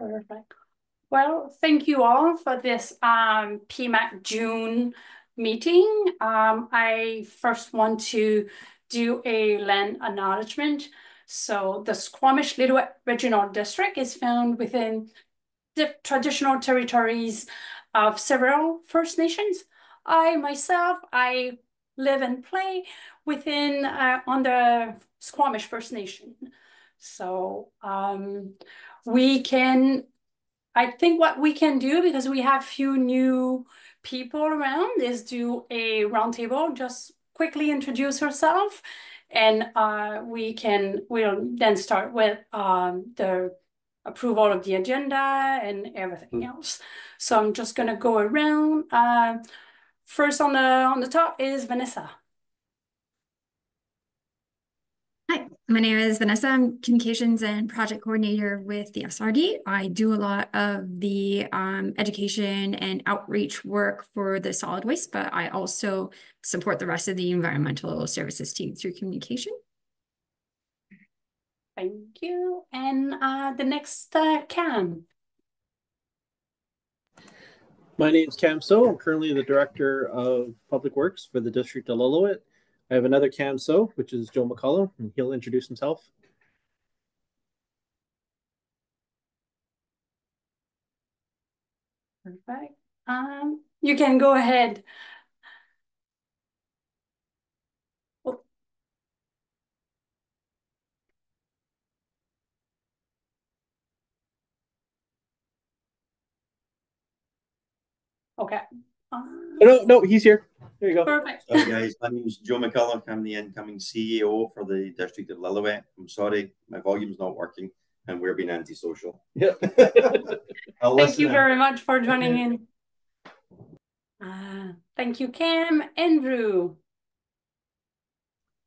Perfect. Well, thank you all for this PMAC June meeting. I first want to do a land acknowledgement. So the Squamish-Lillooet Regional District is found within the traditional territories of several First Nations. I live and play within on the Squamish First Nation. So we can I think what we can do, because we have few new people around, is do a roundtable. Just quickly introduce yourself, and we'll then start with the approval of the agenda and everything else. So I'm just gonna go around. First on the top is Vanessa. Hi, my name is Vanessa. I'm Communications and Project Coordinator with the SRD. I do a lot of the education and outreach work for the solid waste, but I also support the rest of the environmental services team through communication. Thank you. And the next, Cam. My name is Cam So. I'm currently the Director of Public Works for the District of Lillooet. I have another Cam So, which is Joe McCullough, and he'll introduce himself. Perfect. You can go ahead. Oh. Okay. No, he's here. There you go. Perfect. Sorry, guys. My name is Joe McCullough. I'm the incoming CEO for the District of Lillooet. I'm sorry, my volume's not working, and we're being antisocial. Yep. Thank you very much for joining in. Thank you, Cam. Andrew.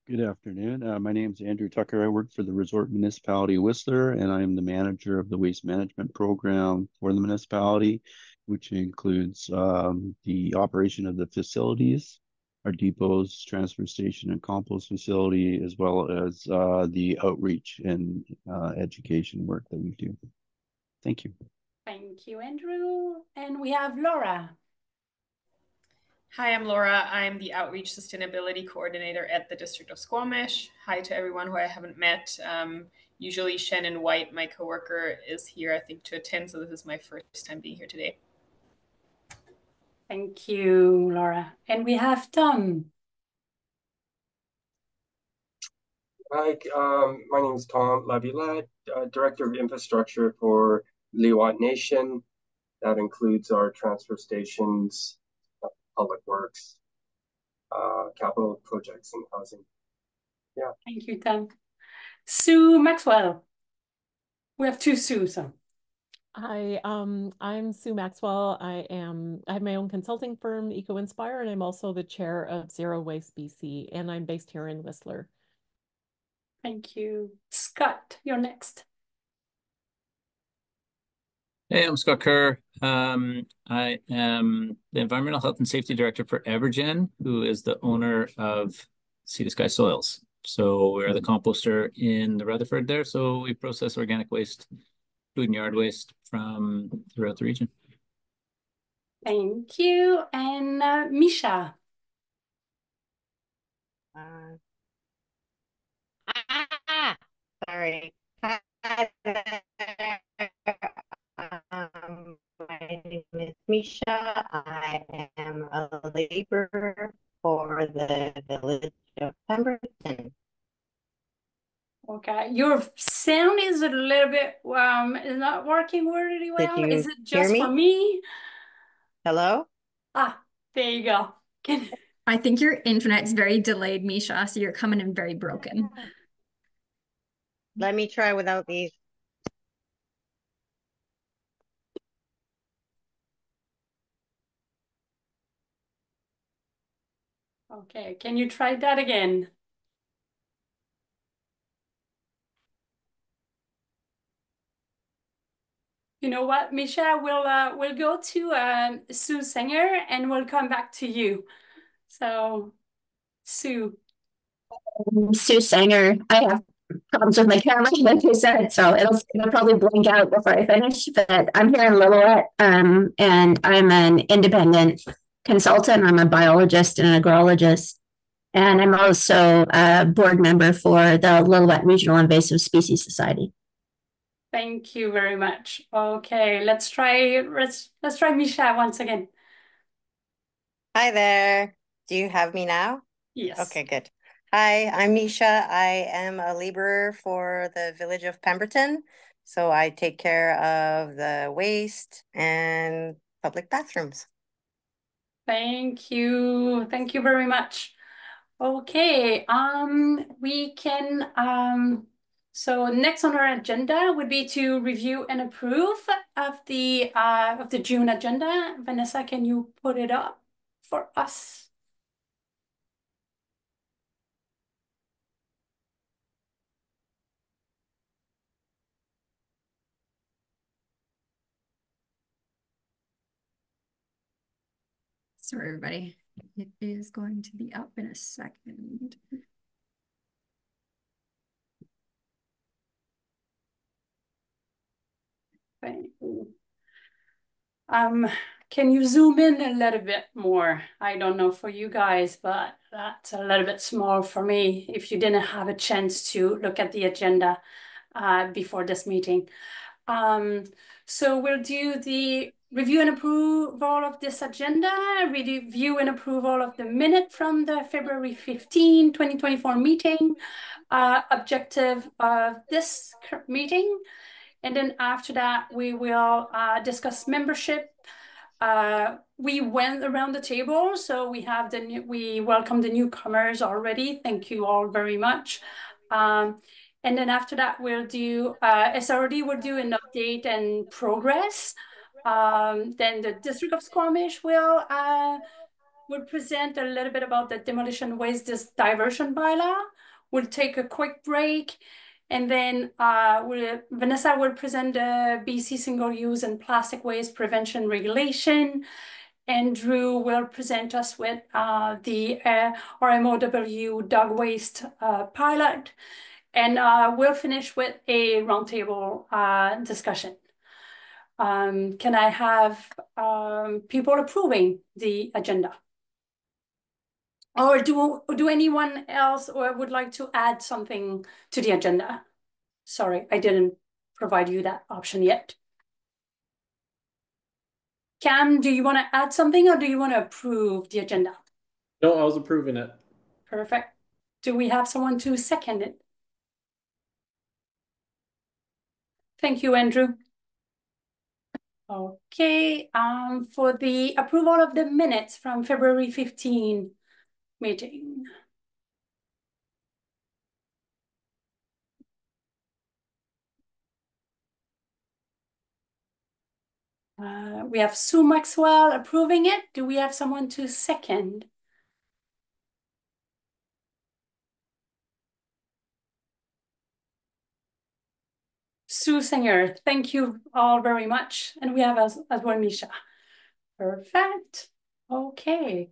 Good afternoon. My name is Andrew Tucker. I work for the Resort Municipality Whistler, and I am the manager of the waste management program for the municipality, which includes the operation of the facilities, our depots, transfer station, and compost facility, as well as the outreach and education work that we do. Thank you. Thank you, Andrew. And we have Laura. Hi, I'm Laura. I'm the Outreach Sustainability Coordinator at the District of Squamish. Hi to everyone who I haven't met. Usually Shannon White, my coworker, is here, I think, to attend, so this is my first time being here today. Thank you, Laura. And we have Tom. Hi, my name is Tom Laviolette, Director of Infrastructure for Lillooet Nation. That includes our transfer stations, public works, capital projects, and housing. Yeah. Thank you, Tom. Sue Maxwell. We have two Sues. Hi, I'm Sue Maxwell. I have my own consulting firm, Eco Inspire, and I'm also the chair of Zero Waste BC, and I'm based here in Whistler. Thank you. Scott, you're next. Hey, I'm Scott Kerr. I am the Environmental Health and Safety Director for Evergen, who is the owner of Sea to Sky Soils. So we're the composter in the Rutherford there. So we process organic waste, food and yard waste from throughout the region. Thank you. And Misha. Sorry. My name is Misha. I am a laborer for the village of Pemberton. Okay, your sound is a little bit is not working really well. Is it just for me? Hello? Ah, there you go. I think your internet's very delayed, Misha, so you're coming in very broken. Let me try without these. Okay, can you try that again? You know what, Misha, we'll go to Sue Singer and we'll come back to you. So, Sue. Sue Sanger. I have problems with my camera, like I said, so it'll probably blink out before I finish. But I'm here in Lillooet, and I'm an independent consultant. I'm a biologist and an agrologist, and I'm also a board member for the Lillooet Regional Invasive Species Society. Thank you very much. Okay, let's try Misha once again. Hi there. Do you have me now? Yes. Okay, good. Hi, I'm Misha. I am a laborer for the village of Pemberton. So I take care of the waste and public bathrooms. Thank you. Thank you very much. Okay, we can so next on our agenda would be to review and approve of the June agenda. Vanessa, can you put it up for us? Sorry, everybody. It is going to be up in a second. Thank you. Can you zoom in a little bit more? I don't know for you guys, but that's a little bit small for me if you didn't have a chance to look at the agenda before this meeting. So we'll do the review and approval of this agenda, review and approval of the minute from the February 15, 2024 meeting, objective of this meeting. And then after that, we will discuss membership. We went around the table, so we welcome the newcomers already. Thank you all very much. And then after that, we'll do SRD will do an update and progress. Then the District of Squamish will present a little bit about the demolition waste diversion bylaw. We'll take a quick break. And then Vanessa will present the BC single-use and plastic waste prevention regulation. Andrew will present us with the RMOW dog waste pilot. And we'll finish with a roundtable discussion. Can I have people approving the agenda? Or do anyone else or would like to add something to the agenda? Sorry, I didn't provide you that option yet. Cam, do you want to add something or do you want to approve the agenda? No, I was approving it. Perfect. Do we have someone to second it? Thank you, Andrew. Okay, for the approval of the minutes from February 15 meeting. We have Sue Maxwell approving it. Do we have someone to second? Sue Singer, thank you all very much. And we have as well Misha. Perfect. Okay.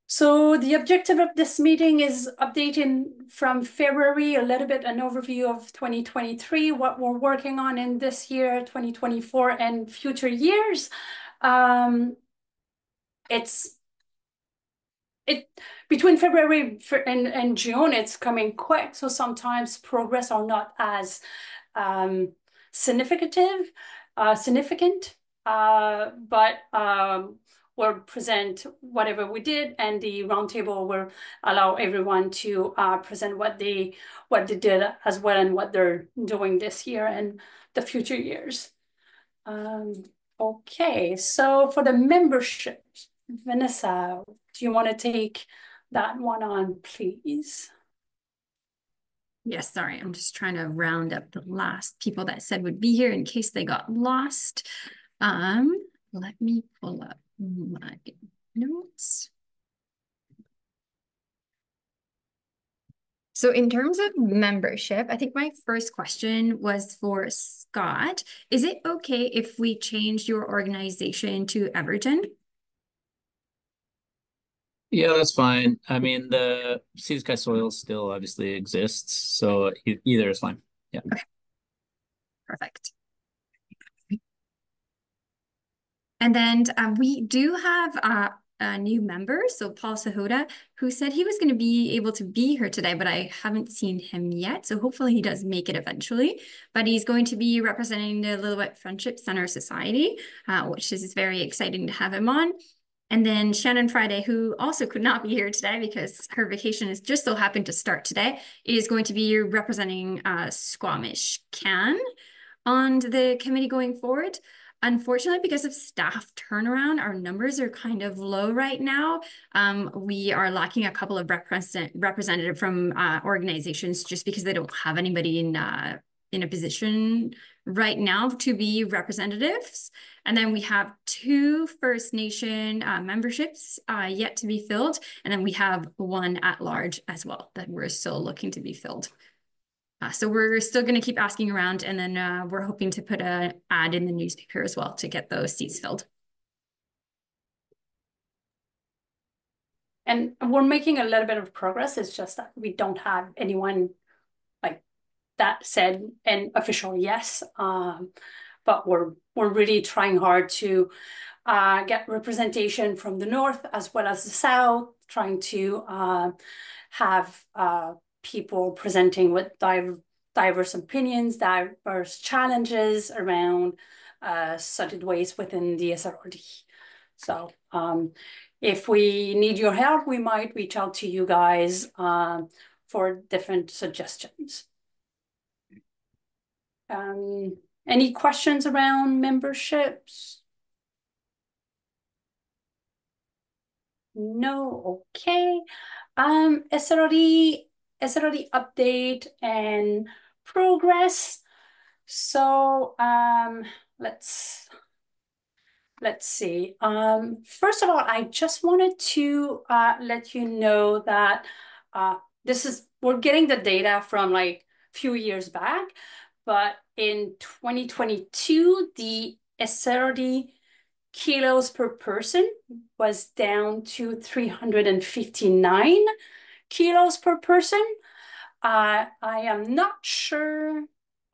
So the objective of this meeting is updating from February, a little bit an overview of 2023, what we're working on in this year, 2024, and future years. Between February and June, it's coming quick. So sometimes progress are not as significant, but we'll present whatever we did, and the roundtable will allow everyone to present what they did as well and what they're doing this year and the future years. Okay, so for the membership, Vanessa, do you want to take that one on, please? Yes, sorry, I'm just trying to round up the last people that said would be here in case they got lost. Let me pull up my notes. So in terms of membership, I think my first question was for Scott. Is it okay if we change your organization to Evergen? Yeah, that's fine. I mean, the sea to sky soil still obviously exists, so either is fine. Yeah. Okay. Perfect. And then we do have a new member, so Paul Sahota, who said he was going to be able to be here today, but I haven't seen him yet. So hopefully he does make it eventually. But he's going to be representing the Lillooet Friendship Center Society, which is very exciting to have him on. And then Shannon Friday, who also could not be here today because her vacation is just so happened to start today, is going to be representing Squamish-Can on the committee going forward. Unfortunately, because of staff turnaround, our numbers are kind of low right now. We are lacking a couple of representative from organizations just because they don't have anybody in a position right now to be representatives. And then we have 2 First Nation memberships yet to be filled. And then we have 1 at large as well that we're still looking to be filled. So we're still going to keep asking around, and then we're hoping to put an ad in the newspaper as well to get those seats filled. And we're making a little bit of progress. It's just that we don't have anyone like that said an official yes. But we're really trying hard to get representation from the north as well as the south, trying to have people presenting with diverse opinions, diverse challenges around solid waste within the SROD. So if we need your help, we might reach out to you guys for different suggestions. Any questions around memberships? No, okay. SROD update and progress. So let's see. First of all, I just wanted to let you know that we're getting the data from like a few years back, but in 2022, the SRD kilos per person was down to 359 kilos per person. I am not sure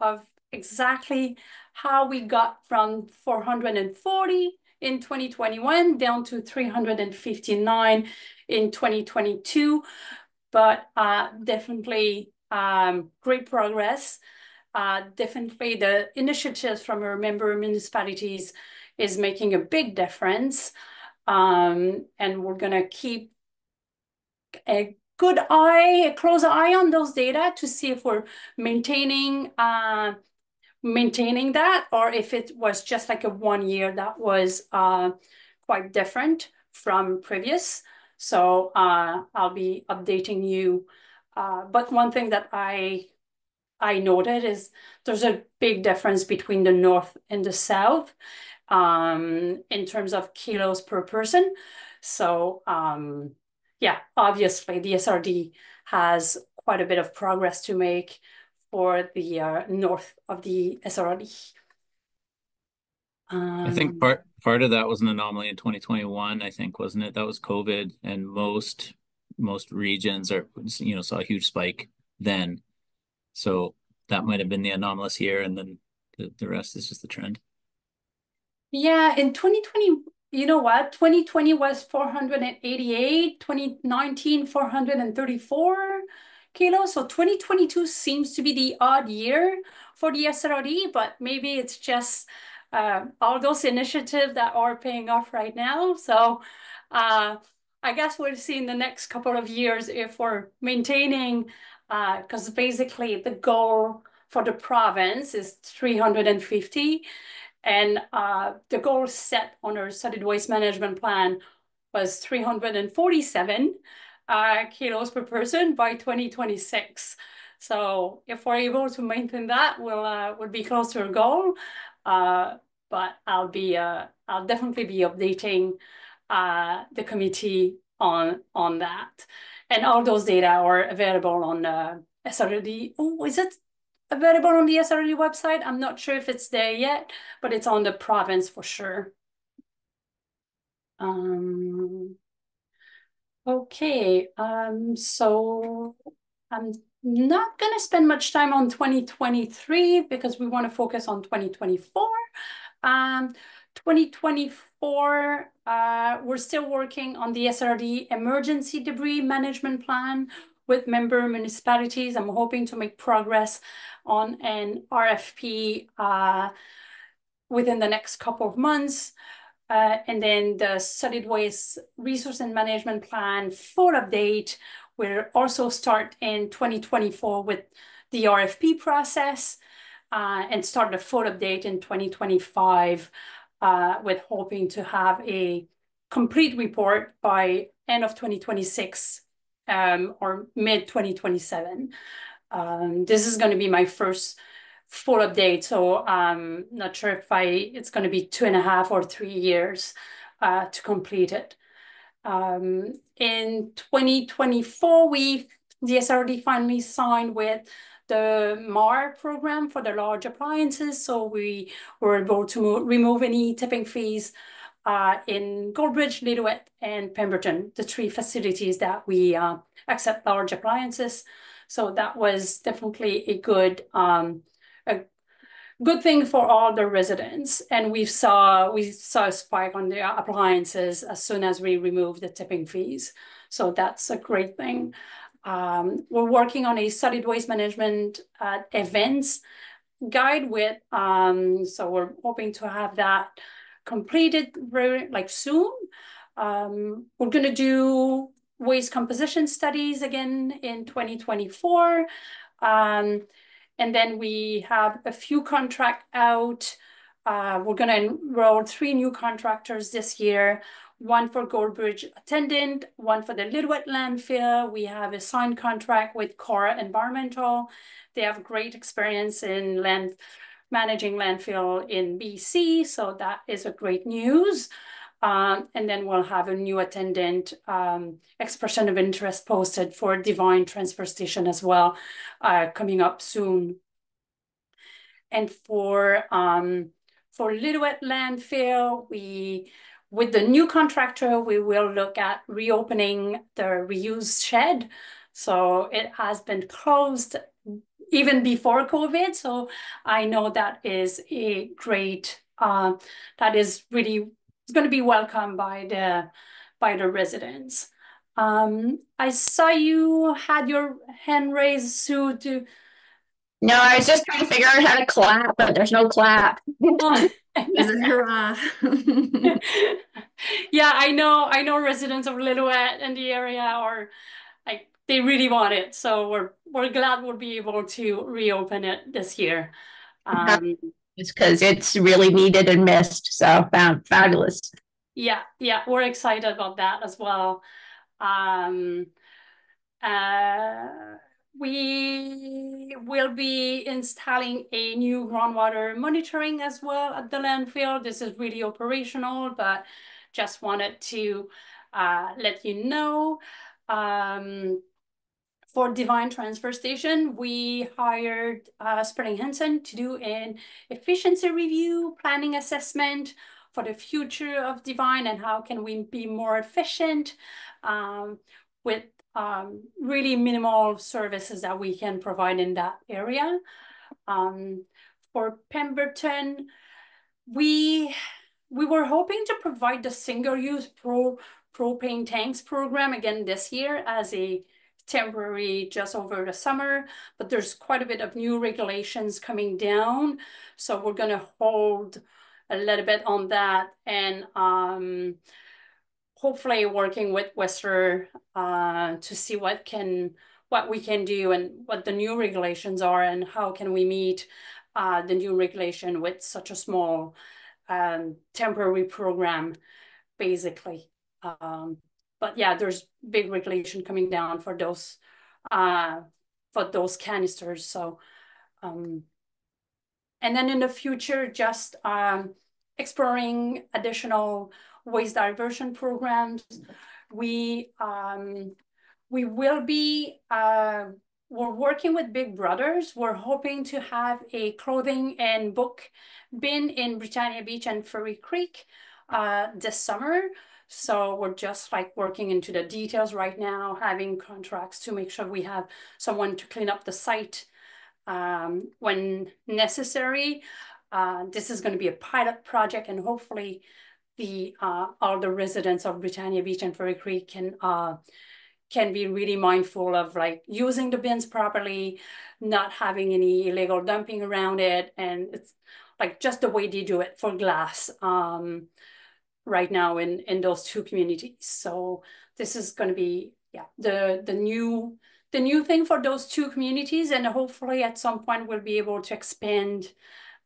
of exactly how we got from 440 in 2021 down to 359 in 2022, but definitely great progress. Definitely the initiatives from our member municipalities is making a big difference. And we're gonna keep a close eye on those data to see if we're maintaining that, or if it was just like a 1 year that was quite different from previous. So I'll be updating you. But one thing that I noted is there's a big difference between the north and the south in terms of kilos per person. So yeah, obviously the SRD has quite a bit of progress to make for the north of the SRD. I think part of that was an anomaly in 2021, I think, wasn't it? That was COVID, and most regions saw a huge spike then. So that might have been the anomalous year, and then the rest is just the trend. Yeah, in 2020, you know what? 2020 was 488, 2019, 434 kilos. So 2022 seems to be the odd year for the SRD, but maybe it's just all those initiatives that are paying off right now. So I guess we'll see in the next couple of years if we're maintaining, because basically the goal for the province is 350. And the goal set on our solid waste management plan was 347 kilos per person by 2026. So if we're able to maintain that, we'll be close to our goal. But I'll definitely be updating the committee on that. And all those data are available on SRD. Oh, is it available on the SRD website? I'm not sure if it's there yet, but it's on the province for sure. Okay, so I'm not going to spend much time on 2023 because we want to focus on 2024. 2024, we're still working on the SRD Emergency Debris Management Plan with member municipalities. I'm hoping to make progress on an RFP within the next couple of months. And then the solid waste resource and management plan full update will also start in 2024 with the RFP process and start the full update in 2025 with hoping to have a complete report by end of 2026 or mid 2027. This is going to be my first full update, so I'm not sure if it's going to be 2.5 or 3 years to complete it. In 2024, the SRD finally signed with the MAR program for the large appliances, so we were able to remove any tipping fees in Goldbridge, Lillooet, and Pemberton, the 3 facilities that we accept large appliances. So that was definitely a good thing for all the residents. And we saw a spike on the appliances as soon as we removed the tipping fees. So that's a great thing. We're working on a solid waste management events guide with, so we're hoping to have that completed very soon. We're gonna do waste composition studies again in 2024. And then we have a few contracts out. We're gonna enroll 3 new contractors this year, 1 for Goldbridge attendant, 1 for the Lillooet landfill. We have a signed contract with Cora Environmental. They have great experience in managing landfill in BC, so that is a great news. And then we'll have a new attendant expression of interest posted for Divine Transfer Station as well, coming up soon. And for Lillooet landfill, with the new contractor, we will look at reopening the reuse shed. So it has been closed even before COVID. So I know that is a great, that is really, it's going to be welcomed by the residents. I saw you had your hand raised, Sue. No, I was just trying to figure out how to clap, but there's no clap. Oh. Hurrah. Yeah, I know residents of Lillooet and the area are like, they really want it. So we're glad we'll be able to reopen it this year. It's because it's really needed and missed. So fabulous. Yeah, we're excited about that as well. We will be installing a new groundwater monitoring as well at the landfill. This is really operational, but just wanted to let you know. For Divine Transfer Station, we hired Sperling Hansen to do an efficiency review, planning assessment for the future of Divine and how can we be more efficient with really minimal services that we can provide in that area. For Pemberton, we were hoping to provide the single-use propane tanks program again this year as a temporary just over the summer, but there's quite a bit of new regulations coming down. So we're going to hold a little bit on that and hopefully working with Western to see what we can do and what the new regulations are and how can we meet the new regulation with such a small temporary program, basically. But yeah, there's big regulation coming down for those canisters. So, and then in the future, just exploring additional waste diversion programs. We will be, we're working with Big Brothers. We're hoping to have a clothing and book bin in Britannia Beach and Furry Creek this summer. So we're just like working into the details right now, having contracts to make sure we have someone to clean up the site when necessary. This is going to be a pilot project, and hopefully all the residents of Britannia Beach and Fairy Creek can be really mindful of like using the bins properly, not having any illegal dumping around it, and it's like just the way they do it for glass right now in those two communities. So this is going to be the new thing for those two communities, and hopefully at some point we'll be able to expand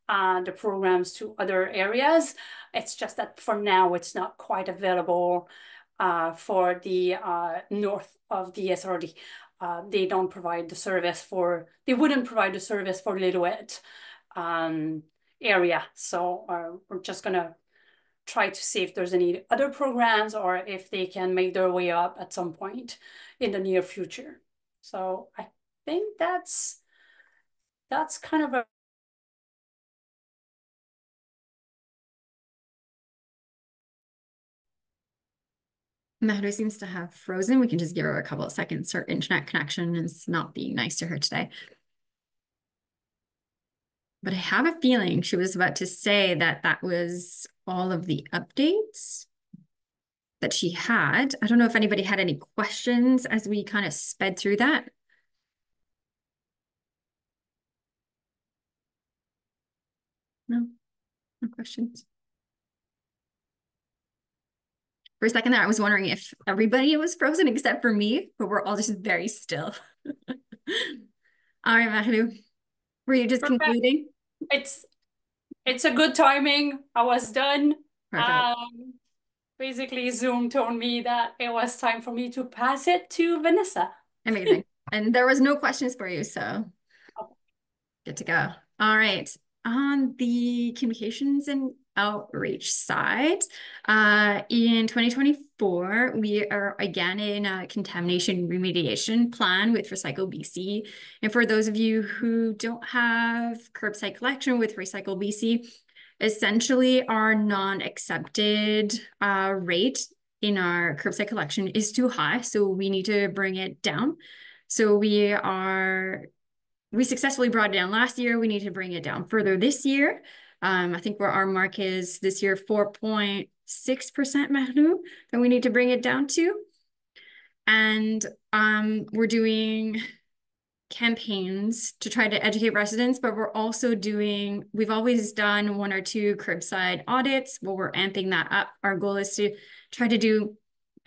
the programs to other areas. It's just that for now it's not quite available for the north of the SRD. They don't provide the service they wouldn't provide the service for Lillooet area. So we're just gonna try to see if there's any other programs or if they can make their way up at some point in the near future. So I think that's kind of a Mahdo seems to have frozen. We can just give her a couple of seconds. Her internet connection is not being nice to her today. But I have a feeling she was about to say that that was all of the updates that she had. I don't know if anybody had any questions as we kind of sped through that. No, no questions. For a second there, I was wondering if everybody was frozen except for me, but we're all just very still. All right, Mahdo, were you just concluding? It's a good timing. I was done. Perfect. Basically, Zoom told me that it was time for me to pass it to Vanessa. Amazing. And there was no questions for you, so good to go. All right. On the communications and outreach side, in 2024, we are again in a contamination remediation plan with Recycle BC. And for those of you who don't have curbside collection with Recycle BC, essentially our non-accepted rate in our curbside collection is too high, so we need to bring it down. So we successfully brought it down last year. We need to bring it down further this year. I think where our mark is this year, 4.6% Mahnou, that we need to bring it down to. And we're doing campaigns to try to educate residents, but we've always done 1 or 2 curbside audits. Well, we're amping that up. Our goal is to try to do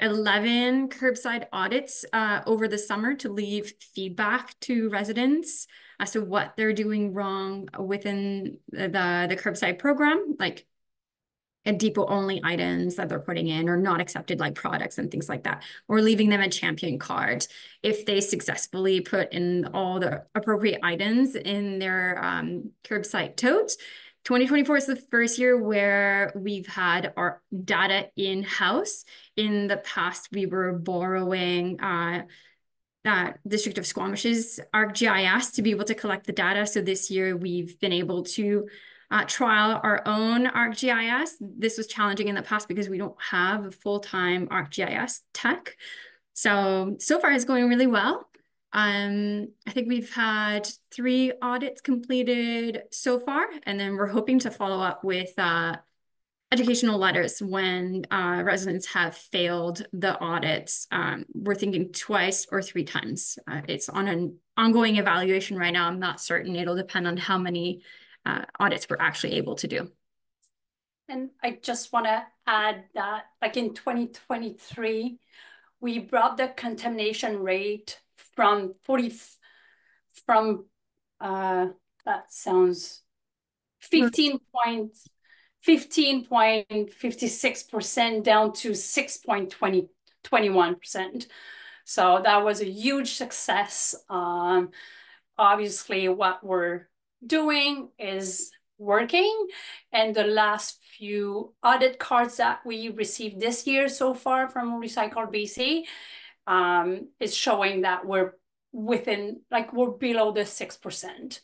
11 curbside audits over the summer to leave feedback to residents as to what they're doing wrong within the curbside program, like depot only items that they're putting in or not accepted like products and things like that, or leaving them a champion card if they successfully put in all the appropriate items in their curbside totes. 2024 is the first year where we've had our data in-house. In the past, we were borrowing District of Squamish's ArcGIS to be able to collect the data. So this year we've been able to trial our own ArcGIS. This was challenging in the past because we don't have a full-time ArcGIS tech. So far it's going really well. I think we've had 3 audits completed so far, and then we're hoping to follow up with educational letters when residents have failed the audits. We're thinking 2 or 3 times. It's on an ongoing evaluation right now. I'm not certain. It'll depend on how many audits we're actually able to do. And I just want to add that like in 2023, we brought the contamination rate from that sounds 15.56% down to 6.21%. So that was a huge success. Obviously, what we're doing is working, and the last few audit cards that we received this year so far from Recycle BC is showing that we're below the 6%.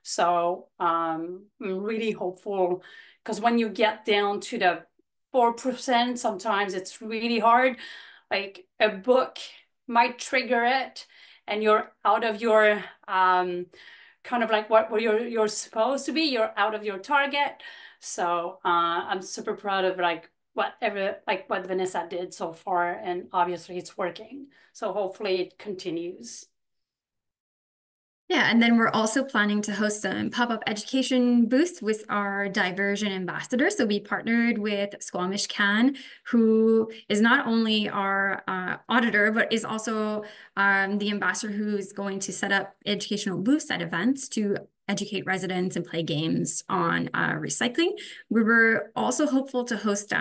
So I'm really hopeful, because when you get down to the 4%. Sometimes it's really hard. Like a book might trigger it, and you're out of your kind of like what you're supposed to be. You're out of your target. So I'm super proud of like what Vanessa did so far, and obviously it's working. So hopefully it continues. Yeah, and then we're also planning to host some pop-up education booths with our diversion ambassador. So we partnered with Squamish Can, who is not only our auditor, but is also the ambassador who's going to set up educational booths at events to educate residents and play games on recycling. We were also hopeful to host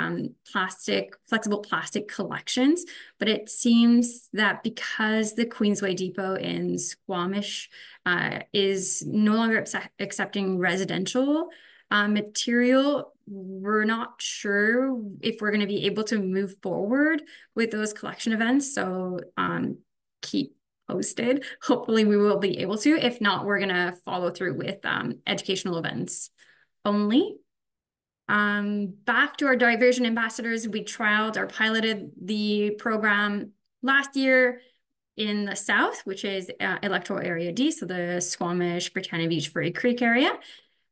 flexible plastic collections, but it seems that because the Queensway Depot in Squamish is no longer accepting residential material, we're not sure if we're going to be able to move forward with those collection events. So keep posted. Hopefully we will be able to. If not, we're going to follow through with educational events only. Back to our diversion ambassadors, we trialed or piloted the program last year in the south, which is electoral area D, so the Squamish, Britannia Beach, Furry Creek area.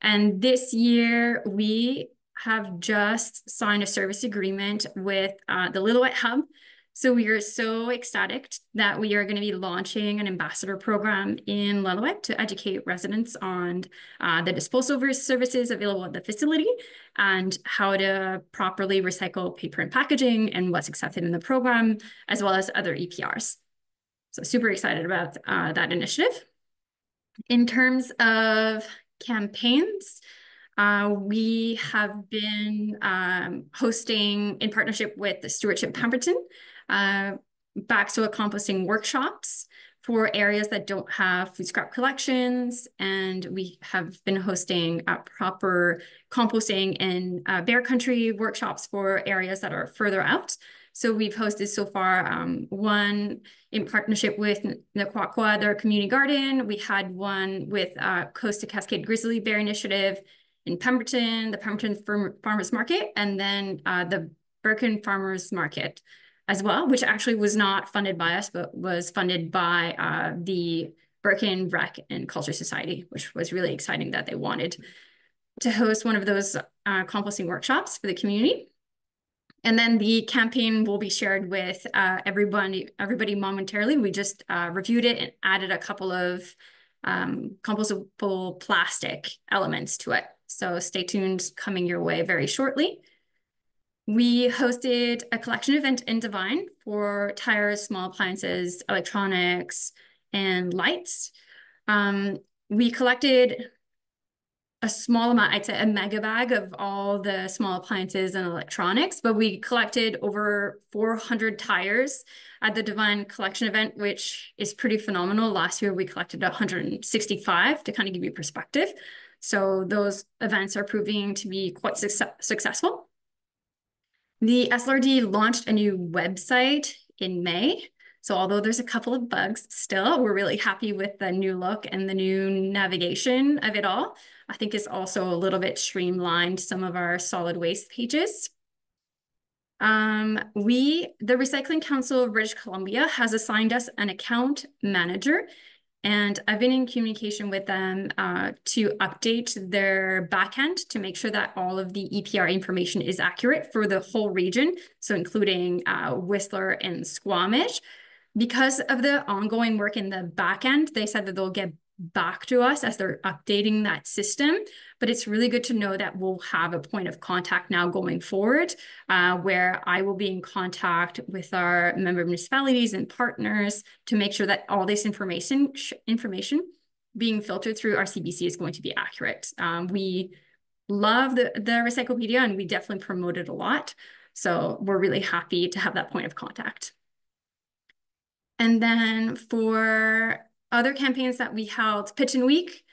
And this year we have just signed a service agreement with the Lillooet Hub. So we are so ecstatic that we are going to be launching an ambassador program in Lillooet to educate residents on the disposal services available at the facility and how to properly recycle paper and packaging and what's accepted in the program, as well as other EPRs. So super excited about that initiative. In terms of campaigns, we have been hosting in partnership with the Stewardship Pemberton backstory composting workshops for areas that don't have food scrap collections. And we have been hosting proper composting and bear country workshops for areas that are further out. So we've hosted so far one in partnership with Naquaqua, their community garden. We had one with Coast to Cascade Grizzly Bear Initiative in Pemberton, the Pemberton Farmers Market, and then the Birkin Farmers Market as well, which actually was not funded by us, but was funded by the Birkin Rec and Culture Society, which was really exciting that they wanted to host one of those composting workshops for the community. And then the campaign will be shared with everybody momentarily. We just reviewed it and added a couple of compostable plastic elements to it. So stay tuned, coming your way very shortly. We hosted a collection event in Devine for tires, small appliances, electronics, and lights. We collected a small amount, I'd say a mega bag of all the small appliances and electronics, but we collected over 400 tires at the Devine collection event, which is pretty phenomenal. Last year, we collected 165 to kind of give you perspective. So those events are proving to be quite successful. The SLRD launched a new website in May. So although there's a couple of bugs still, we're really happy with the new look and the new navigation of it all. I think it's also a little bit streamlined some of our solid waste pages. The Recycling Council of British Columbia has assigned us an account manager, and I've been in communication with them to update their backend to make sure that all of the EPR information is accurate for the whole region, so including Whistler and Squamish. Because of the ongoing work in the backend, they said that they'll get back to us as they're updating that system. But it's really good to know that we'll have a point of contact now going forward, where I will be in contact with our member municipalities and partners to make sure that all this information being filtered through our CBC is going to be accurate. We love the Recyclopedia, and we definitely promote it a lot. So we're really happy to have that point of contact. And then for other campaigns that we held, Pitchin' Week,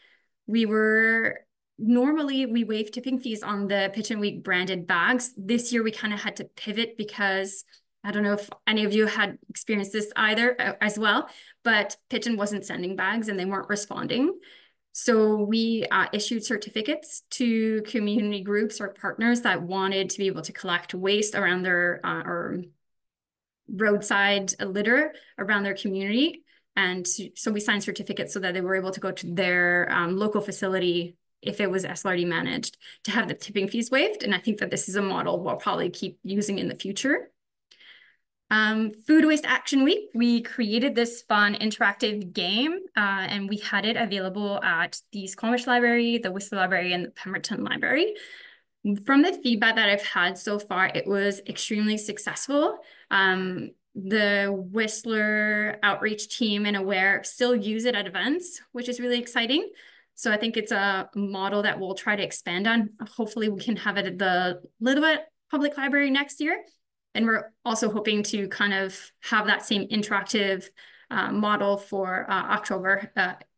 we waive tipping fees on the Pitchin' Week branded bags. This year we kind of had to pivot because I don't know if any of you had experienced this either as well, but Pitchin' wasn't sending bags and they weren't responding. So we issued certificates to community groups or partners that wanted to be able to collect waste around their or roadside litter around their community. And so we signed certificates so that they were able to go to their local facility, if it was SLRD managed, to have the tipping fees waived. And I think that this is a model we'll probably keep using in the future. Food Waste Action Week, we created this fun interactive game and we had it available at the Squamish Library, the Whistler Library, and the Pemberton Library. From the feedback that I've had so far, it was extremely successful. The Whistler outreach team and Aware still use it at events, which is really exciting. So I think it's a model that we'll try to expand on. Hopefully we can have it at the Lillooet Public Library next year. And we're also hoping to kind of have that same interactive model for October,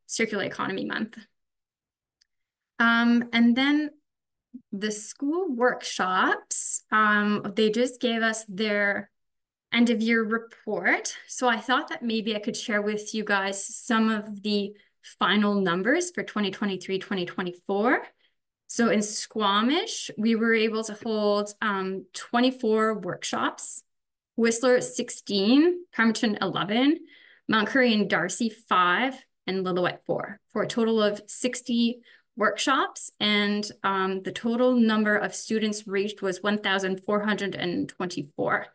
Circular Economy Month. And then the school workshops, they just gave us their end of year report. So I thought that maybe I could share with you guys some of the final numbers for 2023, 2024. So in Squamish, we were able to hold 24 workshops, Whistler 16, Pemberton 11, Mount Currie and Darcy 5, and Lillooet 4, for a total of 60 workshops. And the total number of students reached was 1,424.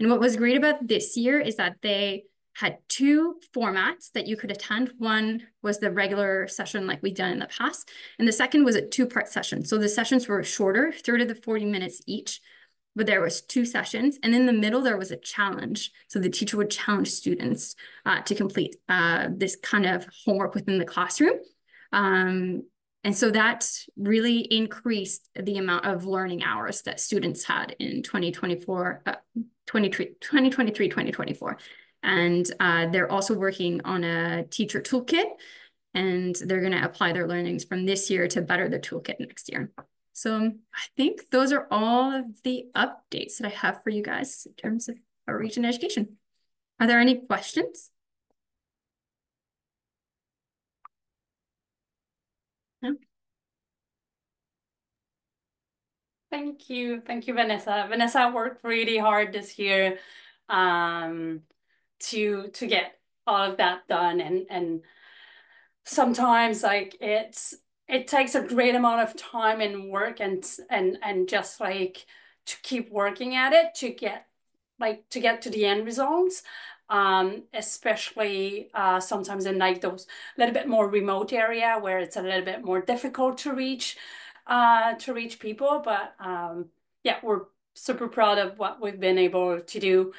And what was great about this year is that they had two formats that you could attend. One was the regular session like we've done in the past, and the second was a two-part session. So the sessions were shorter, 30 to 40 minutes each, but there was two sessions. And in the middle, there was a challenge. So the teacher would challenge students to complete this kind of homework within the classroom. And so that really increased the amount of learning hours that students had in 2023, 2024. And they're also working on a teacher toolkit, and they're going to apply their learnings from this year to better the toolkit next year. So I think those are all of the updates that I have for you guys in terms of outreach and education. Are there any questions? No? Thank you, Vanessa. Vanessa worked really hard this year to get all of that done, and sometimes like it takes a great amount of time and work and just like to keep working at it to get to the end results, especially sometimes in like those little bit more remote area where it's a little bit more difficult to reach people. But yeah, we're super proud of what we've been able to do.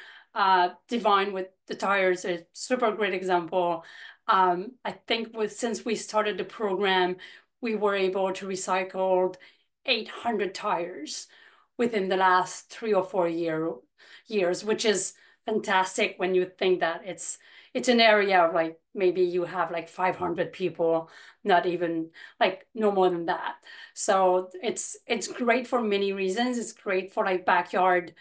Divine with the tires is a super great example. I think since we started the program, we were able to recycle 800 tires within the last 3 or 4 years, which is fantastic when you think that it's an area of like maybe you have like 500 people, not even like no more than that. So it's great for many reasons. It's great for like backyard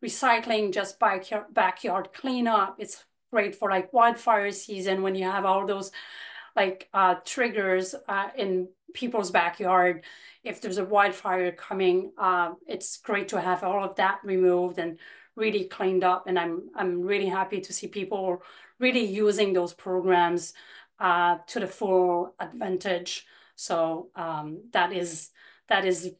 recycling, just backyard cleanup. It's great for like wildfire season when you have all those like triggers in people's backyard. If there's a wildfire coming, it's great to have all of that removed and really cleaned up. And I'm really happy to see people really using those programs to the full advantage. So that is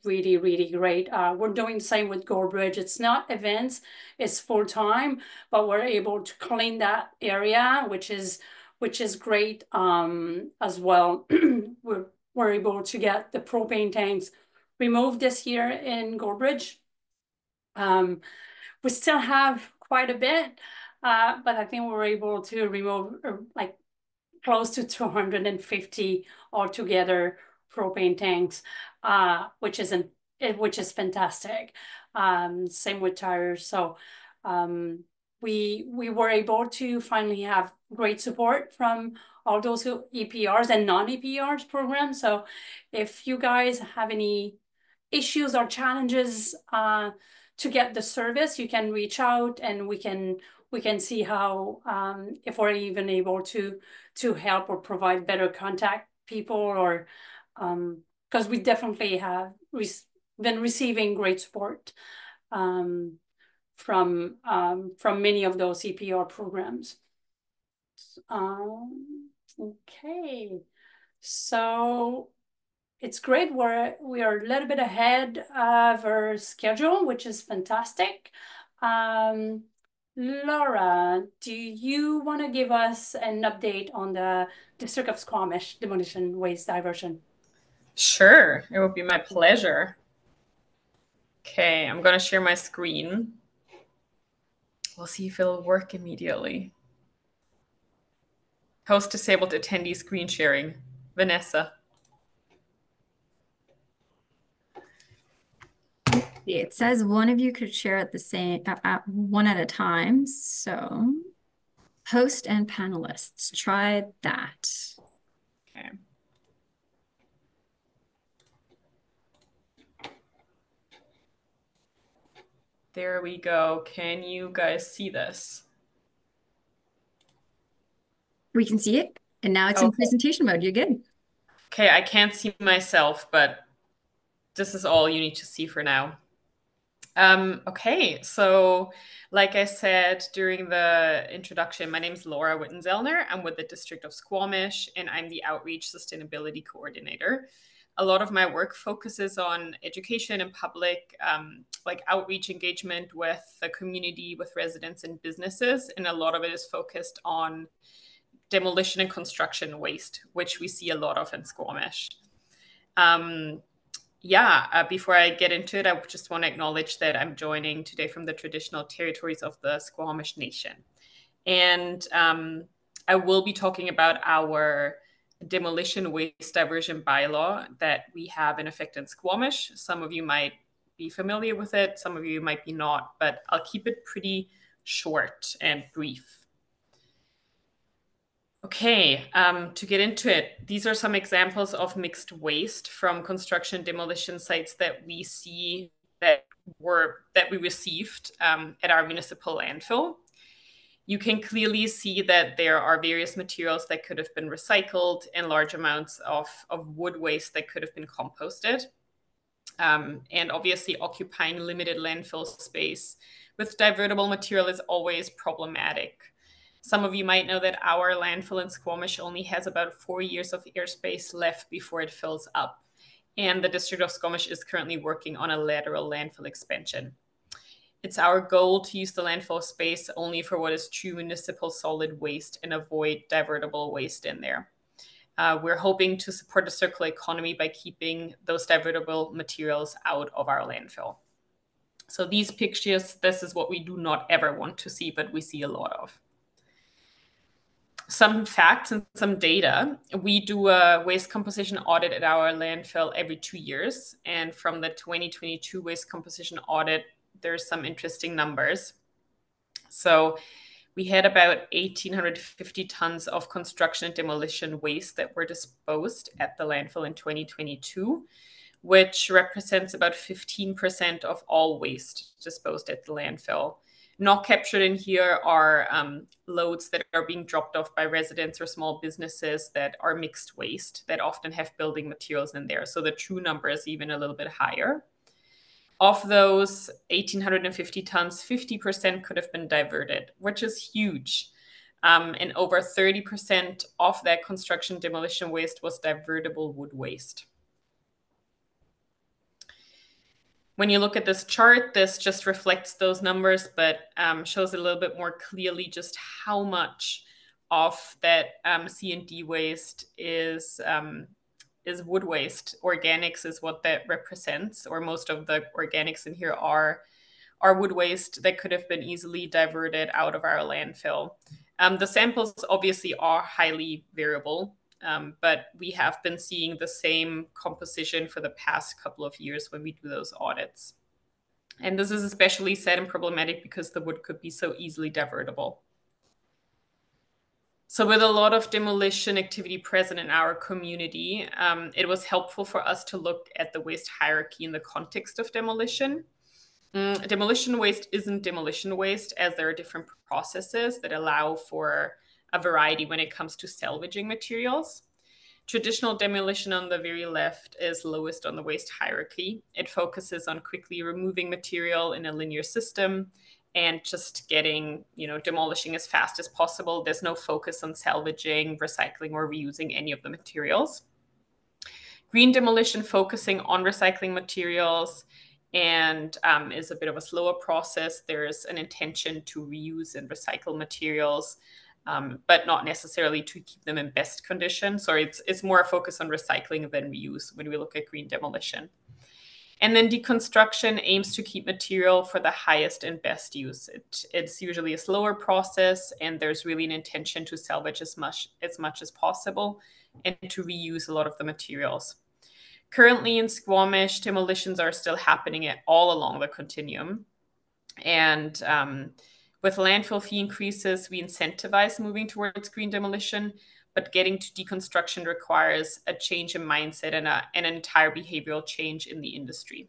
really, really great. We're doing the same with Goldbridge. It's not events, it's full time, but we're able to clean that area, which is great as well. We're able to get the propane tanks removed this year in Goldbridge. We still have quite a bit, but I think we're able to remove like close to 250 altogether propane tanks, which is fantastic. Same with tires. So we were able to finally have great support from all those EPRs and non-EPRs programs. So if you guys have any issues or challenges to get the service, you can reach out and we can see how if we're even able to help or provide better contact people, or because we definitely have been receiving great support from many of those CPR programs. Okay, so it's great. We are a little bit ahead of our schedule, which is fantastic. Laura, do you want to give us an update on the District of Squamish demolition waste diversion? Sure, it would be my pleasure. Okay, I'm going to share my screen. We'll see if it'll work immediately. Host disabled attendee screen sharing. Vanessa. It says one of you could share at the same one at a time. So host and panelists, try that. Okay. There we go. Can you guys see this? We can see it. And now it's in presentation mode. You're good. Okay, I can't see myself, but this is all you need to see for now. Okay, so like I said during the introduction, my name is Laura Wittenzellner. I'm with the District of Squamish, and I'm the Outreach Sustainability Coordinator. A lot of my work focuses on education and public like outreach engagement with the community, with residents and businesses, and a lot of it is focused on demolition and construction waste, which we see a lot of in Squamish. Before I get into it, I just want to acknowledge that I'm joining today from the traditional territories of the Squamish Nation. And I will be talking about our demolition waste diversion bylaw that we have in effect in Squamish. Some of you might be familiar with it, some of you might be not, but I'll keep it pretty short and brief. Okay, to get into it, these are some examples of mixed waste from construction demolition sites that we see that we received at our municipal landfill. You can clearly see that there are various materials that could have been recycled and large amounts of wood waste that could have been composted. And obviously occupying limited landfill space with divertible material is always problematic. Some of you might know that our landfill in Squamish only has about 4 years of airspace left before it fills up. And the District of Squamish is currently working on a lateral landfill expansion. It's our goal to use the landfill space only for what is true municipal solid waste and avoid divertible waste in there. We're hoping to support the circular economy by keeping those divertible materials out of our landfill. So these pictures, this is what we do not ever want to see, but we see a lot of. Some facts and some data. We do a waste composition audit at our landfill every 2 years. And from the 2022 waste composition audit, there's some interesting numbers. So we had about 1,850 tons of construction and demolition waste that were disposed at the landfill in 2022, which represents about 15% of all waste disposed at the landfill. Not captured in here are loads that are being dropped off by residents or small businesses that are mixed waste that often have building materials in there. So the true number is even a little bit higher. Of those 1,850 tons, 50% could have been diverted, which is huge. And over 30% of that construction demolition waste was divertible wood waste. When you look at this chart, this just reflects those numbers, but shows a little bit more clearly just how much of that C&D waste is wood waste. Organics is what that represents, or most of the organics in here are wood waste that could have been easily diverted out of our landfill. The samples obviously are highly variable. But we have been seeing the same composition for the past couple of years when we do those audits. And this is especially sad and problematic because the wood could be so easily divertible. So with a lot of demolition activity present in our community, it was helpful for us to look at the waste hierarchy in the context of demolition. Demolition waste isn't demolition waste, as there are different processes that allow for a variety when it comes to salvaging materials. Traditional demolition on the very left is lowest on the waste hierarchy. It focuses on quickly removing material in a linear system and just getting, demolishing as fast as possible. There's no focus on salvaging, recycling, or reusing any of the materials. Green demolition focusing on recycling materials and is a bit of a slower process. There's an intention to reuse and recycle materials, but not necessarily to keep them in best condition. So it's more a focus on recycling than reuse when we look at green demolition. And then deconstruction aims to keep material for the highest and best use. It's usually a slower process, and there's really an intention to salvage as much as possible and to reuse a lot of the materials. Currently in Squamish, demolitions are still happening all along the continuum. And with landfill fee increases, we incentivize moving towards green demolition, but getting to deconstruction requires a change in mindset and an entire behavioral change in the industry.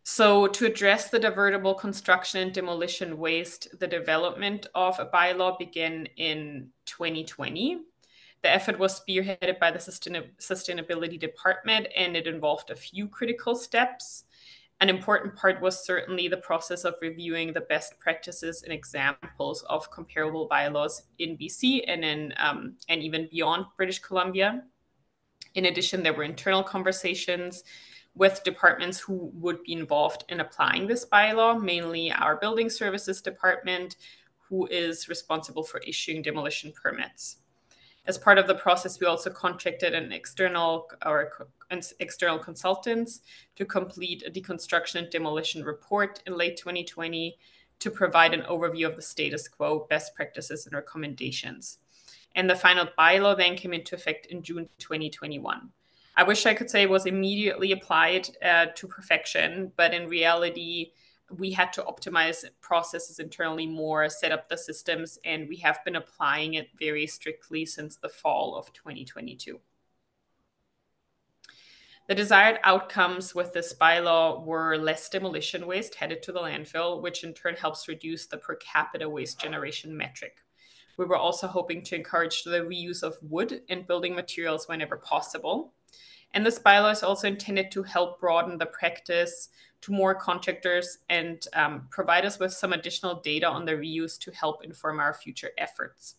So to address the divertible construction and demolition waste, the development of a bylaw began in 2020. The effort was spearheaded by the Sustainability Department, and it involved a few critical steps. An important part was certainly the process of reviewing the best practices and examples of comparable bylaws in BC and even beyond British Columbia. In addition, there were internal conversations with departments who would be involved in applying this bylaw, mainly our Building Services Department, who is responsible for issuing demolition permits. As part of the process, we also contracted an external consultants to complete a deconstruction and demolition report in late 2020 to provide an overview of the status quo, best practices, and recommendations. And the final bylaw then came into effect in June 2021. I wish I could say it was immediately applied to perfection, but in reality, we had to optimize processes internally more, set up the systems, and we have been applying it very strictly since the fall of 2022. The desired outcomes with this bylaw were less demolition waste headed to the landfill, which in turn helps reduce the per capita waste generation metric. We were also hoping to encourage the reuse of wood and building materials whenever possible. And this bylaw is also intended to help broaden the practice to more contractors and provide us with some additional data on the reuse to help inform our future efforts.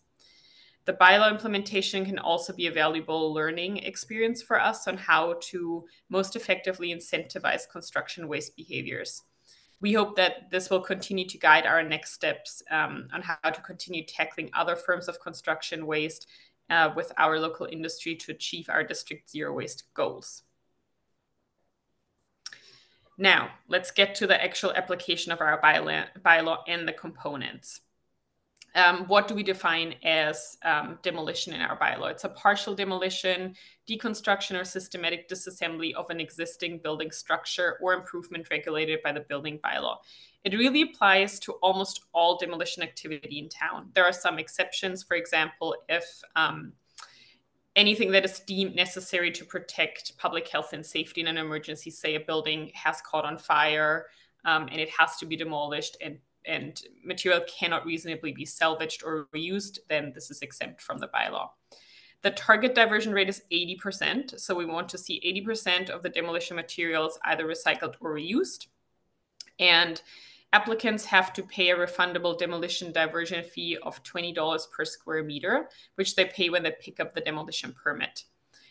The bylaw implementation can also be a valuable learning experience for us on how to most effectively incentivize construction waste behaviors. We hope that this will continue to guide our next steps on how to continue tackling other forms of construction waste with our local industry to achieve our district zero waste goals. Now, let's get to the actual application of our bylaw and the components. What do we define as demolition in our bylaw? It's a partial demolition, deconstruction, or systematic disassembly of an existing building structure or improvement regulated by the building bylaw. It really applies to almost all demolition activity in town. There are some exceptions. For example, if anything that is deemed necessary to protect public health and safety in an emergency, say a building has caught on fire and it has to be demolished and material cannot reasonably be salvaged or reused, then this is exempt from the bylaw. The target diversion rate is 80%. So we want to see 80% of the demolition materials either recycled or reused. And applicants have to pay a refundable demolition diversion fee of $20 per square meter, which they pay when they pick up the demolition permit.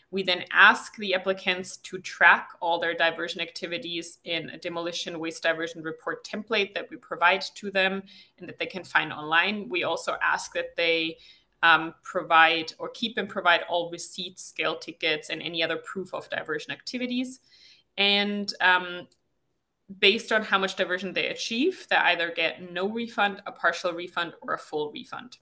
We then ask the applicants to track all their diversion activities in a demolition waste diversion report template that we provide to them and that they can find online. We also ask that they provide or keep and provide all receipts, scale tickets, and any other proof of diversion activities. And based on how much diversion they achieve, they either get no refund, a partial refund, or a full refund.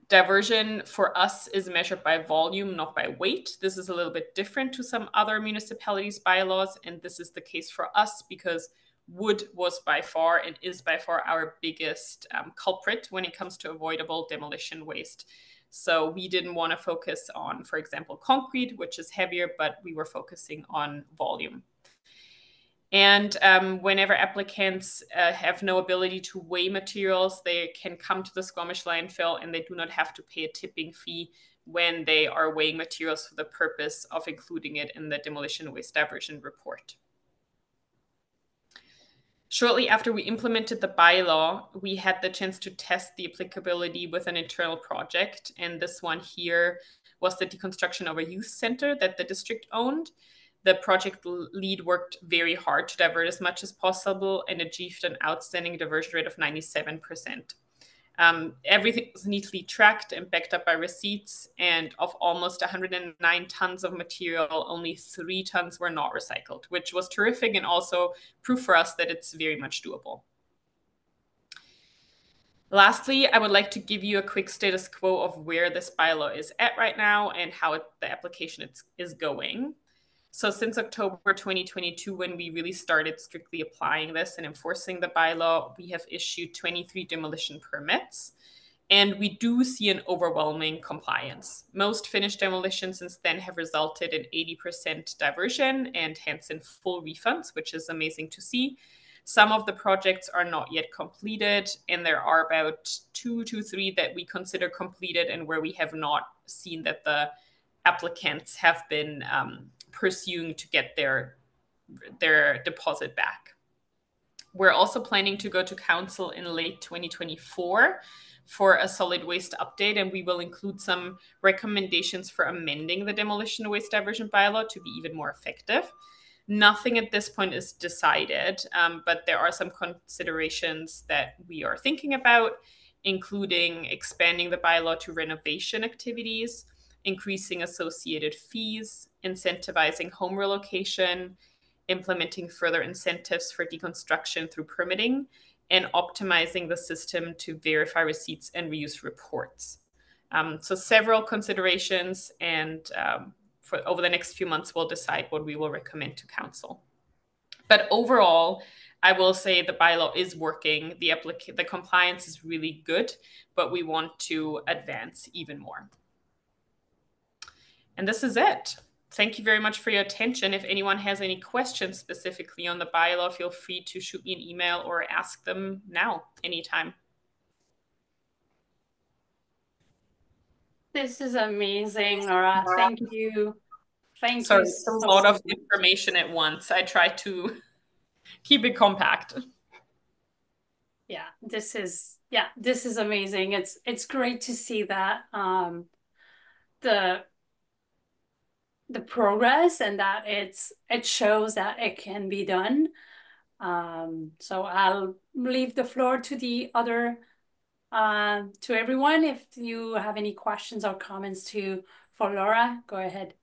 Diversion for us is measured by volume, not by weight. This is a little bit different to some other municipalities' bylaws, and this is the case for us because wood was by far and is by far our biggest culprit when it comes to avoidable demolition waste. So we didn't want to focus on, for example, concrete, which is heavier, but we were focusing on volume. And whenever applicants have no ability to weigh materials, they can come to the Squamish landfill and they do not have to pay a tipping fee when they are weighing materials for the purpose of including it in the demolition waste diversion report. Shortly after we implemented the bylaw, we had the chance to test the applicability with an internal project. And this one here was the deconstruction of a youth center that the district owned. The project lead worked very hard to divert as much as possible and achieved an outstanding diversion rate of 97%. Everything was neatly tracked and backed up by receipts, and of almost 109 tons of material, only 3 tons were not recycled, which was terrific and also proof for us that it's very much doable. Lastly, I would like to give you a quick status quo of where this bylaw is at right now and how the application is going. So since October 2022, when we really started strictly applying this and enforcing the bylaw, we have issued 23 demolition permits, and we do see an overwhelming compliance. Most finished demolitions since then have resulted in 80% diversion and hence in full refunds, which is amazing to see. Some of the projects are not yet completed, and there are about 2 to 3 that we consider completed and where we have not seen that the applicants have been pursuing to get their deposit back. We're also planning to go to council in late 2024 for a solid waste update, and we will include some recommendations for amending the demolition waste diversion bylaw to be even more effective. Nothing at this point is decided, but there are some considerations that we are thinking about, including expanding the bylaw to renovation activities, increasing associated fees, incentivizing home relocation, implementing further incentives for deconstruction through permitting, and optimizing the system to verify receipts and reuse reports. So several considerations, and for over the next few months, we'll decide what we will recommend to council. But overall, I will say the bylaw is working. The compliance is really good, but we want to advance even more. And this is it. Thank you very much for your attention. If anyone has any questions specifically on the bylaw, feel free to shoot me an email or ask them now, anytime. This is amazing, Laura. Thank you. Thank Sorry, you it's so a lot of much. information at once. I try to keep it compact. Yeah, this is amazing. It's great to see that the progress and that it shows that it can be done. So I'll leave the floor to the other to everyone. If you have any questions or comments for Laura, go ahead.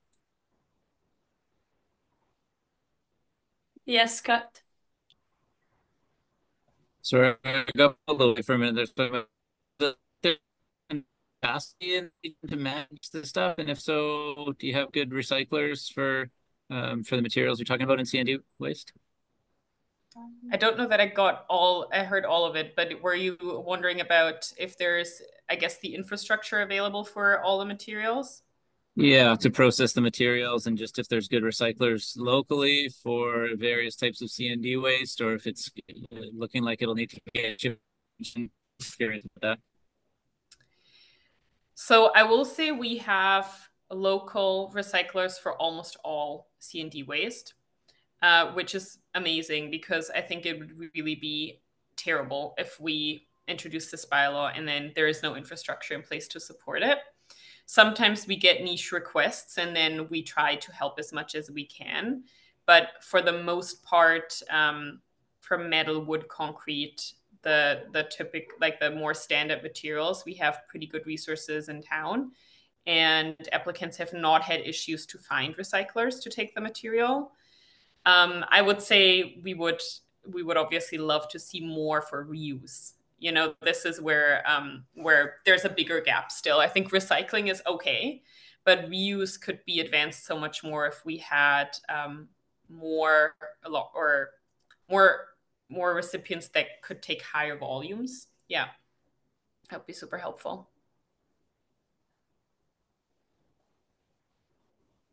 Yes, Scott. Sorry, I got a little bit for a minute. There's the capacity to manage this stuff, and if so, do you have good recyclers for the materials you're talking about in C&D waste? I don't know that I heard all of it, but were you wondering about if there's, I guess, the infrastructure available for all the materials? Yeah, to process the materials, and just if there's good recyclers locally for various types of C&D waste, or if it's looking like it'll need to get curious about that. So I will say we have local recyclers for almost all C&D waste, which is amazing, because I think it would really be terrible if we introduce this bylaw and then there is no infrastructure in place to support it. Sometimes we get niche requests and then we try to help as much as we can. But for the most part, for metal, wood, concrete, the typical, like the more standard materials, we have pretty good resources in town. And applicants have not had issues to find recyclers to take the material. I would say we would obviously love to see more for reuse. You know, this is where there's a bigger gap still. I think recycling is okay, but reuse could be advanced so much more if we had more recipients that could take higher volumes. Yeah, that would be super helpful.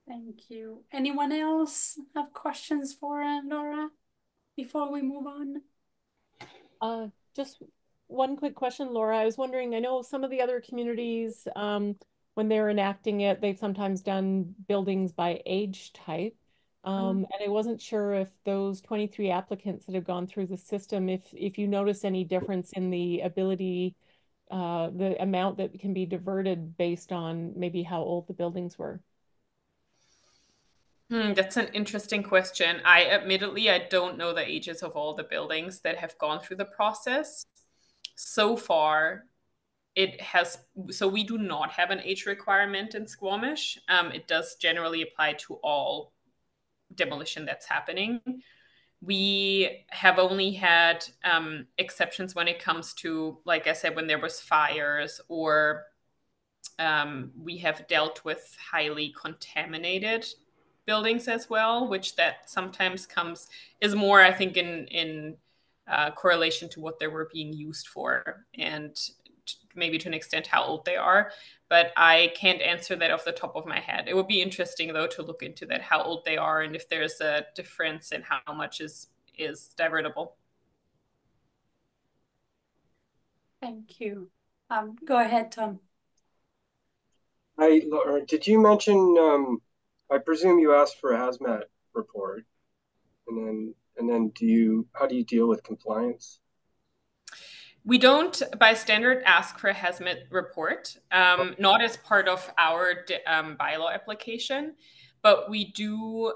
Thank you. Anyone else have questions for Laura? before we move on? Just one quick question, Laura. I was wondering, I know some of the other communities, when they're enacting it, they've sometimes done buildings by age type. And I wasn't sure if those 23 applicants that have gone through the system, if you noticed any difference in the ability, the amount that can be diverted based on maybe how old the buildings were. That's an interesting question. Admittedly, I don't know the ages of all the buildings that have gone through the process. So far, so we do not have an age requirement in Squamish. It does generally apply to all demolition that's happening. We have only had exceptions when it comes to, like I said, when there was fires, or we have dealt with highly contaminated buildings as well, which that sometimes is more, I think, in correlation to what they were being used for, and maybe to an extent how old they are. But I can't answer that off the top of my head. It would be interesting, though, to look into that, how old they are, and if there's a difference in how much is divertible. Thank you. Go ahead, Tom. Hi, Laura. Did you mention, I presume you asked for a hazmat report, and then how do you deal with compliance? We don't, by standard, ask for a hazmat report, not as part of our bylaw application, but we do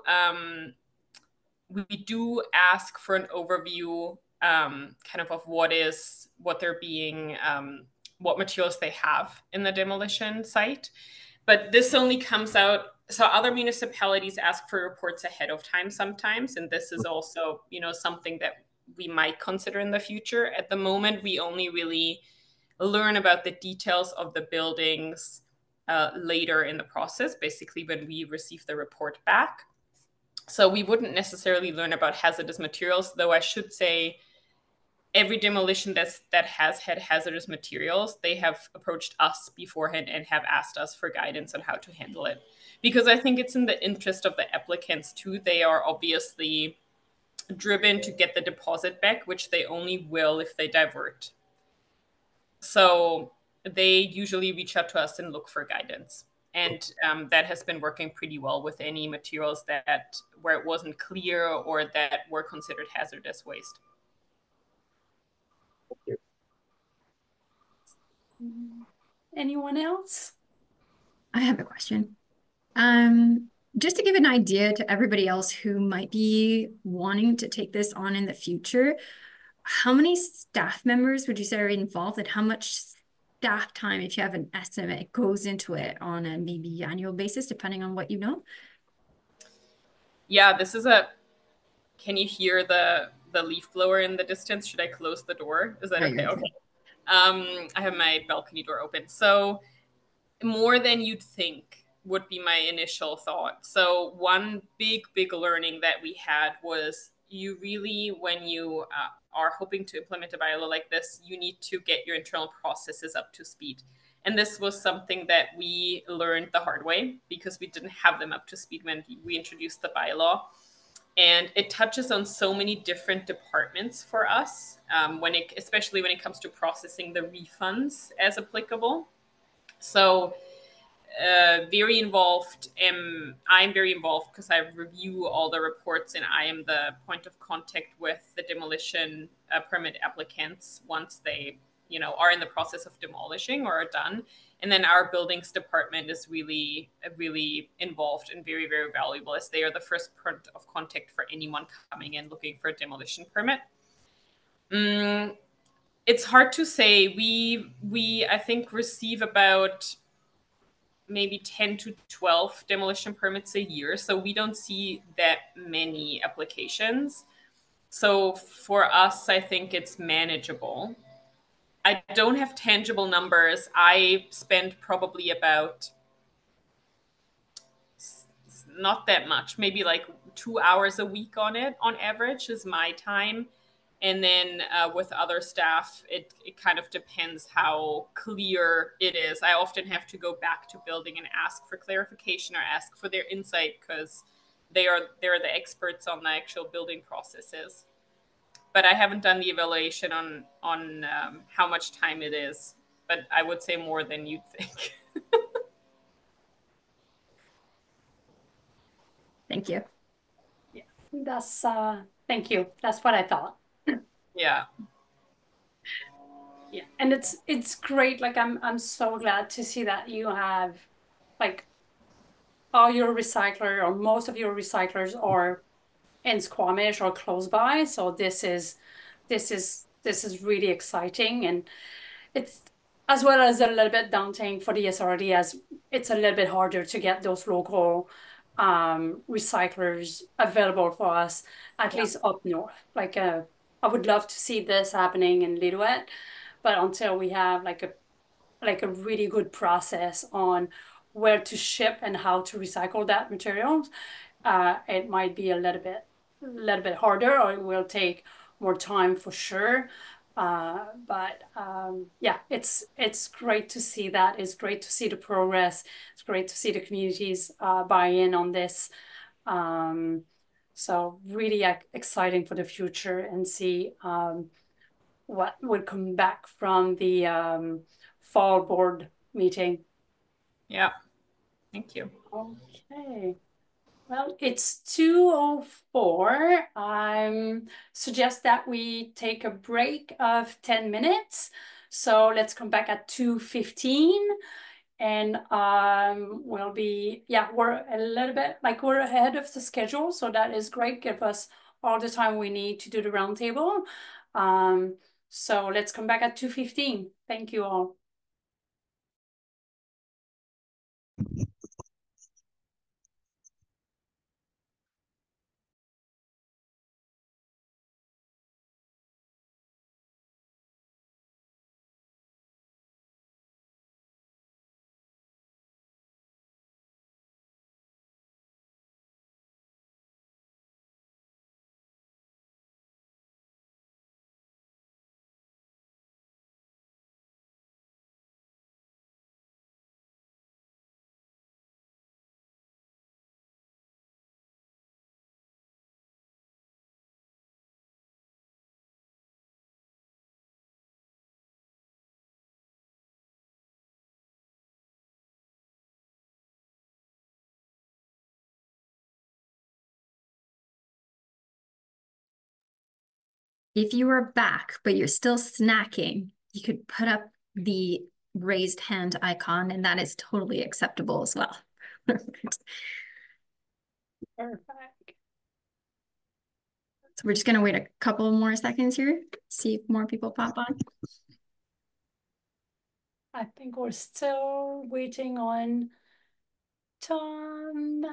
ask for an overview, kind of what they're being, what materials they have in the demolition site. But this only comes out, so other municipalities ask for reports ahead of time sometimes, and this is also, something that we might consider in the future. At the moment, we only really learn about the details of the buildings later in the process, basically when we receive the report back. So we wouldn't necessarily learn about hazardous materials, though I should say every demolition that has had hazardous materials, they have approached us beforehand and have asked us for guidance on how to handle it. Because I think it's in the interest of the applicants too. They are obviously driven to get the deposit back, which they only will if they divert. So they usually reach out to us and look for guidance. And that has been working pretty well with any materials where it wasn't clear or that were considered hazardous waste. Anyone else? I have a question. Just to give an idea to everybody else who might be wanting to take this on in the future, how many staff members would you say are involved, and how much staff time, if you have an estimate, goes into it on a maybe annual basis, depending on what you know? Yeah, can you hear the leaf blower in the distance? Should I close the door? Is that okay? Okay. I have my balcony door open. So more than you'd think would be my initial thought. So one big learning that we had was, you really, when you are hoping to implement a bylaw like this, you need to get your internal processes up to speed. And this was something that we learned the hard way, because we didn't have them up to speed when we introduced the bylaw. And it touches on so many different departments for us, especially when it comes to processing the refunds as applicable. So very involved. I'm very involved because I review all the reports, and I am the point of contact with the demolition permit applicants once they, are in the process of demolishing or are done. And then our buildings department is really, really involved and very, very valuable, as they are the first point of contact for anyone coming in looking for a demolition permit. It's hard to say. We I think receive about maybe 10 to 12 demolition permits a year. So we don't see that many applications. So for us, I think it's manageable. I don't have tangible numbers. I spend probably about, not that much, maybe like 2 hours a week on it on average is my time. And then with other staff, it kind of depends how clear it is. I often have to go back to building and ask for clarification or ask for their insight, because they're the experts on the actual building processes. but I haven't done the evaluation on how much time it is. But I would say more than you'd think. Thank you. Yeah, that's thank you. That's what I thought. Yeah. Yeah, and it's great. Like I'm so glad to see that you have like all your recycler or most of your recyclers are in Squamish or close by. So this is really exciting, and it's as well as a little bit daunting for the SRD as it's a little bit harder to get those local recyclers available for us, at least up north. Like I would love to see this happening in Lillooet, but until we have like a really good process on where to ship and how to recycle that material, it might be a little bit harder, or it will take more time for sure. But yeah, it's great to see that. It's great to see the progress. It's great to see the communities buy in on this. So really exciting for the future, and see what would come back from the fall board meeting. Yeah. Thank you. Okay. Well, it's 2:04. I suggest that we take a break of 10 minutes. So let's come back at 2:15, and we'll be, yeah, we're a little bit like we're ahead of the schedule. So that is great. Give us all the time we need to do the roundtable. So let's come back at 2:15. Thank you all. If you are back, but you're still snacking, you could put up the raised hand icon, and that is totally acceptable as well. Perfect. So we're just going to wait a couple more seconds here, see if more people pop on. I think we're still waiting on Tom,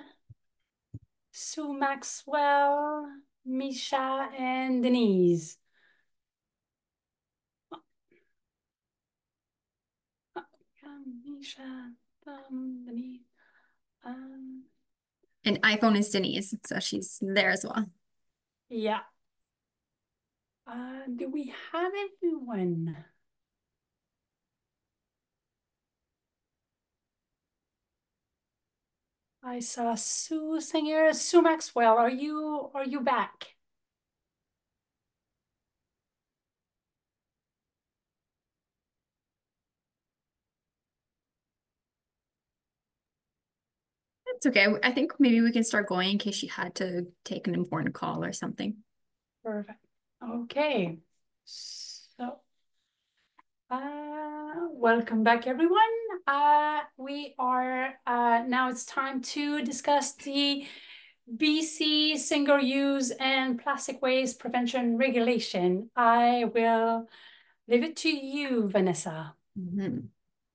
Sue Maxwell, Misha, and Denise. Misha, Denise. And iPhone is Denise, so she's there as well. Yeah. Do we have everyone? I saw Sue Singer. Sue Maxwell, are you back? It's okay. I think maybe we can start going in case she had to take an important call or something. Perfect. Okay. So, welcome back, everyone. We are now it's time to discuss the BC single-use and plastic waste prevention regulation. I will leave it to you, Vanessa. Mm-hmm.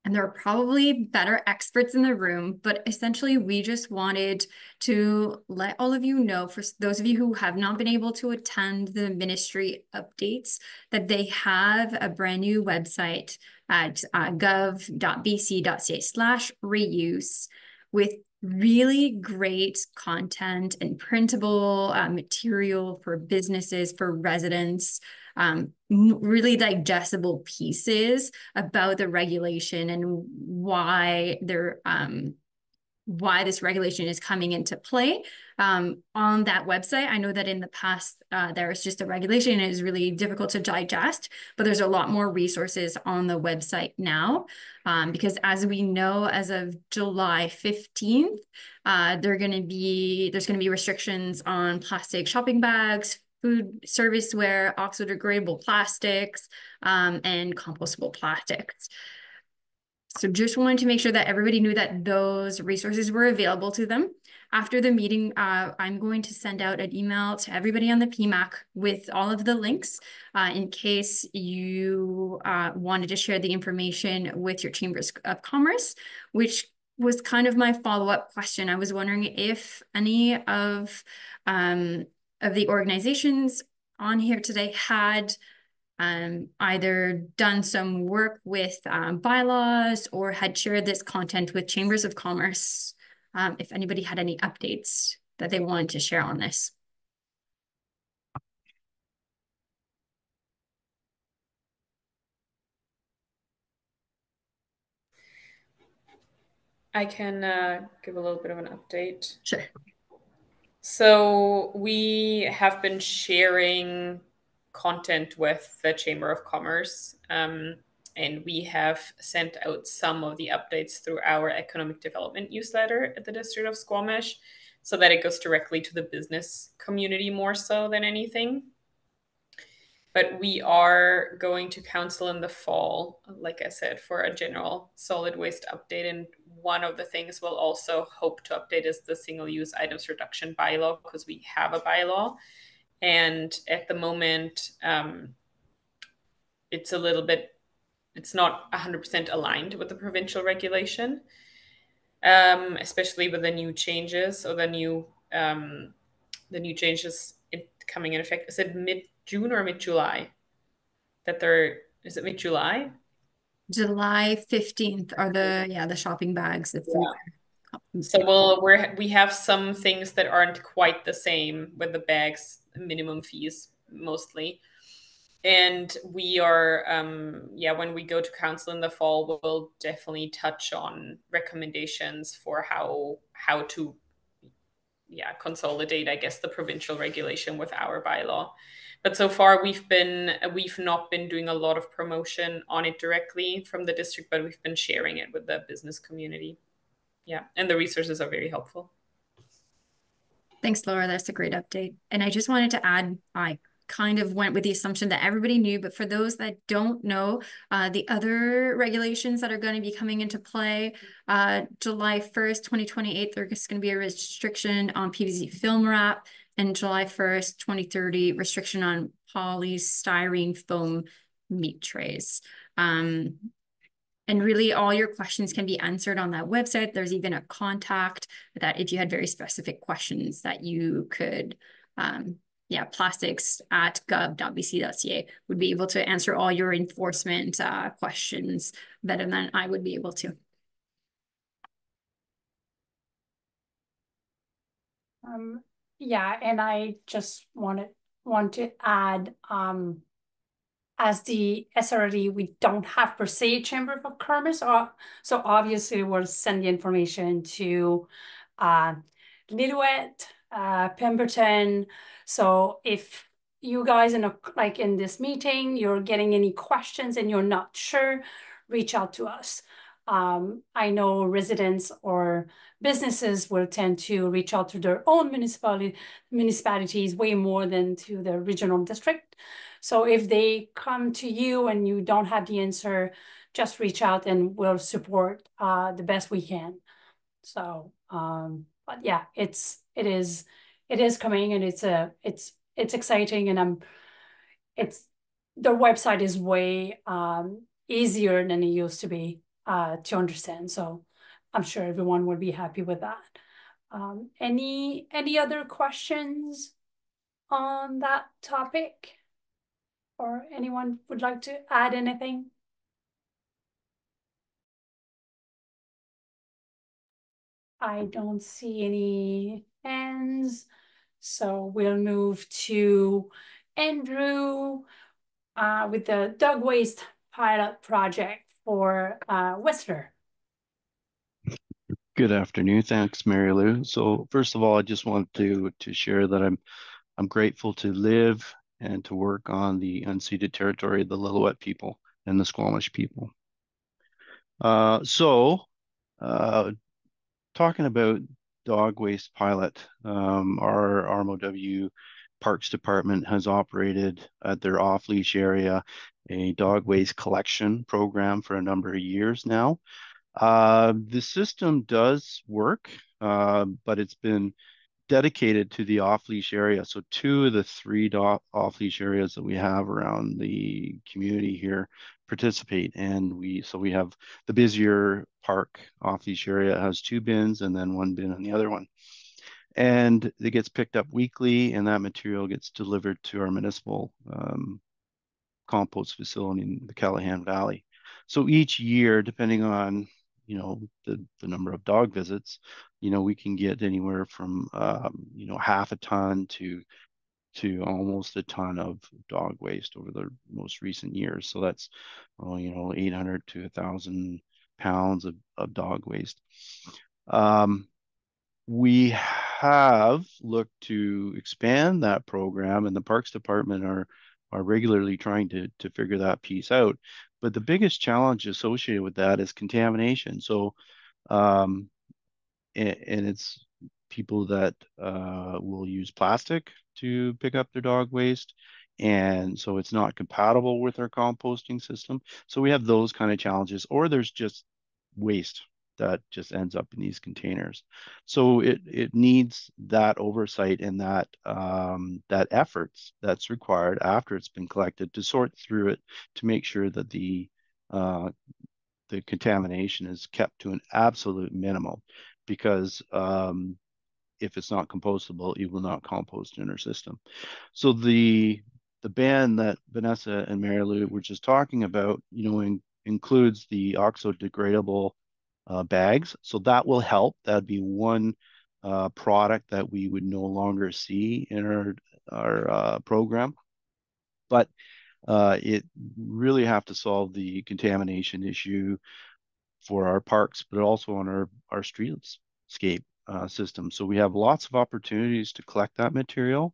And there are probably better experts in the room, but essentially we just wanted to let all of you know, for those of you who have not been able to attend the ministry updates, that they have a brand new website at gov.bc.ca/reuse with really great content and printable material for businesses, for residents, really digestible pieces about the regulation and why they're why this regulation is coming into play. On that website, I know that in the past, there was just a regulation and it was really difficult to digest, but there's a lot more resources on the website now. Because as we know, as of July 15th, there's going to be restrictions on plastic shopping bags, food serviceware, oxo-degradable plastics, and compostable plastics. So just wanted to make sure that everybody knew that those resources were available to them. After the meeting, I'm going to send out an email to everybody on the PMAC with all of the links in case you wanted to share the information with your Chambers of Commerce, which was kind of my follow-up question. I was wondering if any of the organizations on here today had either done some work with bylaws or had shared this content with Chambers of Commerce, if anybody had any updates that they wanted to share on this. I can give a little bit of an update. Sure. So we have been sharing content with the Chamber of Commerce, and we have sent out some of the updates through our economic development newsletter at the District of Squamish, so that it goes directly to the business community more so than anything. But we are going to council in the fall, like I said, for a general solid waste update. And one of the things we'll also hope to update is the single-use items reduction bylaw, because we have a bylaw. And at the moment, it's not 100% aligned with the provincial regulation, especially with the new changes or the new changes coming in effect. Is it mid-June or mid-July? Is it mid-July? July 15th are the shopping bags, the food. Yeah. So we have some things that aren't quite the same with the bags, minimum fees mostly. And we are, when we go to council in the fall, we'll definitely touch on recommendations for how to consolidate, I guess, the provincial regulation with our bylaw. But so far, we've not been doing a lot of promotion on it directly from the district, but we've been sharing it with the business community. Yeah, and the resources are very helpful. Thanks, Laura. That's a great update. And I just wanted to add, I kind of went with the assumption that everybody knew, but for those that don't know, the other regulations that are going to be coming into play, July 1st, 2028, there's going to be a restriction on PVC film wrap, and July 1st, 2030, restriction on polystyrene foam meat trays. And really all your questions can be answered on that website. There's even a contact that if you had very specific questions that you could, plastics@gov.bc.ca would be able to answer all your enforcement questions better than I would be able to. And I just want to add, as the SRD, we don't have per se Chamber of Commerce, so obviously we'll send the information to Lillooet, Pemberton. So if you guys in this meeting, you're getting any questions and you're not sure, reach out to us. I know residents or businesses will tend to reach out to their own municipalities way more than to the regional district. So if they come to you and you don't have the answer, just reach out and we'll support the best we can. So, but yeah, it is coming, and it's exciting, and their website is way easier than it used to be to understand. So I'm sure everyone would be happy with that. Any other questions on that topic? Or anyone would like to add anything? I don't see any hands. So we'll move to Andrew with the dog waste pilot project for Whistler. Good afternoon. Thanks, Mary Lou. So first of all, I just want to share that I'm grateful to live and to work on the unceded territory of the Lillooet people and the Squamish people. So talking about dog waste pilot, our RMOW Parks Department has operated at their off-leash area a dog waste collection program for a number of years now. The system does work, but it's been dedicated to the off-leash area. So two of the three off-leash areas that we have around the community here participate. And we have the busier park off-leash area has two bins and then one bin on the other one. And it gets picked up weekly and that material gets delivered to our municipal compost facility in the Callahan Valley. So each year, depending on the number of dog visits, we can get anywhere from half a ton to almost a ton of dog waste over the most recent years. So that's 800 to 1,000 pounds of dog waste. We have looked to expand that program, and the Parks Department are regularly trying to figure that piece out. But the biggest challenge associated with that is contamination. So, and it's people that will use plastic to pick up their dog waste. And so it's not compatible with our composting system. So we have those kind of challenges, or there's just waste that just ends up in these containers. So it needs that oversight and that efforts that's required after it's been collected to sort through it to make sure that the contamination is kept to an absolute minimum, because if it's not compostable, it will not compost in our system. So the ban that Vanessa and Mary Lou were just talking about, includes the oxo-degradable bags. So that will help. That'd be one product that we would no longer see in our program. But it really have to solve the contamination issue for our parks, but also on our streetscape system. So we have lots of opportunities to collect that material,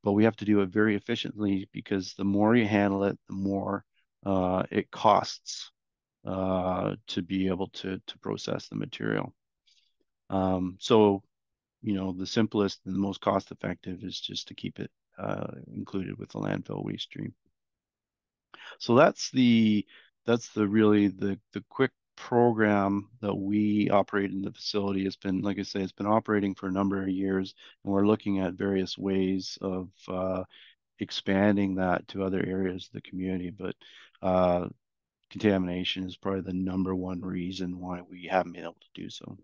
but we have to do it very efficiently, because the more you handle it, the more it costs to be able to process the material. So, the simplest and the most cost effective is just to keep it included with the landfill waste stream. So that's really the quick program that we operate in the facility. It's been, like I say, it's been operating for a number of years, and we're looking at various ways of expanding that to other areas of the community. But contamination is probably the number one reason why we haven't been able to do so.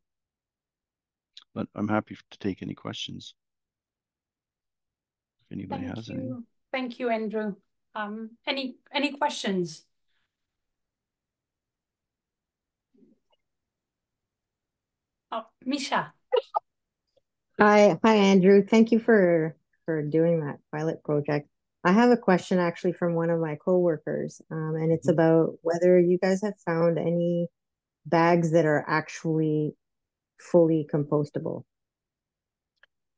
But I'm happy to take any questions if anybody has any. Thank you, Andrew. Any questions? Oh, Misha. Hi, Andrew. Thank you for doing that pilot project. I have a question actually from one of my coworkers, and it's about whether you guys have found any bags that are actually fully compostable.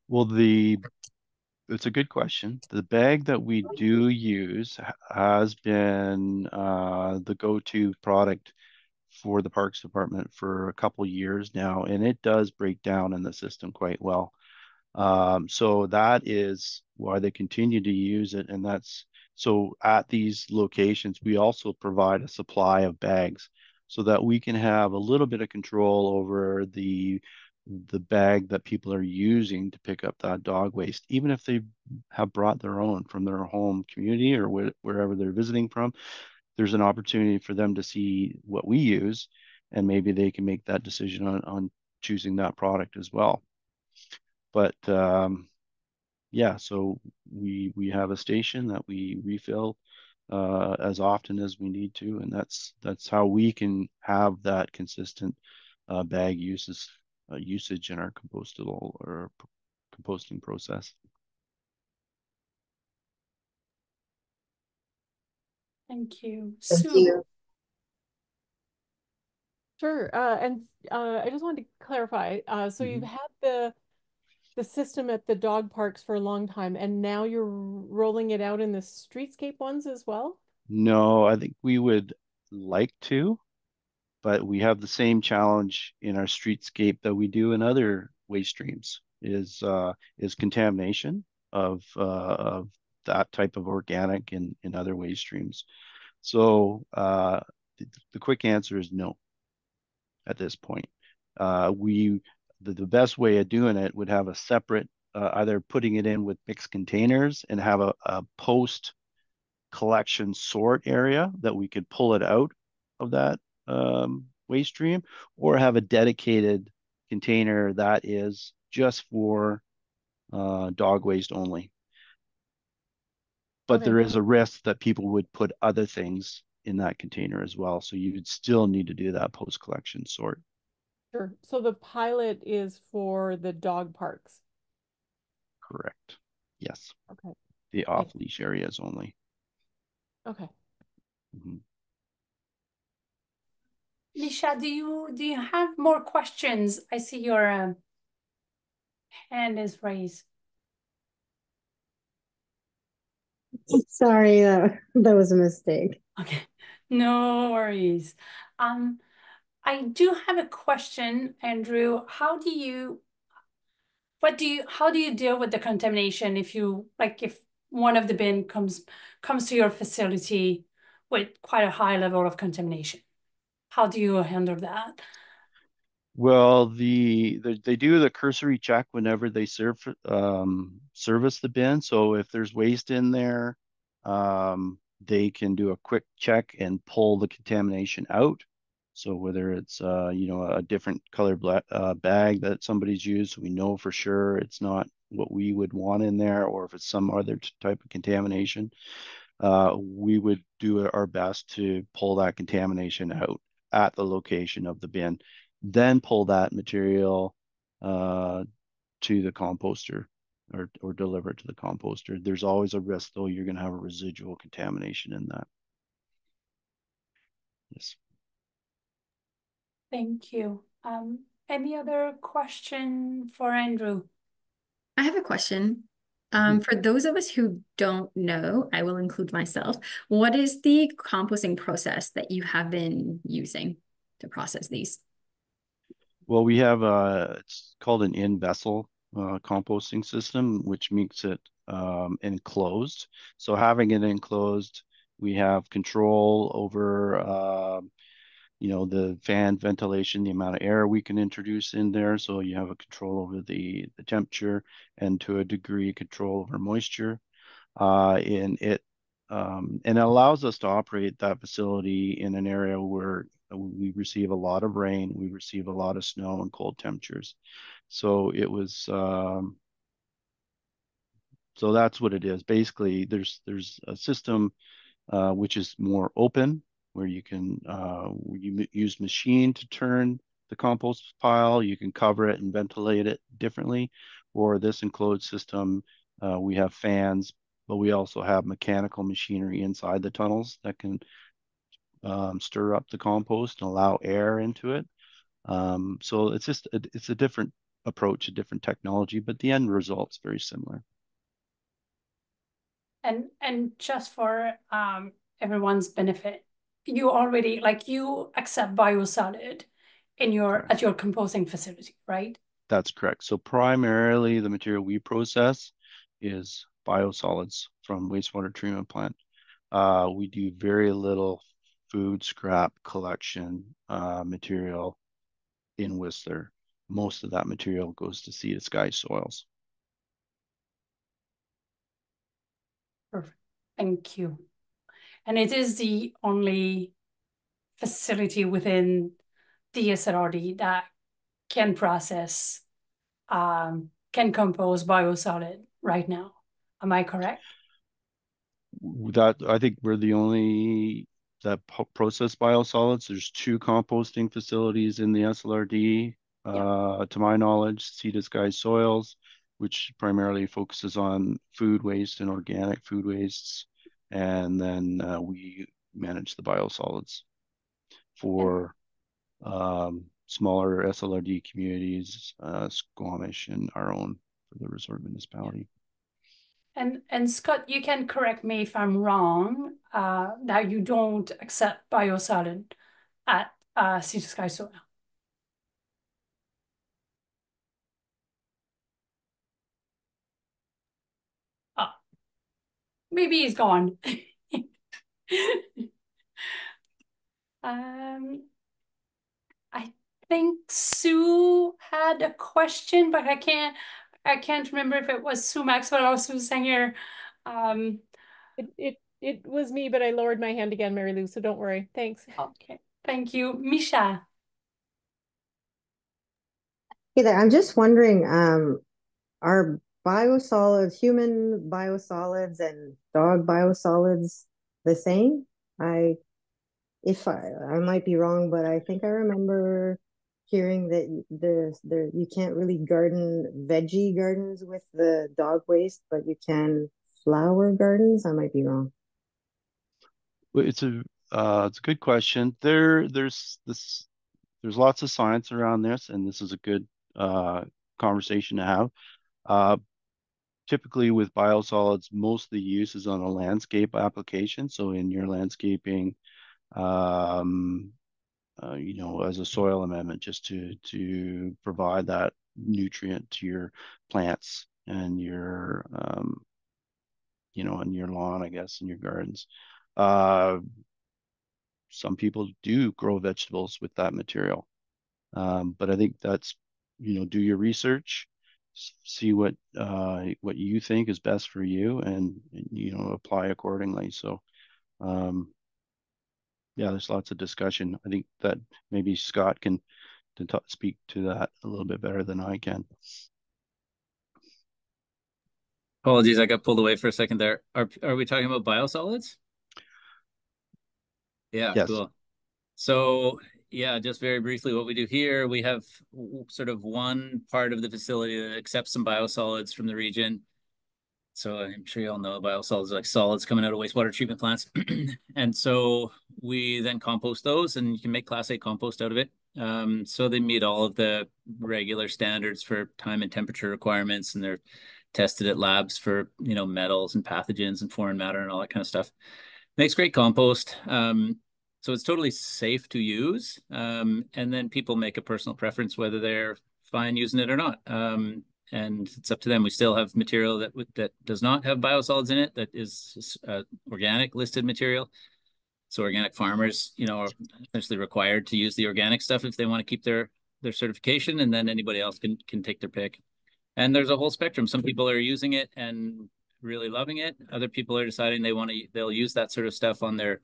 Well, it's a good question. The bag that we do use has been the go-to product for the Parks Department for a couple years now, and it does break down in the system quite well. So that is why they continue to use it, and that's so at these locations we also provide a supply of bags so that we can have a little bit of control over the bag that people are using to pick up that dog waste, even if they have brought their own from their home community or wherever they're visiting from. There's an opportunity for them to see what we use, and maybe they can make that decision on choosing that product as well. But yeah, so we have a station that we refill as often as we need to, and that's how we can have that consistent bag usage in our compostable or composting process. Thank you. Thank you. Sure. I just wanted to clarify. So you've had the system at the dog parks for a long time, and now you're rolling it out in the streetscape ones as well? No, I think we would like to, but we have the same challenge in our streetscape that we do in other waste streams is contamination of that type of organic in other waste streams. So the quick answer is no at this point. The best way of doing it would have a separate either putting it in with mixed containers and have a post collection sort area that we could pull it out of that waste stream, or have a dedicated container that is just for dog waste only. But Okay. there is a risk that people would put other things in that container as well. So you would still need to do that post collection sort. Sure. So the pilot is for the dog parks. Correct. Yes. Okay. The off leash areas only. Okay. Mhm. Nisha, do you have more questions? I see your hand is raised. Sorry, that was a mistake. Okay, no worries. I do have a question, Andrew. How do you deal with the contamination if if one of the bin comes to your facility with quite a high level of contamination? How do you handle that? Well, they do the cursory check whenever they service the bin. So if there's waste in there, they can do a quick check and pull the contamination out. So whether it's a different color bag that somebody's used, so we know for sure it's not what we would want in there, or if it's some other type of contamination, we would do our best to pull that contamination out at the location of the bin, then pull that material to the composter or deliver it to the composter. There's always a risk, though, you're going to have a residual contamination in that. Yes. Thank you. Any other question for Andrew? I have a question. For those of us who don't know, I will include myself. What is the composting process that you have been using to process these? Well, we have it's called an in-vessel composting system, which makes it enclosed. So having it enclosed, we have control over the fan ventilation, the amount of air we can introduce in there. So you have a control over the temperature, and to a degree control over moisture. And it allows us to operate that facility in an area where we receive a lot of rain, we receive a lot of snow and cold temperatures. So it was so that's what it is. Basically, there's a system which is more open, where you can use machine to turn the compost pile. You can cover it and ventilate it differently. Or this enclosed system, we have fans, but we also have mechanical machinery inside the tunnels that can stir up the compost and allow air into it. So it's a different approach, a different technology, but the end result's very similar. And just for everyone's benefit, you already you accept biosolid at your composting facility, right? That's correct. So primarily the material we process is biosolids from wastewater treatment plant. We do very little food scrap collection material in Whistler. Most of that material goes to Sea to Sky Soils. Perfect. Thank you. And it is the only facility within the SRD that can process, can compose biosolid right now. Am I correct? That I think we're the only that process biosolids. There's 2 composting facilities in the SLRD, to my knowledge, Sea to Sky Soils, which primarily focuses on food waste and organic food wastes, and then we manage the biosolids for smaller SLRD communities, Squamish and our own for the resort municipality. And Scott, you can correct me if I'm wrong. Now you don't accept biosolid at Sea to Sky Soil. Maybe he's gone. I think Sue had a question, but I can't remember if it was Sue Maxwell or Sue Sanger. It was me, but I lowered my hand again, Mary Lou, so don't worry. Thanks. Okay, thank you. Misha. Hey there, I'm just wondering, are biosolids, human biosolids and dog biosolids the same? If I might be wrong, but I think I remember hearing that you can't really garden veggie gardens with the dog waste, but you can flower gardens. I might be wrong. Well, it's a good question. There's lots of science around this, and this is a good conversation to have. Typically with biosolids, most of the use is on a landscape application. So in your landscaping, you know, as a soil amendment, just to provide that nutrient to your plants and your you know, and your lawn, I guess, and your gardens. Some people do grow vegetables with that material. But I think that's, you know, do your research, see what you think is best for you, and you know, apply accordingly. So yeah, there's lots of discussion. I think that maybe Scott can speak to that a little bit better than I can. Apologies, I got pulled away for a second there. Are we talking about biosolids? Yeah, yes. Cool. So yeah, just very briefly, what we do here, we have sort of one part of the facility that accepts some biosolids from the region. So I'm sure you all know biosolids are like solids coming out of wastewater treatment plants. And so we then compost those, and you can make Class A compost out of it. So they meet all of the regular standards for time and temperature requirements, and they're tested at labs for, you know, metals and pathogens and foreign matter and all that kind of stuff. Makes great compost. So it's totally safe to use. And then people make a personal preference whether they're fine using it or not. And it's up to them. We still have material that does not have biosolids in it, that is organic listed material. So organic farmers, you know, are essentially required to use the organic stuff if they want to keep their certification, and then anybody else can take their pick. And there's a whole spectrum. Some people are using it and really loving it. Other people are deciding they'll use that sort of stuff on their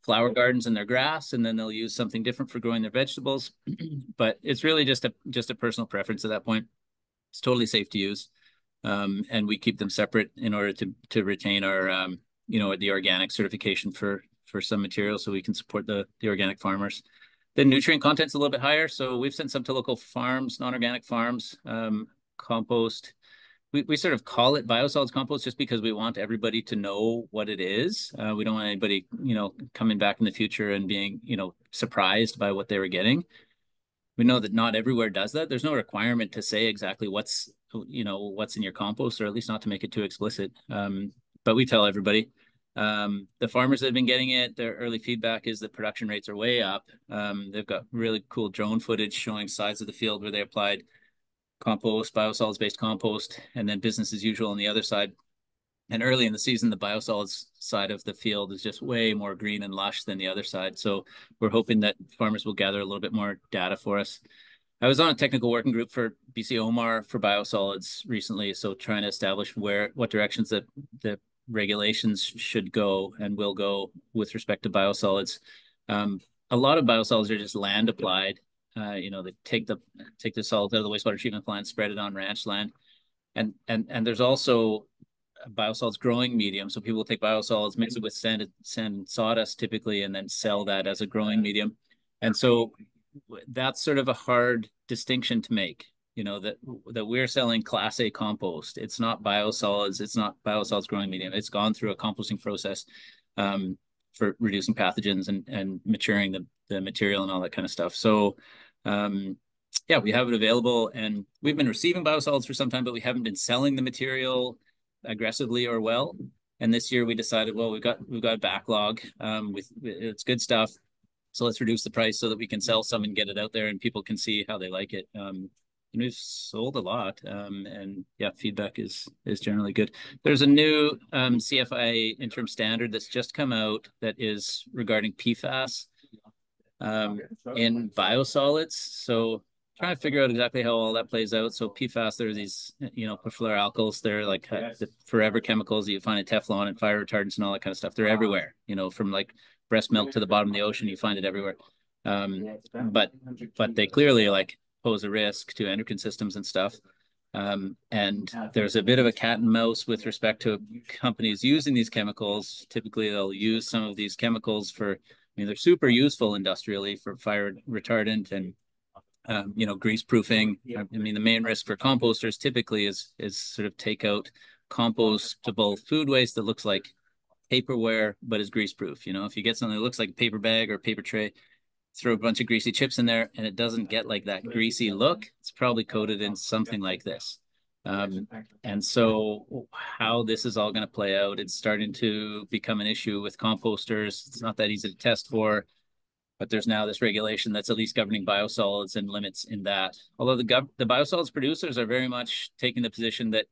flower gardens and their grass, and then they'll use something different for growing their vegetables. But it's really just a personal preference at that point. It's totally safe to use. And we keep them separate in order to retain our you know, the organic certification for some materials, so we can support the organic farmers. The nutrient content's a little bit higher, so we've sent some to local farms, non-organic farms. Compost, we sort of call it biosolids compost just because we want everybody to know what it is. We don't want anybody, you know, coming back in the future and being, you know, surprised by what they were getting. We know that not everywhere does that. There's no requirement to say exactly what's, you know, what's in your compost, or at least not to make it too explicit. But we tell everybody. The farmers that have been getting it, their early feedback is that production rates are way up. They've got really cool drone footage showing sides of the field where they applied compost, biosolids-based compost, and then business as usual on the other side. And early in the season, the biosolids side of the field is just way more green and lush than the other side. So we're hoping that farmers will gather a little bit more data for us. I was on a technical working group for BC OMAR for biosolids recently, so trying to establish what directions that the regulations should go and will go with respect to biosolids. A lot of biosolids are just land applied. You know, they take the solids out of the wastewater treatment plant, spread it on ranch land, and there's also a biosolids growing medium. So people will take biosolids, mix it with sand and sawdust typically, and then sell that as a growing medium. And so that's sort of a hard distinction to make. You know, that we're selling Class A compost. It's not biosolids. It's not biosolids growing medium. It's gone through a composting process for reducing pathogens and maturing the material and all that kind of stuff. So yeah, we have it available, and we've been receiving biosolids for some time, but we haven't been selling the material aggressively or well. And this year we decided, well, we've got a backlog. It's good stuff, so let's reduce the price so that we can sell some and get it out there, and people can see how they like it. And we've sold a lot, and yeah, feedback is generally good. There's a new CFIA interim standard that's just come out that is regarding PFAS in biosolids. So trying to figure out exactly how all that plays out. So PFAS, there are these, perfluoralkyls. They're like the forever chemicals that you find in Teflon and fire retardants and all that kind of stuff. They're everywhere, from like breast milk to the bottom of the ocean, you find it everywhere. But they clearly like pose a risk to endocrine systems and stuff. And there's a bit of a cat and mouse with respect to companies using these chemicals. Typically, they'll use some of these chemicals for, they're super useful industrially for fire retardant and grease proofing. The main risk for composters typically is sort of take out compostable food waste that looks like paperware but is grease proof. If you get something that looks like a paper bag or a paper tray, throw a bunch of greasy chips in there and it doesn't get like that greasy look, it's probably coated in something like this. And so how this is all going to play out, it's starting to become an issue with composters. It's not that easy to test for. But there's now this regulation that's at least governing biosolids and limits in that. Although the biosolids producers are very much taking the position that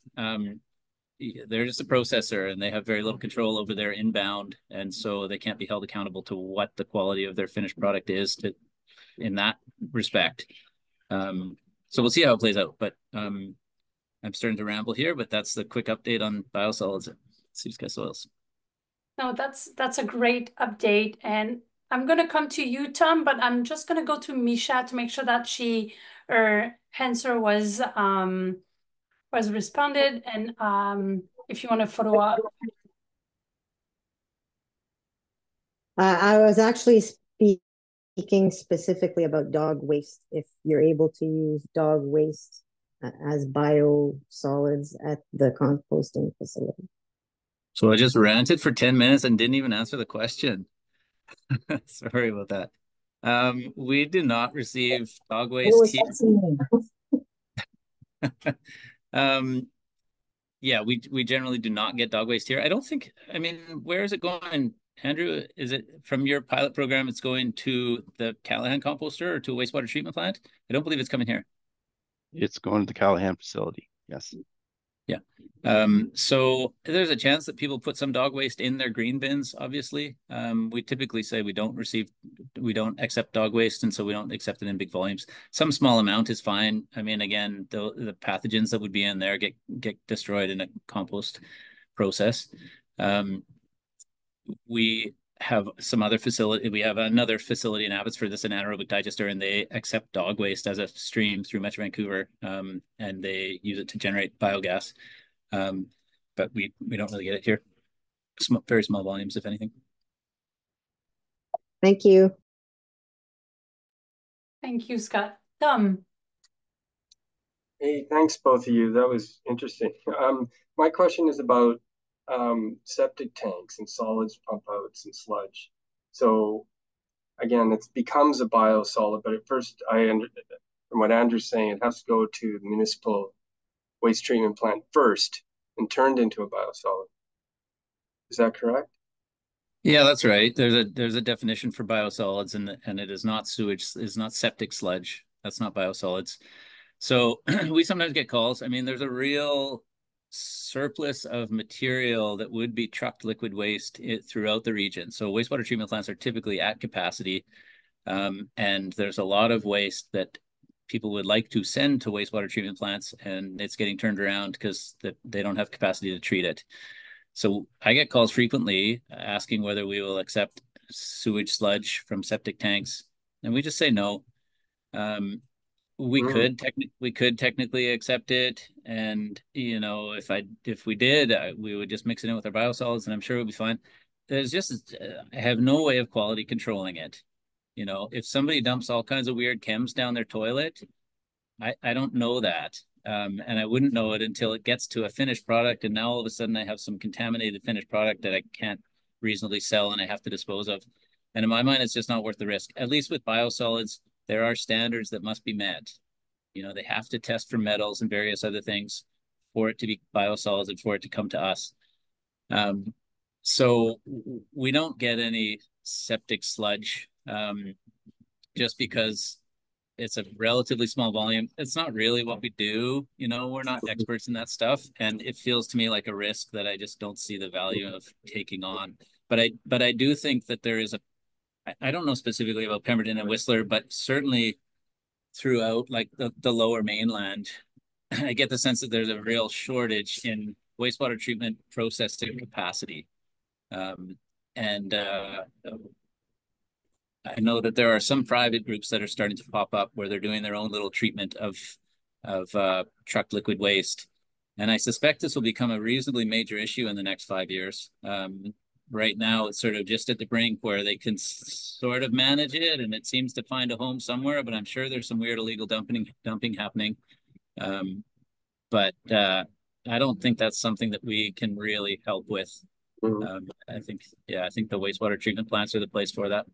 they're just a processor and they have very little control over their inbound. And so they can't be held accountable to what the quality of their finished product is in that respect. So we'll see how it plays out. But I'm starting to ramble here, but that's the quick update on biosolids at Sea to Sky Soils. No, that's a great update. And I'm going to come to you, Tom, but I'm just going to go to Misha to make sure that her answer was responded. And if you want to follow up. I was actually speaking specifically about dog waste. If you're able to use dog waste as biosolids at the composting facility. So I just ranted for 10 minutes and didn't even answer the question. Sorry about that. We do not receive dog waste here. Yeah, we generally do not get dog waste here. I don't think, where is it going, Andrew? Is it from your pilot program, it's going to the Callahan composter or to a wastewater treatment plant? I don't believe it's coming here. It's going to the Callahan facility, yes. Yeah. So there's a chance that people put some dog waste in their green bins, obviously. We typically say we don't accept dog waste, and so we don't accept it in big volumes. Some small amount is fine. Again, the pathogens that would be in there get destroyed in a compost process. We have some other facility. We have another facility in Abbotsford that's an anaerobic digester, and they accept dog waste as a stream through Metro Vancouver, and they use it to generate biogas. But we don't really get it here. Very small volumes, if anything. Thank you. Thank you, Scott. Tom. Hey, thanks both of you. That was interesting. My question is about septic tanks and solids pump outs and sludge. So again, it becomes a biosolid, but at first from what Andrew's saying, it has to go to the municipal waste treatment plant first and turned into a biosolid. Is that correct? Yeah, that's right. There's a definition for biosolids, and it is not sewage, it's not septic sludge. That's not biosolids. So we sometimes get calls. There's a real surplus of material that would be trucked liquid waste throughout the region. So wastewater treatment plants are typically at capacity, and there's a lot of waste that people would like to send to wastewater treatment plants, and it's getting turned around because they don't have capacity to treat it. So I get calls frequently asking whether we will accept sewage sludge from septic tanks, and we just say no. We could technically accept it, and if we did, we would just mix it in with our biosolids, and I'm sure it would be fine. There's just I have no way of quality controlling it. If somebody dumps all kinds of weird chems down their toilet, I don't know that. And I wouldn't know it until it gets to a finished product. And now all of a sudden I have some contaminated finished product that I can't reasonably sell and I have to dispose of. And in my mind, it's just not worth the risk. At least with biosolids, there are standards that must be met. You know, they have to test for metals and various other things for it to be biosolids and for it to come to us. So we don't get any septic sludge just because it's a relatively small volume. It's not really what we do. You know, we're not experts in that stuff. And it feels to me like a risk that I just don't see the value of taking on. But I do think that there is I don't know specifically about Pemberton and Whistler, but certainly throughout like the lower mainland, I get the sense that there's a real shortage in wastewater treatment processing capacity. And I know that there are some private groups that are starting to pop up where they're doing their own little treatment of trucked liquid waste. And I suspect this will become a reasonably major issue in the next 5 years. Right now, it's sort of just at the brink where they can sort of manage it, and it seems to find a home somewhere. But I'm sure there's some weird illegal dumping happening. But I don't think that's something that we can really help with. I think the wastewater treatment plants are the place for that.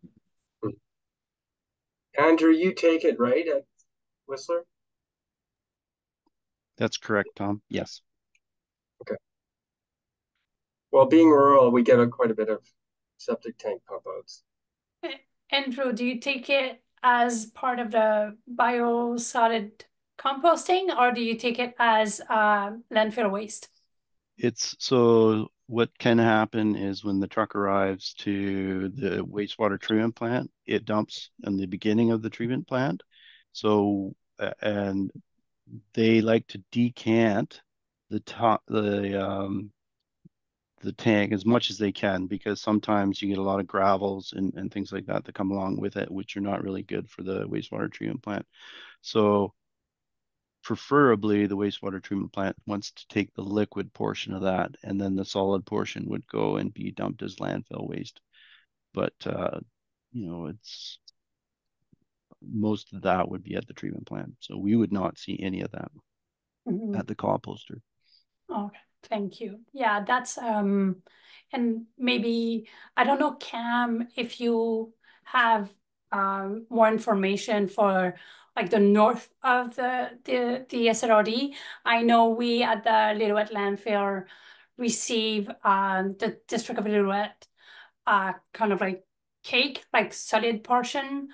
Andrew, you take it, right, at Whistler? That's correct, Tom. Yes. Okay. Well, being rural, we get quite a bit of septic tank pump outs. Andrew, do you take it as part of the biosolid composting, or do you take it as landfill waste? So what can happen is when the truck arrives to the wastewater treatment plant, it dumps in the beginning of the treatment plant. So, and they like to decant the tank as much as they can, because sometimes you get a lot of gravels and things like that come along with it, which are not really good for the wastewater treatment plant. So preferably the wastewater treatment plant wants to take the liquid portion of that, and then the solid portion would go and be dumped as landfill waste. But you know, it's most of that would be at the treatment plant, so we would not see any of that at the composter. Okay, thank you. Yeah, that's and maybe I don't know, Cam, if you have more information for like the north of the SROD. I know we at the Lillooet landfill receive the District of Lillooet kind of like cake, like solid portion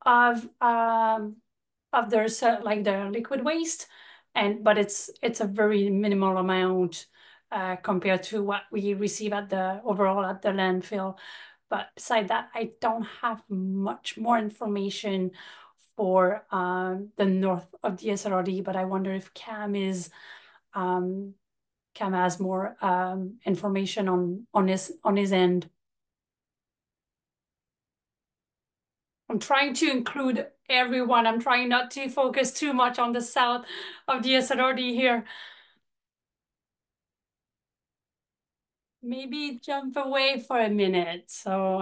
of their like their liquid waste, but it's a very minimal amount compared to what we receive at the overall at the landfill. But beside that, I don't have much more information for the north of the SROD, but I wonder if Cam has more information on his end. I'm trying to include everyone. I'm trying not to focus too much on the south of the SROD here. Maybe jump away for a minute. So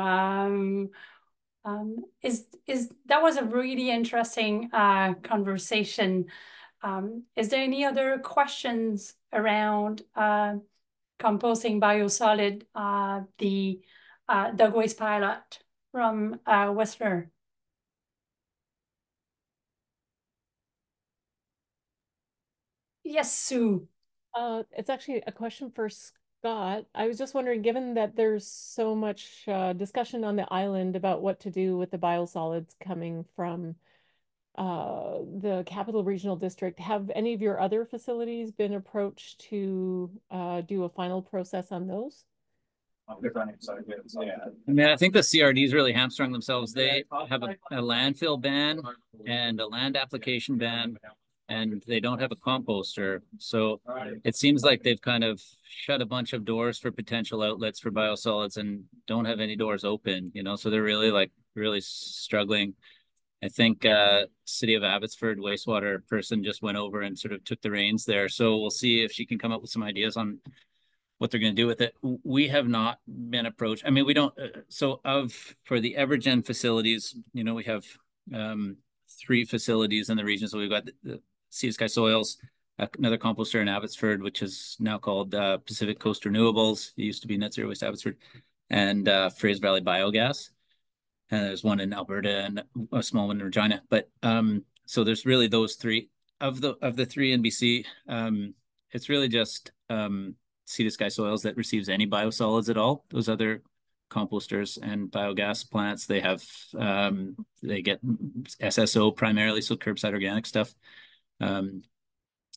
that was a really interesting conversation. Is there any other questions around composting biosolid, the dog waste pilot from Whistler? Yes, Sue. It's actually a question for Scott. I was just wondering, given that there's so much discussion on the island about what to do with the biosolids coming from the Capital Regional District, have any of your other facilities been approached to do a final process on those? I mean, I think the CRDs really hamstrung themselves. They have a landfill ban and a land application ban, and they don't have a composter. So it seems like they've kind of shut a bunch of doors for potential outlets for biosolids and don't have any doors open, you know, so they're really struggling. I think City of Abbotsford wastewater person just went over and sort of took the reins there. So we'll see if she can come up with some ideas on what they're going to do with it. We have not been approached. I mean, we don't. For the Evergen facilities, you know, we have 3 facilities in the region. So we've got the Sea to Sky Soils, another composter in Abbotsford, which is now called Pacific Coast Renewables. It used to be Net Zero Waste Abbotsford, and Fraser Valley Biogas. and there's one in Alberta and a small one in Regina. But so there's really those three of the three in BC. It's really just Sea to Sky Soils that receives any biosolids at all. Those other composters and biogas plants, they have they get SSO primarily, so curbside organic stuff.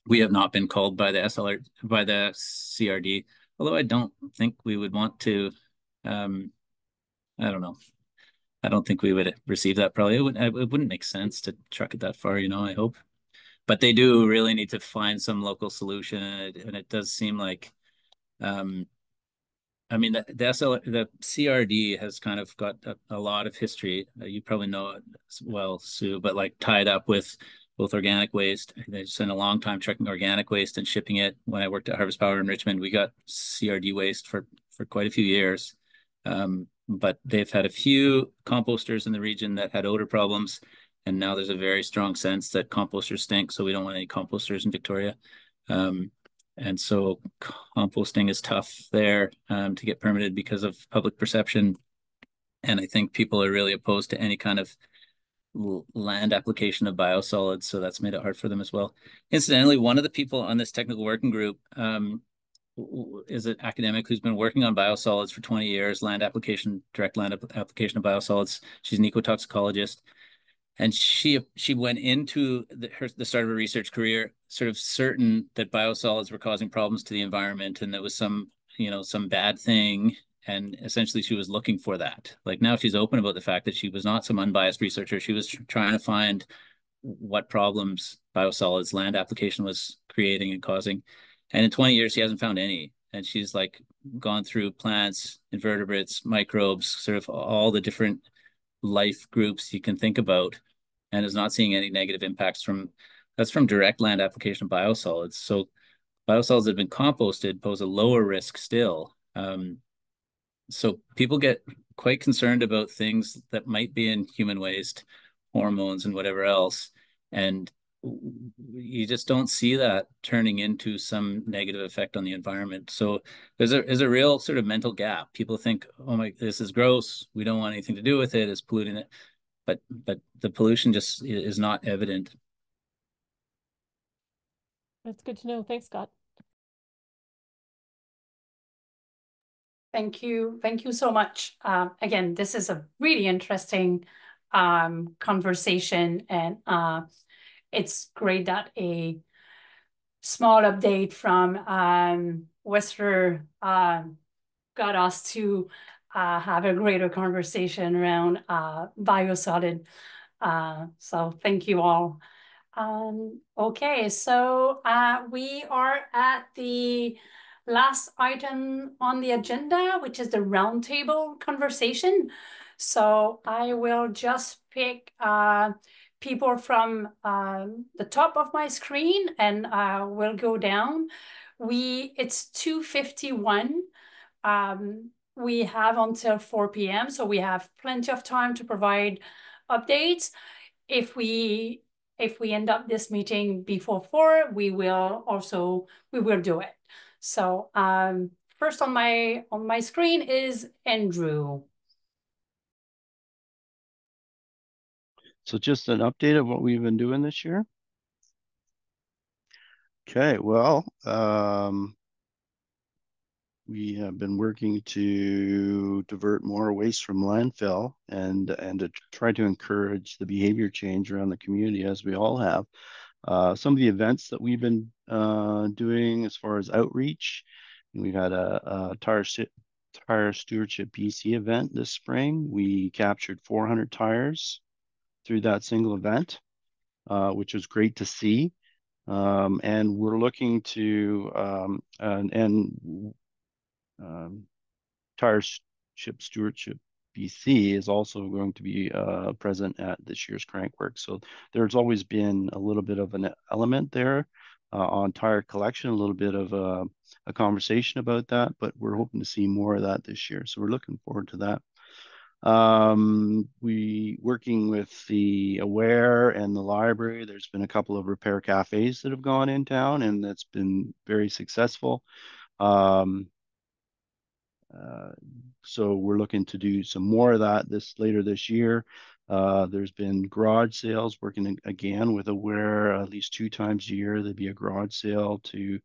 We have not been called by the CRD, although I don't think we would want to. I don't know. I don't think we would receive that probably. It wouldn't make sense to truck it that far, I hope. But they do really need to find some local solution, and it does seem like I mean, the CRD has kind of got a lot of history. You probably know it as well, Sue, but like tied up with both organic waste. They spent a long time trucking organic waste and shipping it. When I worked at Harvest Power in Richmond, we got CRD waste for quite a few years. But they've had a few composters in the region that had odor problems. And now there's a very strong sense that composters stink. So we don't want any composters in Victoria. And so composting is tough there to get permitted because of public perception. And I think people are really opposed to any kind of land application of biosolids. So that's made it hard for them as well. Incidentally, one of the people on this technical working group is an academic who's been working on biosolids for 20 years, direct land application of biosolids. She's an ecotoxicologist. And she went into the start of her research career sort of certain that biosolids were causing problems to the environment and that was some bad thing. And essentially she was looking for that. Like now she's open about the fact that she was not some unbiased researcher. She was trying to find what problems biosolids land application was creating and causing. And in 20 years, she hasn't found any. And she's like gone through plants, invertebrates, microbes, sort of all the different life groups you can think about, and is not seeing any negative impacts from direct land application of biosolids. So biosolids that have been composted pose a lower risk still. So people get quite concerned about things that might be in human waste, hormones and whatever else. And you just don't see that turning into some negative effect on the environment. So there's a real sort of mental gap. People think, oh my, this is gross. We don't want anything to do with it. It's polluting it. But the pollution just is not evident. That's good to know. Thanks, Scott. Thank you. Thank you so much. Again, this is a really interesting conversation, and it's great that a small update from Whistler got us to have a greater conversation around biosolid. So thank you all. Okay, so we are at the last item on the agenda, which is the roundtable conversation. So I will just pick people from the top of my screen, and we'll go down. It's 2:51. We have until 4 p.m., so we have plenty of time to provide updates. If we end up this meeting before 4, we will do it. So first on my screen is Andrew. So just an update of what we've been doing this year. Okay, well, we have been working to divert more waste from landfill and to try to encourage the behavior change around the community, as we all have. Some of the events that we've been doing as far as outreach, we've had a tire stewardship BC event this spring. We captured 400 tires through that single event, which was great to see. And we're looking to Tire Stewardship BC is also going to be present at this year's Crankwork. So there's always been a little bit of an element there on tire collection, a little bit of a conversation about that, but we're hoping to see more of that this year. So we're looking forward to that. We working with the Aware and the library. There's been a couple of repair cafes that have gone in town, and that's been very successful. So we're looking to do some more of that later this year. There's been garage sales, working again with Aware at least 2 times a year. There'd be a garage sale to,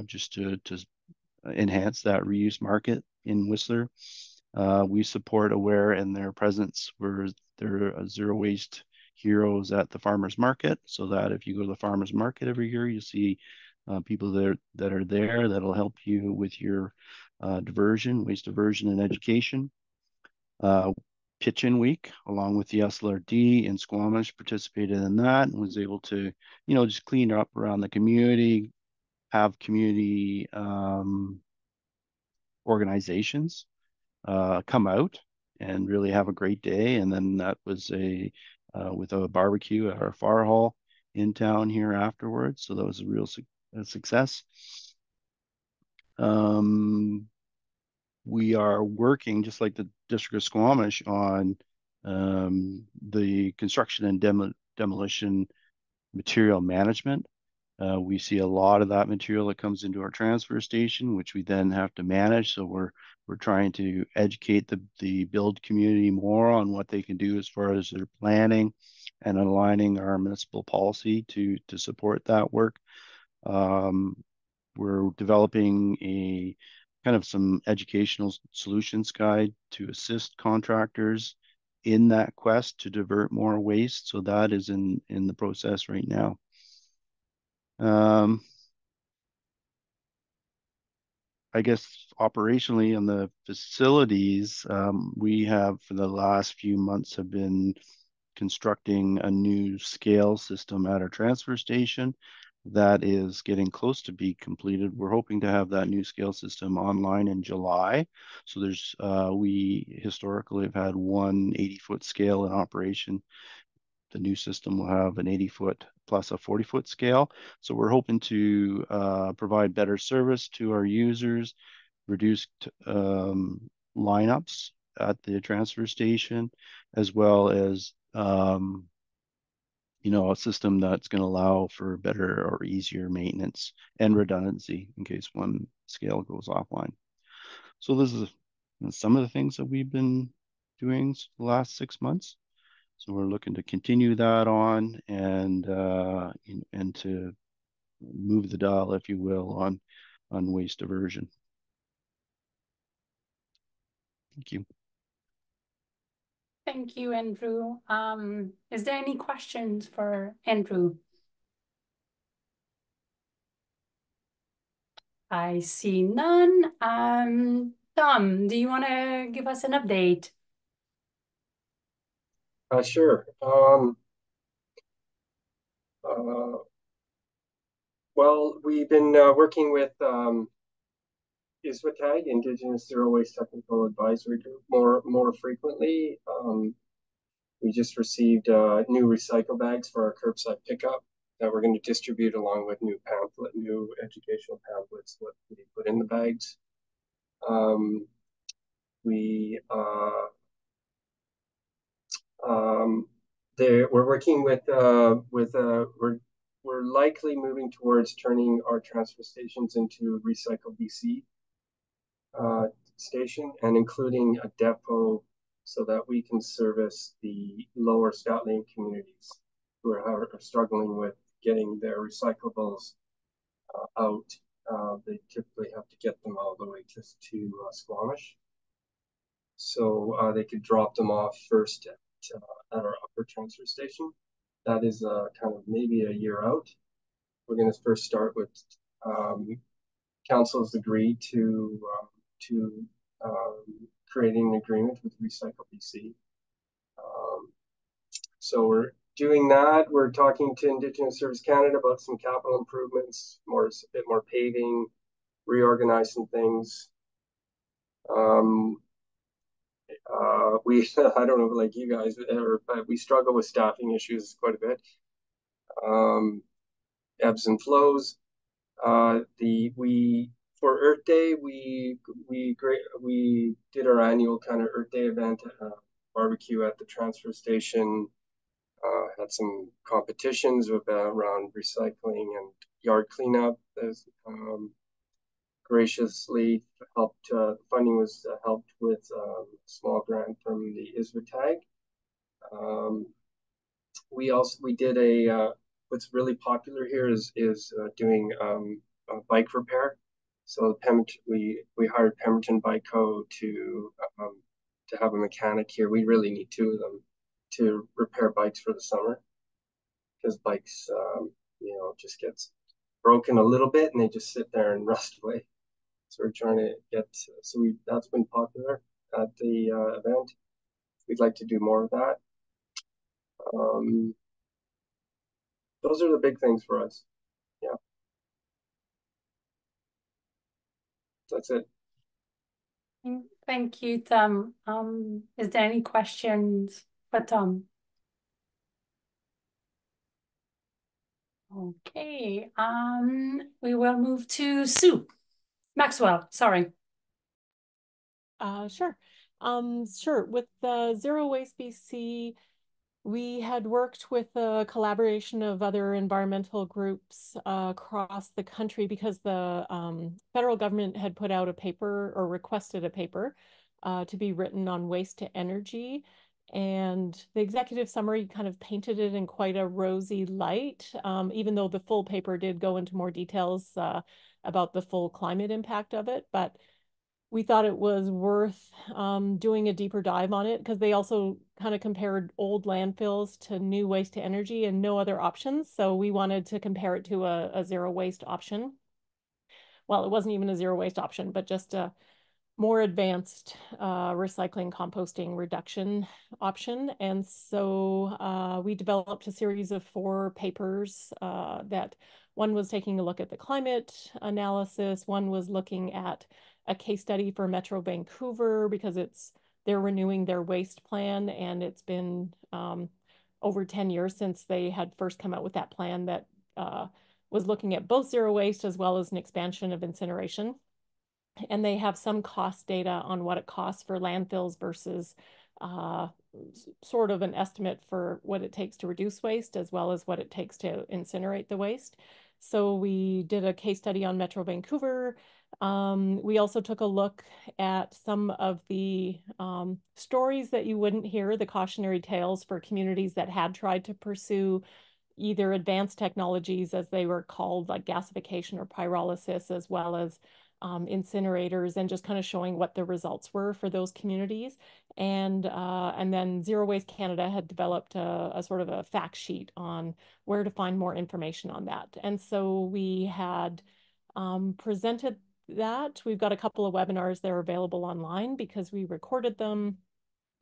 just to enhance that reuse market in Whistler. We support Aware and their presence where they're zero waste heroes at the farmers market, so that if you go to the farmers market every year, you see people there that are there that'll help you with your waste diversion and education. Pitch-in week, along with the SLRD in Squamish, participated in that and was able to, just clean up around the community, have community organizations come out and really have a great day. And then that was with a barbecue at our fire hall in town here afterwards. So that was a real success. We are working, just like the District of Squamish, on the construction and demolition material management. We see a lot of that material that comes into our transfer station, which we then have to manage. So we're trying to educate the build community more on what they can do as far as their planning and aligning our municipal policy to support that work. We're developing a kind of some educational solutions guide to assist contractors in that quest to divert more waste. So that is in the process right now. I guess operationally on the facilities, we have for the last few months have been constructing a new scale system at our transfer station that is getting close to be completed. We're hoping to have that new scale system online in July. So we historically have had one 80-foot scale in operation. The new system will have an 80-foot plus a 40-foot scale. So we're hoping to provide better service to our users, reduce lineups at the transfer station, as well as a system that's going to allow for better or easier maintenance and redundancy in case one scale goes offline. So this is some of the things that we've been doing the last 6 months. So we're looking to continue that on and to move the dial, if you will, on waste diversion. Thank you. Thank you, Andrew. Is there any questions for Andrew? I see none. Tom, do you want to give us an update? Sure. Well, we've been working with ISWATAG, Indigenous Zero Waste Technical Advisory Group, more frequently. We just received new recycle bags for our curbside pickup that we're going to distribute along with new educational pamphlets what we put in the bags. We're working with we're likely moving towards turning our transfer stations into Recycle BC station and including a depot so that we can service the lower Scotland communities who are struggling with getting their recyclables out. They typically have to get them all the way just to Squamish. So they could drop them off first at our upper transfer station. That is kind of maybe a year out. We're going to first start with council's agreed to creating an agreement with Recycle BC. So we're doing that. We're talking to Indigenous Service Canada about some capital improvements, a bit more paving, reorganize some things. I don't know, like you guys, but we struggle with staffing issues quite a bit. Ebbs and flows. For Earth Day, we did our annual kind of Earth Day event, barbecue at the transfer station. Had some competitions around recycling and yard cleanup. There's graciously helped. Funding was helped with a small grant from the ISVTAG. We did a what's really popular here is doing bike repair. So we hired Pemberton Bike Co. to have a mechanic here. We really need two of them to repair bikes for the summer, because bikes just gets broken a little bit and they just sit there and rust away. So we're trying to get, that's been popular at the event. We'd like to do more of that. Those are the big things for us. Yeah. That's it. Thank you, Tom. Is there any questions for Tom? Okay, we will move to Sue Maxwell, sorry. Sure. Sure. With Zero Waste BC, we had worked with a collaboration of other environmental groups across the country, because the federal government had put out a paper, or requested a paper to be written on waste to energy. And the executive summary kind of painted it in quite a rosy light, even though the full paper did go into more details about the full climate impact of it. But we thought it was worth doing a deeper dive on it, because they also kind of compared old landfills to new waste to energy and no other options. So we wanted to compare it to a zero waste option. Well, it wasn't even a zero waste option, but just a more advanced recycling, composting, reduction option. And so we developed a series of 4 papers that one was taking a look at the climate analysis, one was looking at a case study for Metro Vancouver, because they're renewing their waste plan, and it's been over 10 years since they had first come out with that plan that was looking at both zero waste as well as an expansion of incineration. And they have some cost data on what it costs for landfills versus sort of an estimate for what it takes to reduce waste, as well as what it takes to incinerate the waste. So we did a case study on Metro Vancouver. We also took a look at some of the stories that you wouldn't hear, the cautionary tales for communities that had tried to pursue either advanced technologies, as they were called, like gasification or pyrolysis, as well as incinerators, and just kind of showing what the results were for those communities. And then Zero Waste Canada had developed a sort of a fact sheet on where to find more information on that. And so we had presented that. We've got a couple of webinars that are available online because we recorded them.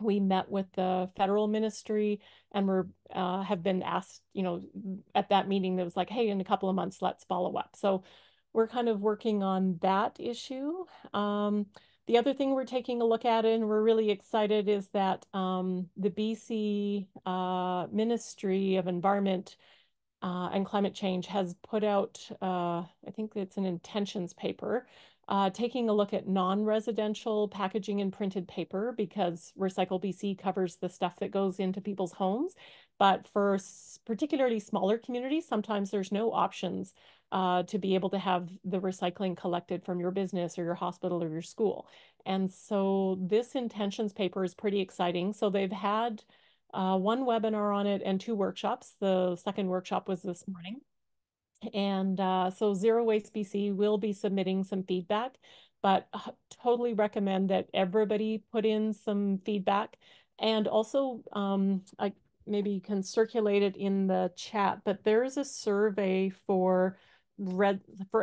We met with the federal ministry, and have been asked, at that meeting, that was like, hey, in a couple of months, let's follow up. So we're kind of working on that issue. The other thing we're taking a look at, and we're really excited, is that the BC Ministry of Environment and Climate Change has put out, I think it's an intentions paper, taking a look at non-residential packaging and printed paper, because Recycle BC covers the stuff that goes into people's homes. But for particularly smaller communities, sometimes there's no options to be able to have the recycling collected from your business or your hospital or your school. And so this intentions paper is pretty exciting. So they've had 1 webinar on it and 2 workshops. The second workshop was this morning. And so Zero Waste BC will be submitting some feedback, but totally recommend that everybody put in some feedback. And also, I maybe can circulate it in the chat, but there is a survey for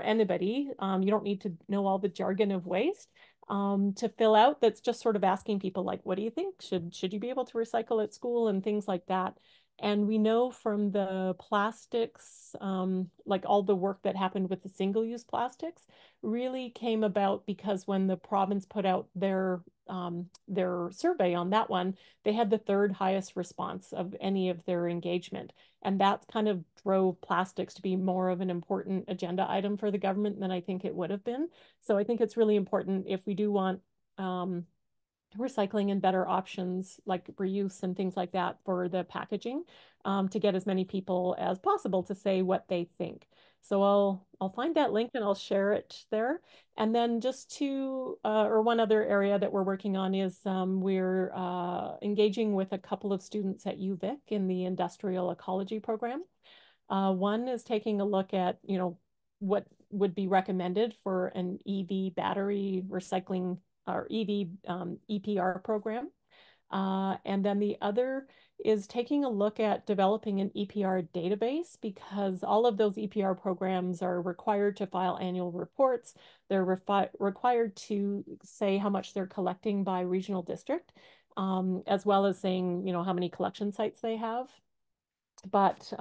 anybody. You don't need to know all the jargon of waste to fill out. That's just sort of asking people, like, what do you think? Should you be able to recycle at school and things like that? And we know from the plastics, like all the work that happened with the single-use plastics really came about because when the province put out their survey on that one, they had the 3rd highest response of any of their engagement. And that kind of drove plastics to be more of an important agenda item for the government than I think it would have been. So I think it's really important, if we do want recycling and better options like reuse and things like that for the packaging, to get as many people as possible to say what they think. So I'll find that link and I'll share it there. And then just to or one other area that we're working on is we're engaging with a couple of students at UVic in the industrial ecology program. One is taking a look at, what would be recommended for an EV battery recycling or EV EPR program. And then the other is taking a look at developing an EPR database, because all of those EPR programs are required to file annual reports. They're required to say how much they're collecting by regional district, as well as saying, how many collection sites they have. But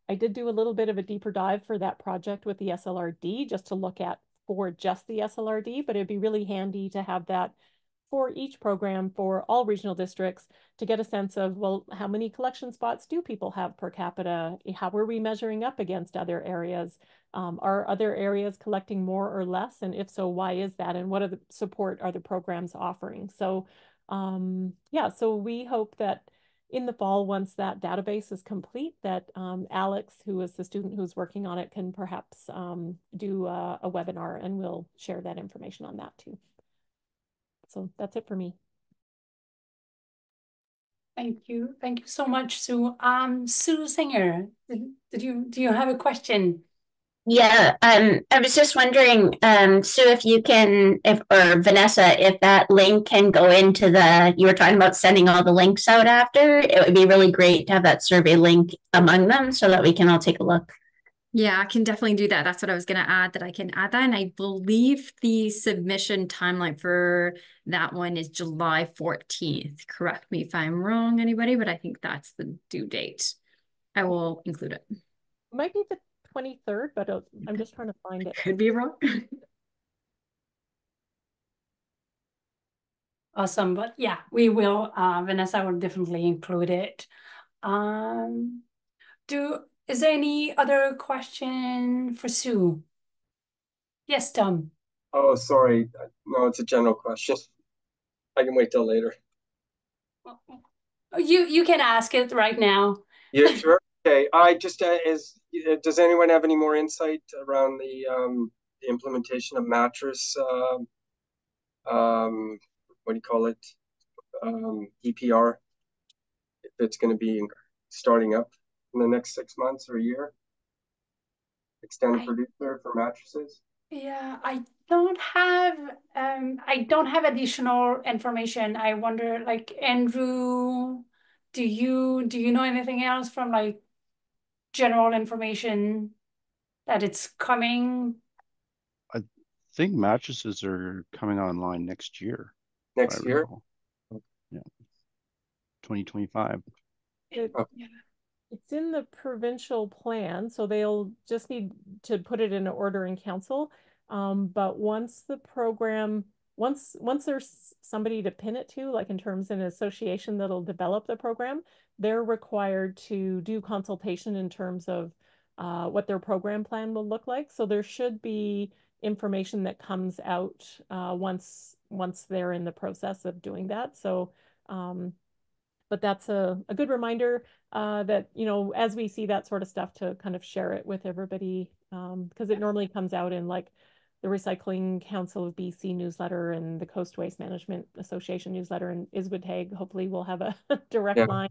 I did do a little bit of a deeper dive for that project with the SLRD just to look at for just the SLRD, but it'd be really handy to have that for each program for all regional districts to get a sense of, well, how many collection spots do people have per capita? How are we measuring up against other areas? Are other areas collecting more or less? And if so, why is that? And what are the support are the programs offering? So yeah, so we hope that in the fall, once that database is complete, that Alex, who is the student who's working on it, can perhaps do a webinar, and we'll share that information on that too. So that's it for me. Thank you. Thank you so much, Sue. Sue Singer, do you have a question? Yeah, I was just wondering, Sue, if you can, or Vanessa, if that link can go into you were talking about sending all the links out after, it would be really great to have that survey link among them so that we can all take a look. Yeah, I can definitely do that. That's what I was going to add, that I can add that. And I believe the submission timeline for that one is July 14th. Correct me if I'm wrong, anybody, but I think that's the due date. I will include it. Might be the 23rd, but I'm just trying to find it. Could be wrong. Awesome, but yeah, we will. Vanessa will definitely include it. Is there any other question for Sue? Yes, Tom. Oh, sorry. No, it's a general question. I can wait till later. You can ask it right now. Yeah, sure. Okay. I just does anyone have any more insight around the implementation of mattress? What do you call it? EPR. If it's going to be starting up in the next 6 months or a year. Extended producer for mattresses. Yeah, I don't have additional information. I wonder, like, Andrew, do you know anything else from like general information that it's coming? I think mattresses are coming online next year. Next year? Yeah. 2025. It's in the provincial plan, so they'll just need to put it in order in council. But once the program, once there's somebody to pin it to, like in terms of an association that'll develop the program, they're required to do consultation in terms of what their program plan will look like. So there should be information that comes out once they're in the process of doing that. So but that's a good reminder that, as we see that sort of stuff, to kind of share it with everybody, because it normally comes out in like the Recycling Council of BC newsletter and the Coast Waste Management Association newsletter, and ISWTAG. Hopefully we'll have a direct line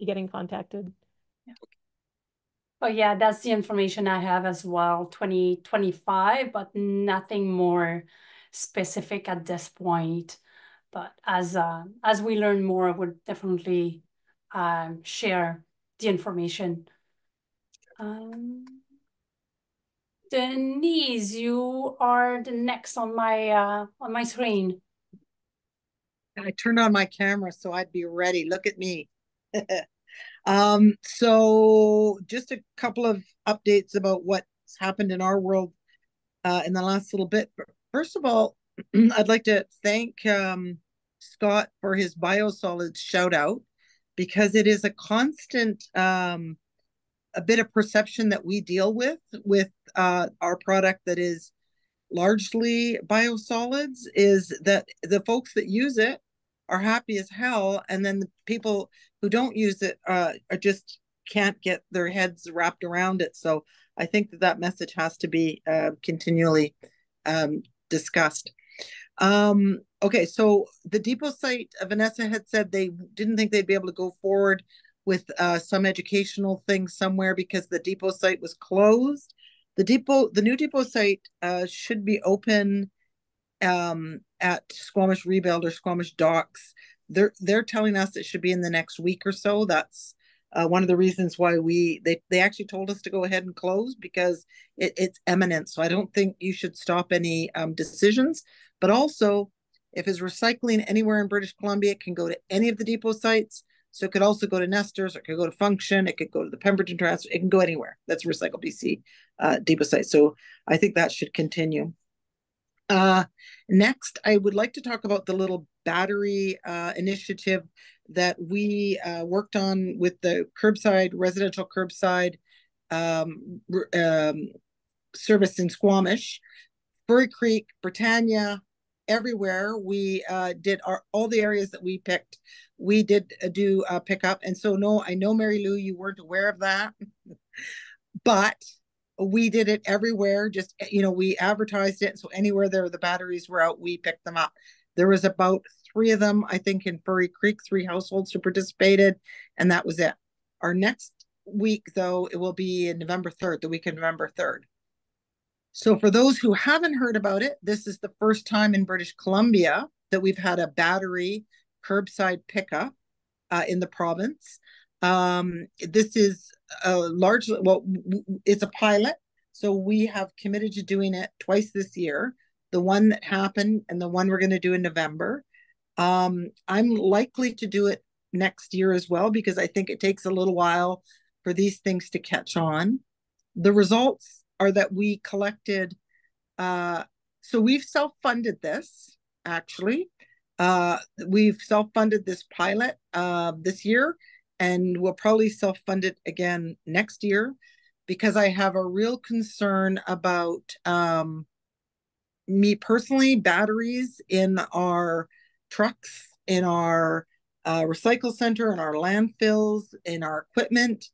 to getting contacted. Yeah. Oh yeah, that's the information I have as well, 2025, but nothing more specific at this point. But as we learn more, we'll definitely share the information. Denise, you are the next on my screen. I turned on my camera so I'd be ready. Look at me. So just a couple of updates about what's happened in our world in the last little bit. First of all, I'd like to thank Scott for his biosolids shout out, because it is a constant a bit of perception that we deal with our product that is largely biosolids, is that the folks that use it are happy as hell, and then the people who don't use it are just can't get their heads wrapped around it. So I think that message has to be continually discussed. Okay, so the depot site, Vanessa had said they didn't think they'd be able to go forward with some educational thing somewhere because the depot site was closed. The new depot site should be open at Squamish Rebuild or Squamish Docks. They're telling us it should be in the next week or so. That's one of the reasons why they actually told us to go ahead and close, because it's imminent. So I don't think you should stop any decisions. But also, if it's recycling anywhere in British Columbia, it can go to any of the depot sites. So it could also go to Nesters, it could go to Function, it could go to the Pemberton Transfer, it can go anywhere. That's a Recycle BC depot site. So I think that should continue. Next, I would like to talk about the little battery initiative that we worked on with the curbside, residential curbside service in Squamish. Furry Creek, Britannia, everywhere. We did all the areas that we picked. We did do pickup. And so, no, I know, Mary Lou, you weren't aware of that. But we did it everywhere. Just, we advertised it. So anywhere there the batteries were out, we picked them up. There was about 3 of them, I think, in Furry Creek, 3 households who participated, and that was it. Our next week, though, it will be in November 3rd, the week of November 3rd. So for those who haven't heard about it, this is the first time in British Columbia that we've had a battery curbside pickup in the province. This is largely, it's a pilot. So we have committed to doing it twice this year, the one that happened and the one we're going to do in November. I'm likely to do it next year as well, because I think it takes a little while for these things to catch on. The results are that we collected, so we've self-funded this, actually. We've self-funded this pilot this year, and we'll probably self-fund it again next year, because I have a real concern about me personally, batteries in our trucks, in our recycle center, in our landfills, in our equipment,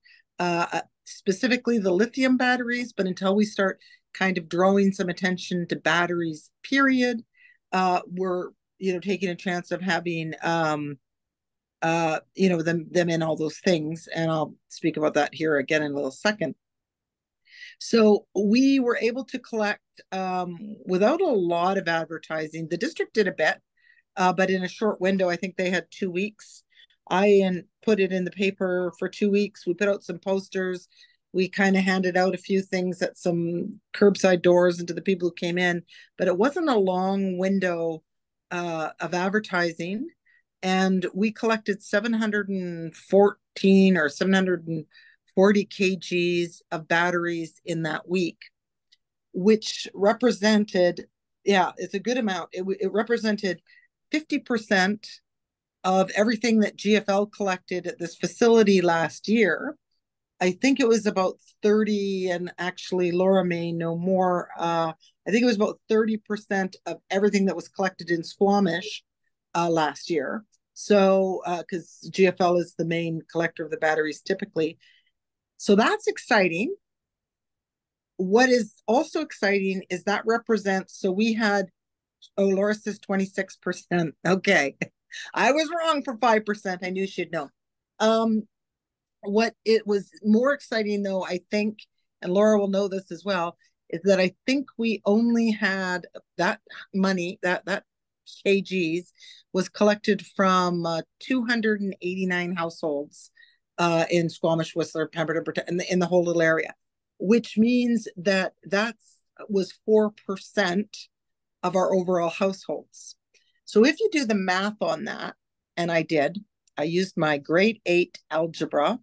specifically the lithium batteries. But until we start kind of drawing some attention to batteries, period, we're taking a chance of having them in all those things. And I'll speak about that here again in a little second. So we were able to collect without a lot of advertising. The district did a bit, but in a short window. I think they had 2 weeks. I put it in the paper for 2 weeks. We put out some posters. We kind of handed out a few things at some curbside doors and to the people who came in, but it wasn't a long window of advertising. And we collected 714 or 740 kgs of batteries in that week, which represented, it's a good amount. It represented 50% of everything that GFL collected at this facility last year. I think it was about 30, and actually Laura may know more. I think it was about 30% of everything that was collected in Squamish last year. So, because GFL is the main collector of the batteries typically. So that's exciting. What is also exciting is that represents, so we had, Laura says 26%. Okay. I was wrong for 5%. I knew she'd know. What it was more exciting, though, I think, and Laura will know this as well, is that I think we only had that money, that kgs was collected from 289 households in Squamish, Whistler, Pemberton, in the whole little area, which means that was 4% of our overall households. So if you do the math on that, and I used my grade 8 algebra,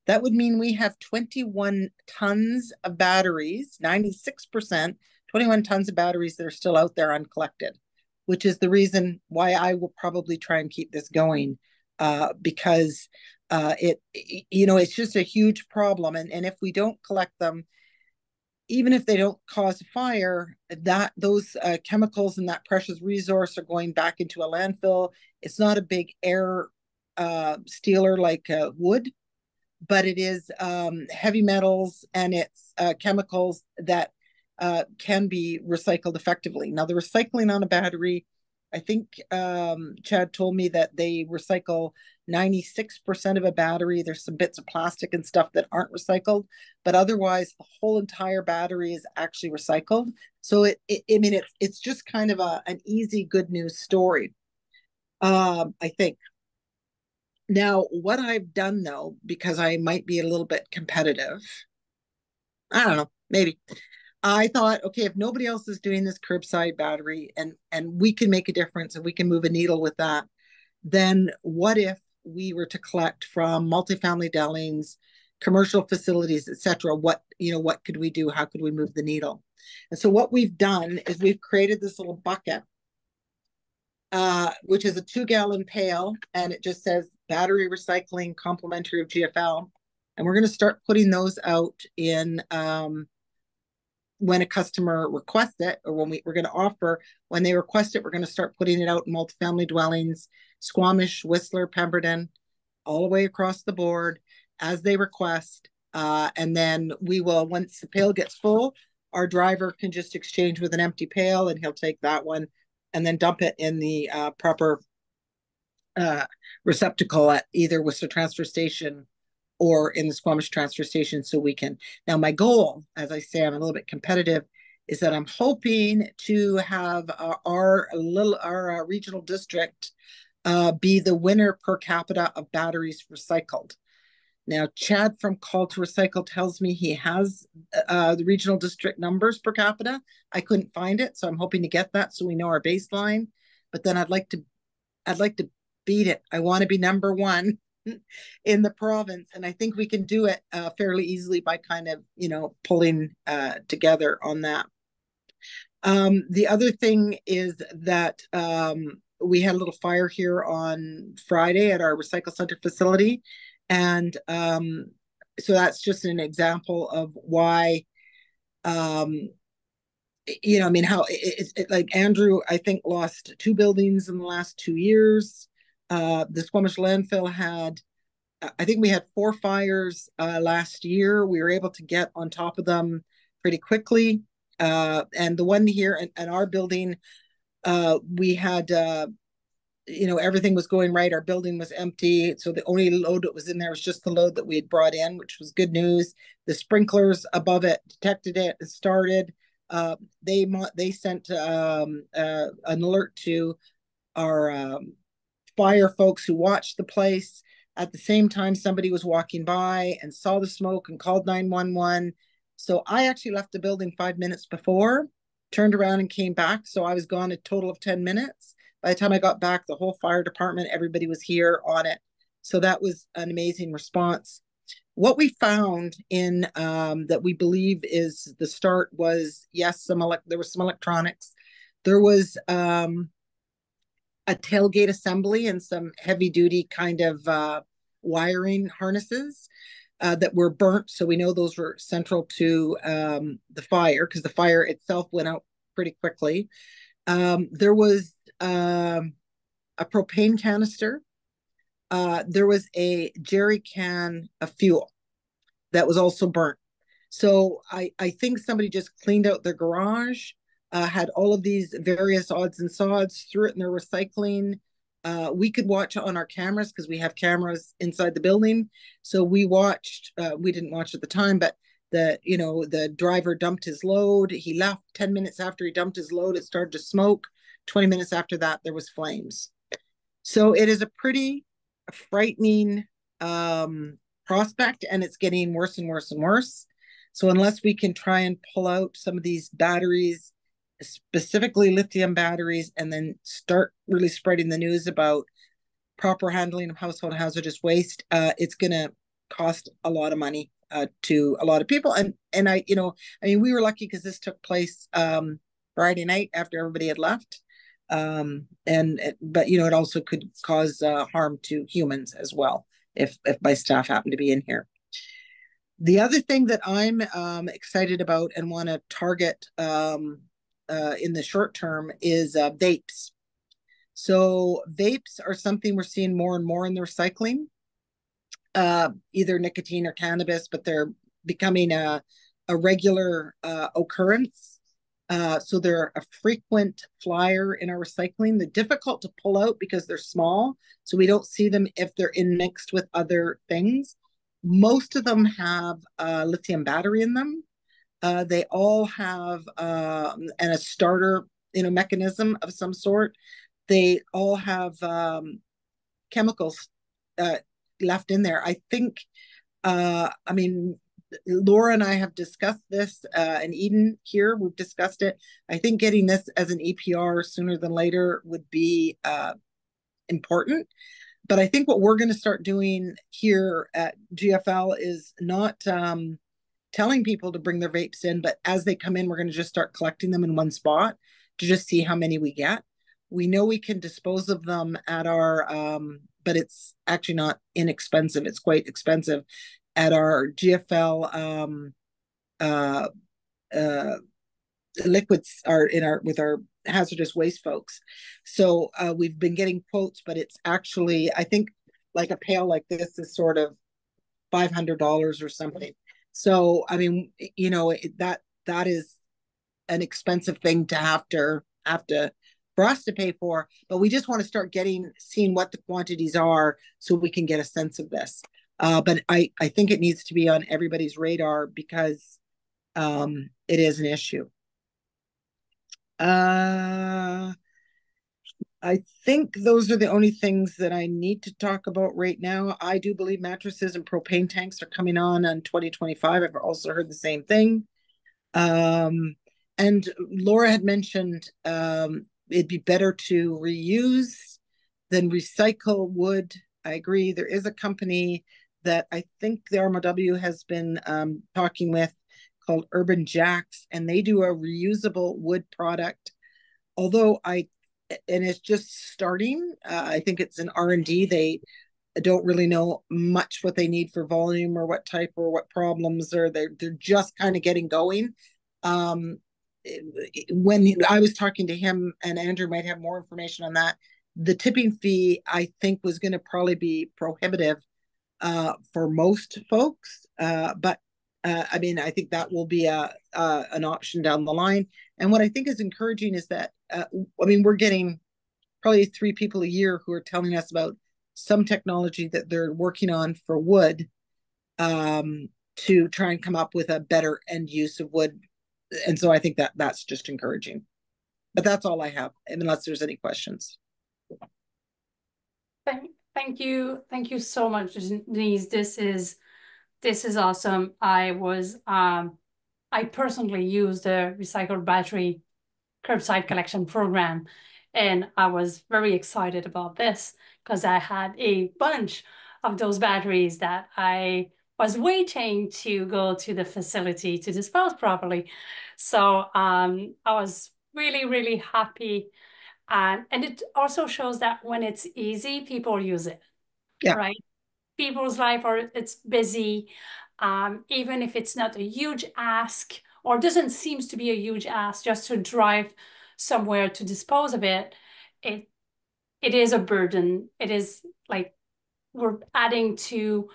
that would mean we have 21 tons of batteries, 96%, 21 tons of batteries that are still out there uncollected, which is the reason why I will probably try and keep this going, because it's just a huge problem. And if we don't collect them, even if they don't cause a fire, that those chemicals and that precious resource are going back into a landfill. It's not a big air stealer like wood, but it is heavy metals and it's chemicals that can be recycled effectively. Now, the recycling on a battery, I think Chad told me that they recycle 96% of a battery. There's some bits of plastic and stuff that aren't recycled, but otherwise the whole entire battery is actually recycled. So it's just kind of an easy good news story, I think. Now, what I've done though, because I might be a little bit competitive, I don't know, maybe. I thought, okay, if nobody else is doing this curbside battery and we can make a difference and we can move a needle with that, then what if we were to collect from multifamily dwellings, commercial facilities, etc.? What could we do? How could we move the needle? And so what we've done is we've created this little bucket, which is a 2-gallon pail, and it just says battery recycling complimentary of GFL. And we're going to start putting those out in when a customer requests it, or when we're going to offer, when they request it, we're going to start putting it out in multifamily dwellings, Squamish, Whistler, Pemberton, all the way across the board as they request. And then we will, once the pail gets full, our driver can just exchange with an empty pail and he'll take that one and then dump it in the proper receptacle at either Whistler transfer station or in the Squamish transfer station. So we can, now my goal, as I say, I'm a little bit competitive, is that I'm hoping to have our regional district be the winner per capita of batteries recycled. Now, Chad from Call to Recycle tells me he has the regional district numbers per capita. I couldn't find it, so I'm hoping to get that so we know our baseline. But then I'd like to beat it. I want to be number one in the province, and I think we can do it fairly easily by kind of pulling together on that. The other thing is that we had a little fire here on Friday at our recycle center facility, and so that's just an example of why how like Andrew, I think, lost 2 buildings in the last 2 years. The Squamish landfill had, I think we had 4 fires last year. We were able to get on top of them pretty quickly. And the one here in our building, we had, everything was going right. Our building was empty. So the only load that was in there was just the load that we had brought in, which was good news. The sprinklers above it detected it and started. They sent an alert to our fire folks who watched the place. At the same time, somebody was walking by and saw the smoke and called 911. So I actually left the building 5 minutes before, turned around and came back. So I was gone a total of 10 minutes. By the time I got back, the whole fire department, everybody was here on it. So that was an amazing response. What we found in that we believe is the start was, yes, there was some electronics. There was a tailgate assembly and some heavy duty kind of wiring harnesses that were burnt. So we know those were central to the fire, because the fire itself went out pretty quickly. There was a propane canister. There was a jerry can of fuel that was also burnt. So I think somebody just cleaned out their garage, had all of these various odds and sods, threw it in their recycling. We could watch it on our cameras because we have cameras inside the building. So we watched, we didn't watch at the time, but the driver dumped his load. He left 10 minutes after he dumped his load. It started to smoke. 20 minutes after that, there was flames. So it is a pretty frightening prospect, and it's getting worse and worse and worse. So unless we can try and pull out some of these batteries, specifically lithium batteries, and then start really spreading the news about proper handling of household hazardous waste, it's going to cost a lot of money to a lot of people. And we were lucky because this took place Friday night after everybody had left. But it also could cause harm to humans as well if my staff happen to be in here. The other thing that I'm excited about and want to target in the short term is vapes. So vapes are something we're seeing more and more in the recycling, either nicotine or cannabis, but they're becoming a regular occurrence. So they're a frequent flyer in our recycling. They're difficult to pull out because they're small, so we don't see them if they're mixed with other things. Most of them have a lithium battery in them. They all have and a starter, mechanism of some sort. They all have chemicals left in there. I think, I mean, Laura and I have discussed this, and Eden here, we've discussed it. I think getting this as an EPR sooner than later would be important. But I think what we're going to start doing here at GFL is not telling people to bring their vapes in, but as they come in, we're going to just start collecting them in one spot to just see how many we get. We know we can dispose of them at our, but it's actually not inexpensive. It's quite expensive at our GFL liquids are in our with our hazardous waste folks. So we've been getting quotes, but it's actually, I think, like a pail like this is sort of $500 or something. So I mean, that is an expensive thing to have to for us to pay for, but we just want to start seeing what the quantities are so we can get a sense of this. But I think it needs to be on everybody's radar because it is an issue. I think those are the only things that I need to talk about right now. I do believe mattresses and propane tanks are coming on 2025. I've also heard the same thing. And Laura had mentioned it'd be better to reuse than recycle wood. I agree. There is a company that I think the RMW has been talking with called Urban Jacks, and they do a reusable wood product. Although and it's just starting. I think it's an R&D. They don't really know much what they need for volume or what type or what problems, or they're just kind of getting going. When I was talking to him, and Andrew might have more information on that, the tipping fee I think was going to probably be prohibitive for most folks. But I mean, I think that will be an option down the line. And what I think is encouraging is that, I mean, we're getting probably 3 people a year who are telling us about some technology that they're working on for wood to try and come up with a better end use of wood. And so I think that that's just encouraging. But that's all I have, unless there's any questions. Thank you so much, Denise. This is awesome. I personally use the recycled battery curbside collection program, and I was very excited about this because I had a bunch of those batteries that I was waiting to go to the facility to dispose properly. So I was really, really happy. And it also shows that when it's easy, people use it, right? People's life it's busy. Even if it's not a huge ask or doesn't seems to be a huge ask just to drive somewhere to dispose of it, it is a burden. It is like we're adding to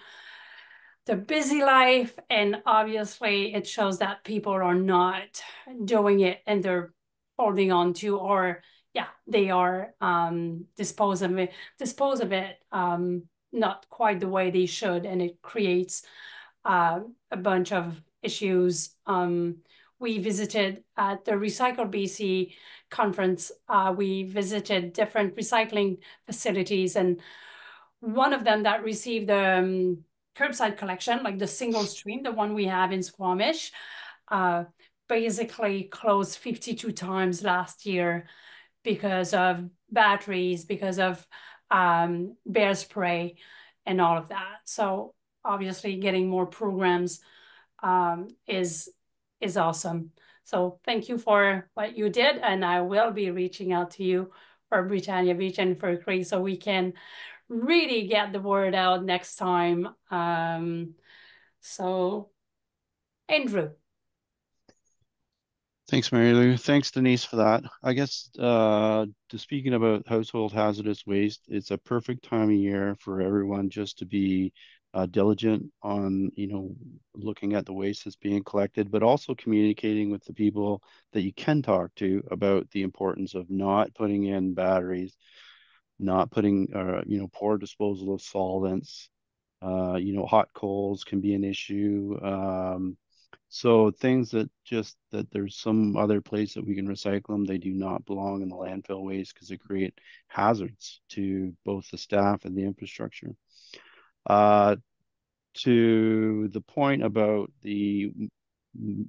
the busy life, and obviously it shows that people are not doing it and they're holding on to, or they are dispose of it not quite the way they should, and it creates a bunch of issues. We visited at the Recycle BC conference, we visited different recycling facilities, and one of them that received curbside collection, like the single stream, the one we have in Squamish, basically closed 52 times last year because of batteries, because of bear spray and all of that. So obviously getting more programs is awesome. So thank you for what you did, and I will be reaching out to you for Britannia Beach and for Creek so we can really get the word out next time So, Andrew. Thanks, Mary Lou. Thanks, Denise, for that. I guess speaking about household hazardous waste, it's a perfect time of year for everyone just to be diligent on, looking at the waste that's being collected, but also communicating with the people that you can talk to about the importance of not putting in batteries, not putting, poor disposal of solvents. Hot coals can be an issue. So things that there's some other place that we can recycle them, they do not belong in the landfill waste because they create hazards to both the staff and the infrastructure. To the point about the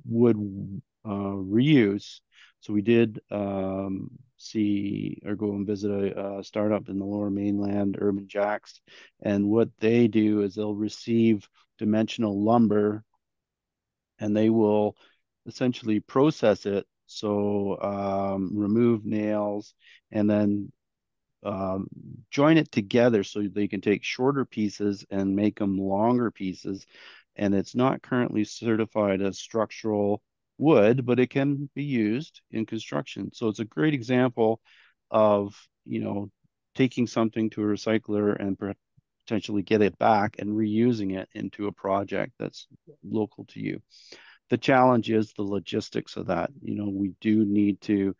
wood reuse, so we did see or go and visit a startup in the Lower Mainland, Urban Jacks, and what they do is they'll receive dimensional lumber and they will essentially process it. So remove nails and then join it together so they can take shorter pieces and make them longer pieces. And it's not currently certified as structural wood, but it can be used in construction. So it's a great example of, taking something to a recycler and potentially get it back and reusing it into a project that's local to you. The challenge is the logistics of that. We do need to,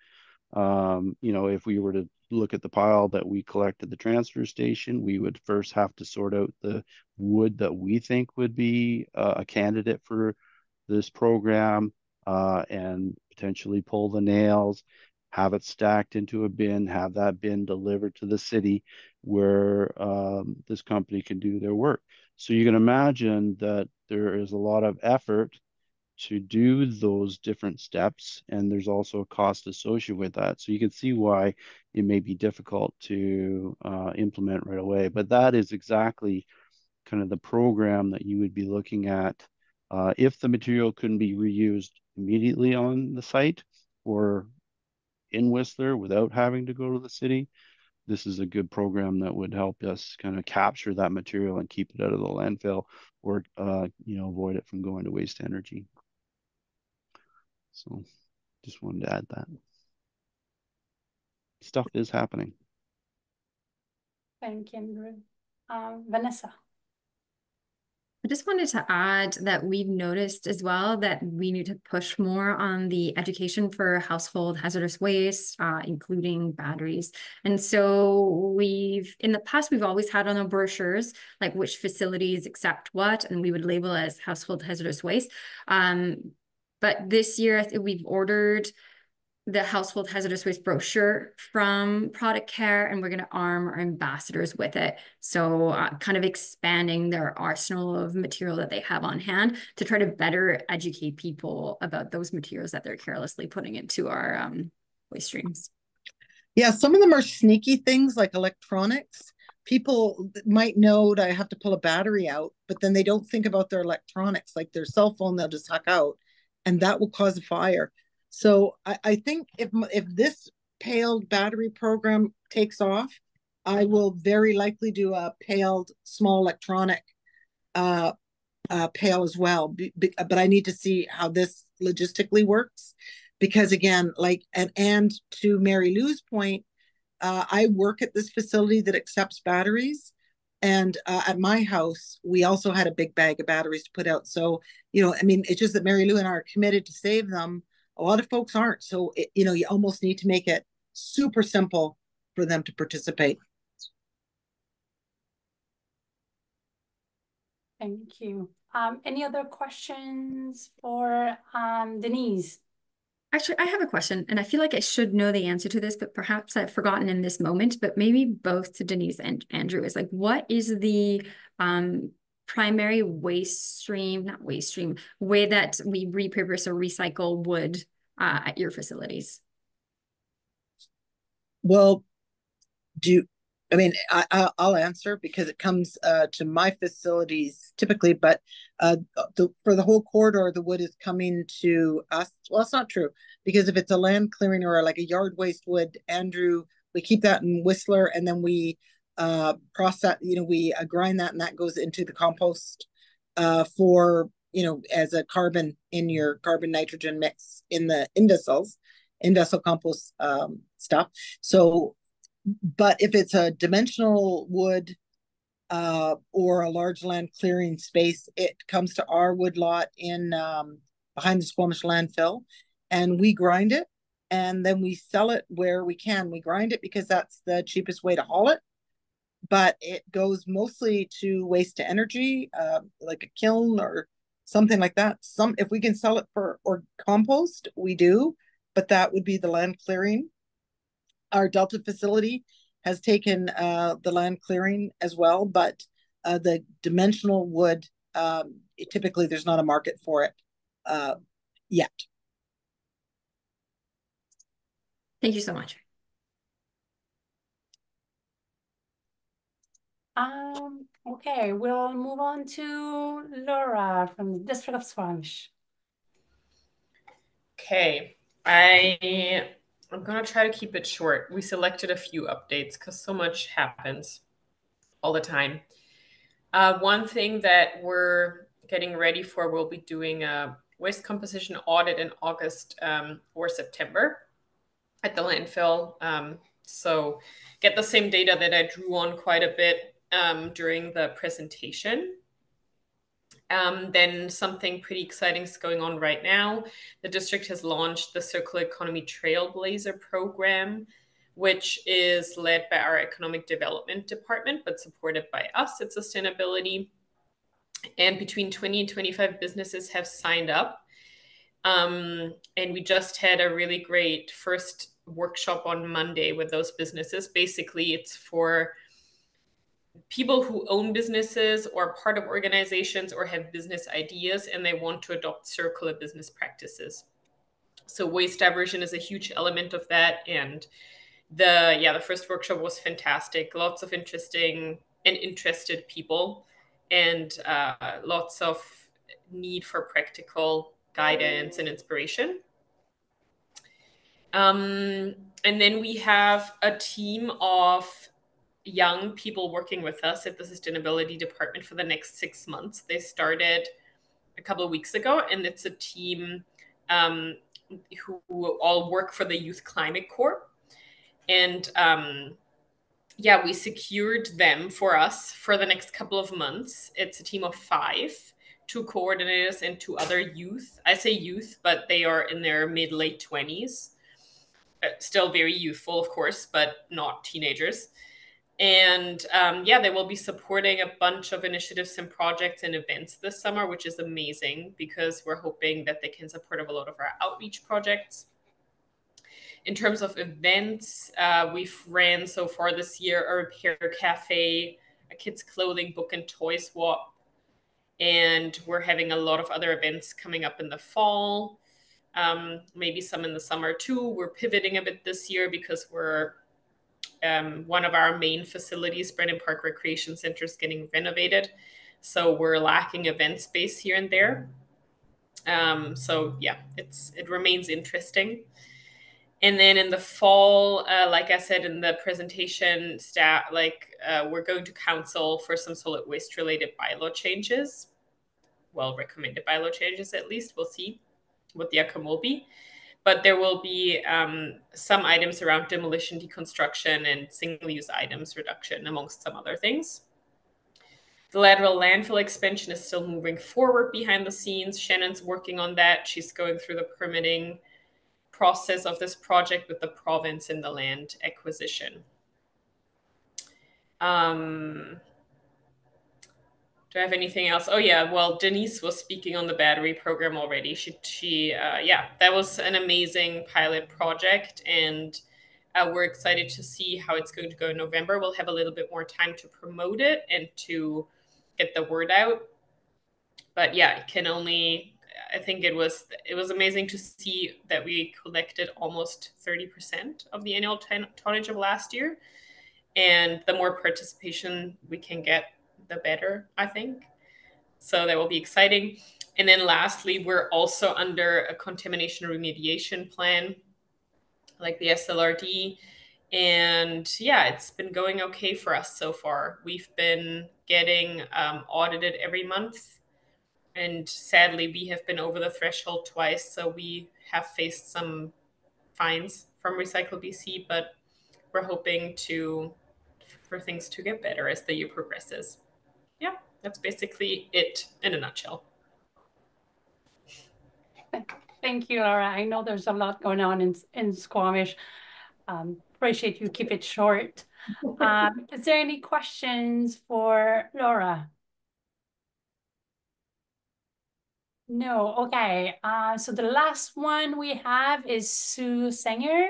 if we were to look at the pile that we collect at the transfer station, we would first have to sort out the wood that we think would be a candidate for this program and potentially pull the nails, have it stacked into a bin, have that bin delivered to the city where this company can do their work. So you can imagine that there is a lot of effort to do those different steps, and there's also a cost associated with that. So you can see why it may be difficult to implement right away. But that is exactly kind of the program that you would be looking at if the material couldn't be reused immediately on the site or in Whistler without having to go to the city. This is a good program that would help us kind of capture that material and keep it out of the landfill or, avoid it from going to waste energy. So just wanted to add that. Stuff is happening. Thank you, Andrew. Vanessa. I just wanted to add that we've noticed as well that we need to push more on the education for household hazardous waste, including batteries. And so in the past, we've always had on our brochures, like which facilities accept what, and we would label as household hazardous waste. But this year, I think we've ordered the household hazardous waste brochure from Product Care, and we're going to arm our ambassadors with it. So kind of expanding their arsenal of material that they have on hand to try to better educate people about those materials that they're carelessly putting into our waste streams. Yeah, some of them are sneaky things like electronics. People might know that I have to pull a battery out, but then they don't think about their electronics, like their cell phone, they'll just huck out, and that will cause a fire. So I think if this paled battery program takes off, I will very likely do a paled small electronic pail as well. But I need to see how this logistically works, because again, and to Mary Lou's point, I work at this facility that accepts batteries. And at my house, we also had a big bag of batteries to put out. So, it's just that Mary Lou and I are committed to save them. A lot of folks aren't. So, you almost need to make it super simple for them to participate. Thank you. Any other questions for Denise? Actually, I have a question, and I feel like I should know the answer to this, but perhaps I've forgotten in this moment, but maybe both to Denise and Andrew is like, what is the primary waste stream, not waste stream, way that we repurpose or recycle wood at your Well, I'll answer because it comes to my facilities typically, but for the whole corridor, the wood is coming to us. Well, it's not true, because if it's a land clearing or like a yard waste wood, Andrew, we keep that in Whistler, and then we process, we grind that, and that goes into the compost for, as a carbon in your carbon nitrogen mix in the industrial compost stuff. So, but if it's a dimensional wood or a large land clearing space, it comes to our wood lot in behind the Squamish landfill, and we grind it, and then we sell it where we can. We grind it because that's the cheapest way to haul it, but it goes mostly to waste to energy, like a kiln or something like that. If we can sell it or compost, we do, but that would be the land clearing. Our Delta facility has taken the land clearing as well, but the dimensional wood, typically there's not a market for it yet. Thank you so much. Okay, we'll move on to Laura from the District of Squamish. Okay, I'm gonna try to keep it short. We selected a few updates because so much happens all the time. One thing that we're getting ready for, we'll be doing a waste composition audit in August or September at the landfill. So get the same data that I drew on quite a bit during the presentation. Then something pretty exciting is going on right now. The district has launched the Circular Economy Trailblazer program, which is led by our Economic Development Department, but supported by us at Sustainability. And between 20 and 25 businesses have signed up. And we just had a really great first workshop on Monday with those businesses. Basically, it's for people who own businesses or part of organizations or have business ideas and they want to adopt circular business practices. So waste diversion is a huge element of that. And the first workshop was fantastic. Lots of interesting and interested people, and lots of need for practical guidance and inspiration. And then we have a team of young people working with us at the Sustainability Department for the next 6 months. They started a couple of weeks ago, and it's a team who all work for the Youth Climate Corps. And we secured them for us for the next couple of months. It's a team of 5, 2 coordinators and 2 other youth. I say youth, but they are in their mid-late 20s. Still very youthful, of course, but not teenagers. And they will be supporting a bunch of initiatives and projects and events this summer, which is amazing because we're hoping that they can support a lot of our outreach projects. In terms of events, we've ran so far this year a repair cafe, a kids' clothing, book and toy swap, and we're having a lot of other events coming up in the fall, maybe some in the summer too. We're pivoting a bit this year because we're one of our main facilities, Brennan Park Recreation Center, is getting renovated. So we're lacking event space here and there. It remains interesting. And then in the fall, like I said in the presentation, we're going to council for some solid waste related bylaw changes. Well, recommended bylaw changes at least. We'll see what the outcome will be. But there will be some items around demolition, deconstruction, and single-use items reduction, amongst some other things. The lateral landfill expansion is still moving forward behind the scenes. Shannon's working on that. She's going through the permitting process of this project with the province in the land acquisition. Do I have anything else? Oh yeah, well, Denise was speaking on the battery program already. That was an amazing pilot project, and we're excited to see how it's going to go in November. We'll have a little bit more time to promote it and to get the word out. But yeah, I think it was amazing to see that we collected almost 30% of the annual tonnage of last year. And the more participation we can get, the better, I think. So that will be exciting. And then lastly, we're also under a contamination remediation plan, like the SLRD. And yeah, it's been going okay for us so far. We've been getting audited every month And sadly, we have been over the threshold twice, so we have faced some fines from Recycle BC, but we're hoping for things to get better as the year progresses. Yeah, that's basically it in a nutshell. Thank you, Laura. I know there's a lot going on in Squamish. Appreciate you keep it short. Is there any questions for Laura? No, okay. So the last one we have is Sue Sanger.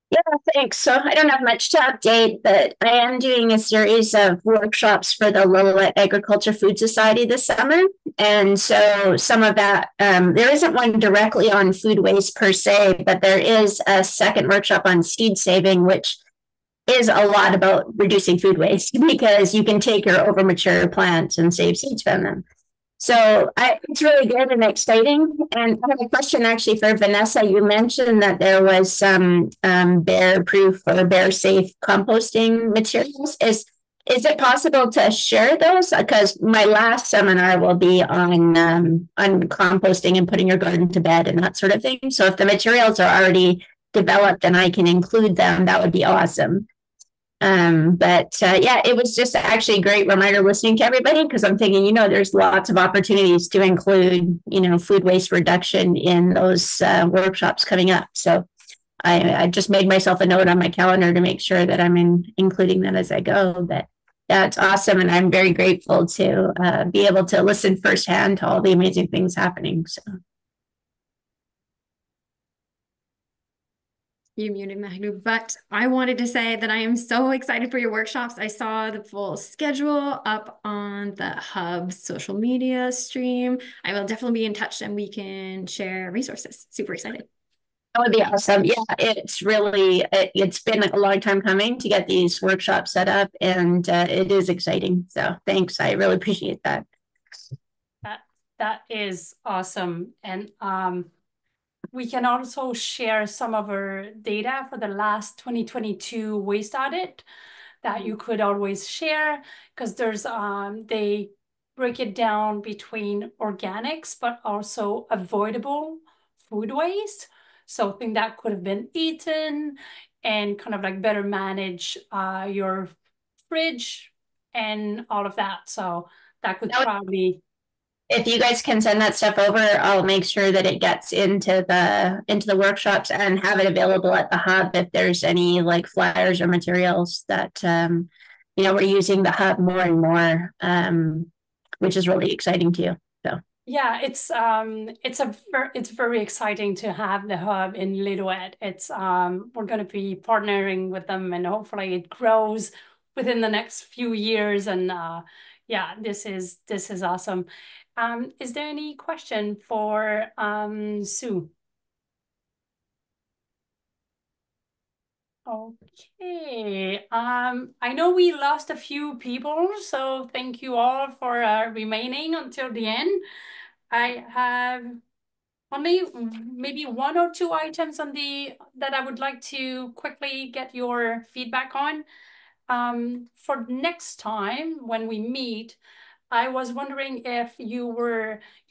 Yeah, thanks. So I don't have much to update, but I am doing a series of workshops for the Lillooet Agriculture Food Society this summer. And so some of that, there isn't one directly on food waste per se, but there is a second workshop on seed saving, which is a lot about reducing food waste because you can take your overmature plants and save seeds from them. So it's really good and exciting. And I have a question actually for Vanessa. You mentioned that there was some bear-proof or bear-safe composting materials. Is it possible to share those? Because my last seminar will be on composting and putting your garden to bed and that sort of thing. So if the materials are already developed and I can include them, that would be awesome. Yeah, it was just actually a great reminder listening to everybody because I'm thinking, there's lots of opportunities to include, food waste reduction in those workshops coming up. So I just made myself a note on my calendar to make sure that I'm including that as I go. But that's awesome. And I'm very grateful to be able to listen firsthand to all the amazing things happening. So. You muted Magnu, but I wanted to say that I am so excited for your workshops. I saw the full schedule up on the Hub social media stream. I will definitely be in touch and we can share resources. Super excited. That would be awesome. Yeah, it's been a long time coming to get these workshops set up and it is exciting. So thanks. I really appreciate that. That is awesome. And we can also share some of our data for the last 2022 waste audit that you could always share because there's they break it down between organics but also avoidable food waste. So things that could have been eaten and kind of like better manage your fridge and all of that. So that could probably. If you guys can send that stuff over, I'll make sure that it gets into the workshops and have it available at the Hub if there's any like flyers or materials that we're using the Hub more and more, which is really exciting too. So yeah, it's very exciting to have the Hub in Lillooet. It's we're going to be partnering with them and hopefully it grows within the next few years. And yeah, this is awesome. Is there any question for Sue? Okay. I know we lost a few people, so thank you all for remaining until the end. I have only maybe one or two items that I would like to quickly get your feedback on. For next time when we meet, I was wondering if you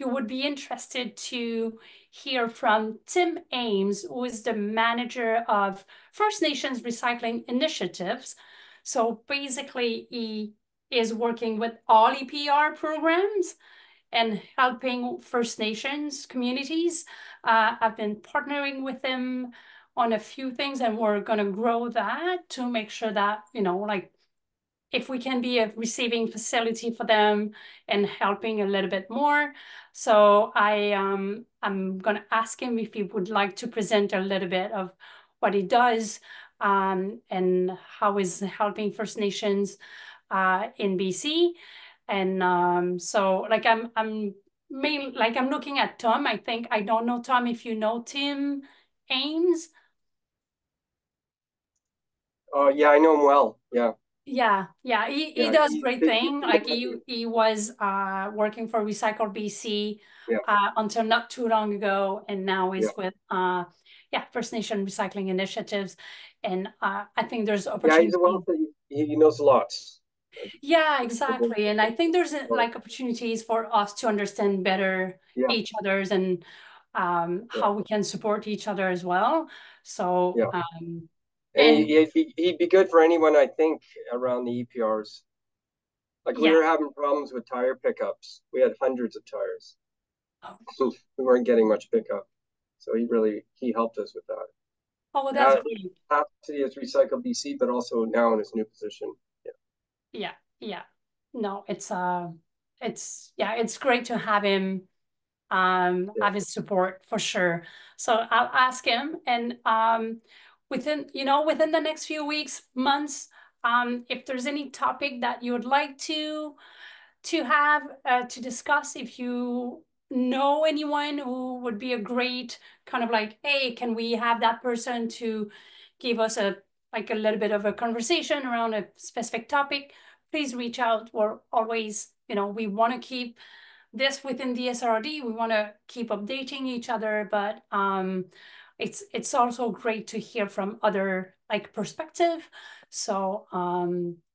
would be interested to hear from Tim Ames, who is the manager of First Nations Recycling Initiatives. So basically, he is working with all EPR programs and helping First Nations communities. I've been partnering with him on a few things, and we're going to grow that to make sure that, like, if we can be a receiving facility for them and helping a little bit more. So I'm going to ask him if he would like to present a little bit of what he does and how he's helping First Nations in BC. And so like I'm looking at Tom. I don't know, Tom, if you know Tim Ames. Yeah, I know him well. Yeah. Yeah, he does great thing. Like he was working for Recycle BC until not too long ago, and now he's with First Nation Recycling Initiatives, and I think there's opportunity. Yeah, he's a wealth. He knows lots. Yeah, exactly. And I think there's like opportunities for us to understand better each other's and how we can support each other as well. So and he'd be good for anyone, I think, around the EPRs. Like we were having problems with tire pickups. We had hundreds of tires. We weren't getting much pickup. So he helped us with that. Oh, that's great. Capacity as Recycle BC, but also now in his new position. Yeah. No, it's great to have him have his support for sure. So I'll ask him, and within the next few weeks, months, if there's any topic that you would like to have to discuss, if you know anyone who would be a great kind of like, hey, can we have that person to give us a little bit of a conversation around a specific topic, please reach out. We're always, we want to keep this within the SRD. We want to keep updating each other, but it's also great to hear from other perspective. So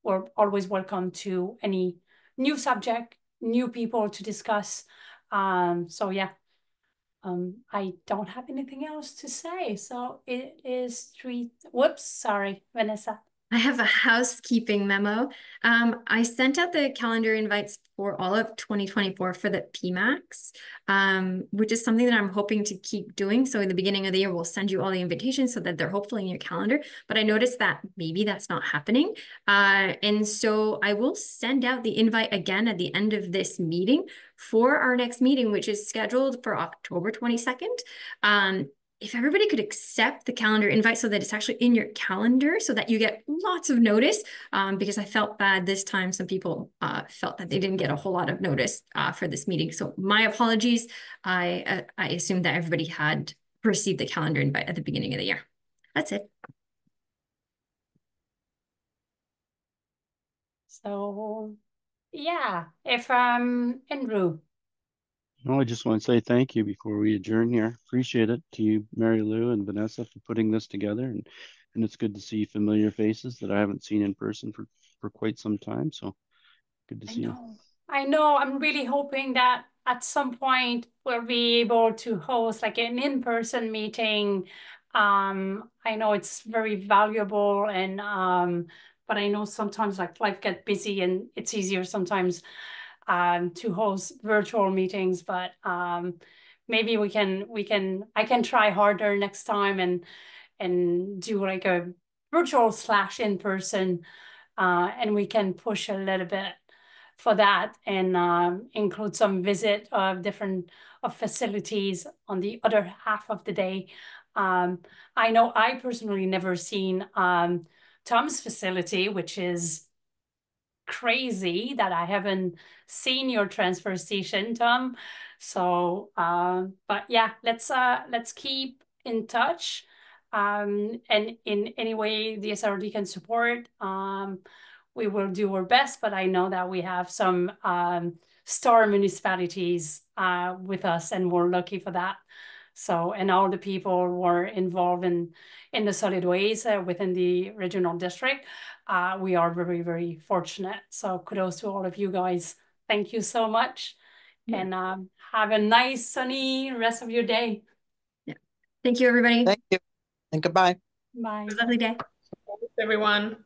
we're always welcome to any new subject, new people to discuss. So yeah, I don't have anything else to say. So it is whoops, sorry, Vanessa. I have a housekeeping memo. I sent out the calendar invites for all of 2024 for the PMAX, which is something that I'm hoping to keep doing. So in the beginning of the year, we'll send you all the invitations so that they're hopefully in your calendar. But I noticed that maybe that's not happening. And so I will send out the invite again at the end of this meeting for our next meeting, which is scheduled for October 22nd. If everybody could accept the calendar invite so that it's actually in your calendar so that you get lots of notice, because I felt bad this time. Some people felt that they didn't get a whole lot of notice for this meeting. So my apologies. I assumed that everybody had received the calendar invite at the beginning of the year. That's it. So yeah, if Andrew. No, I just want to say thank you before we adjourn here. Appreciate it to you, Mary Lou and Vanessa, for putting this together. And it's good to see familiar faces that I haven't seen in person for quite some time. So good to see you. I know. I'm really hoping that at some point we'll be able to host like an in-person meeting. I know it's very valuable, and but I know sometimes like life gets busy and it's easier sometimes to host virtual meetings, but maybe I can try harder next time and do like a virtual / in-person, and we can push a little bit for that and include some visit of different facilities on the other half of the day. I know I personally never seen Tom's facility, which is crazy that I haven't seen your transfer station, Tom. So, but yeah, let's keep in touch. And in any way the SRD can support, we will do our best. But I know that we have some star municipalities with us, and we're lucky for that. So, and all the people were involved in the solid waste within the regional district. We are very, very fortunate. So kudos to all of you guys. Thank you so much. Yeah. And have a nice sunny rest of your day. Yeah. Thank you, everybody. Thank you. And goodbye. Bye. Have a lovely day. Thanks, everyone.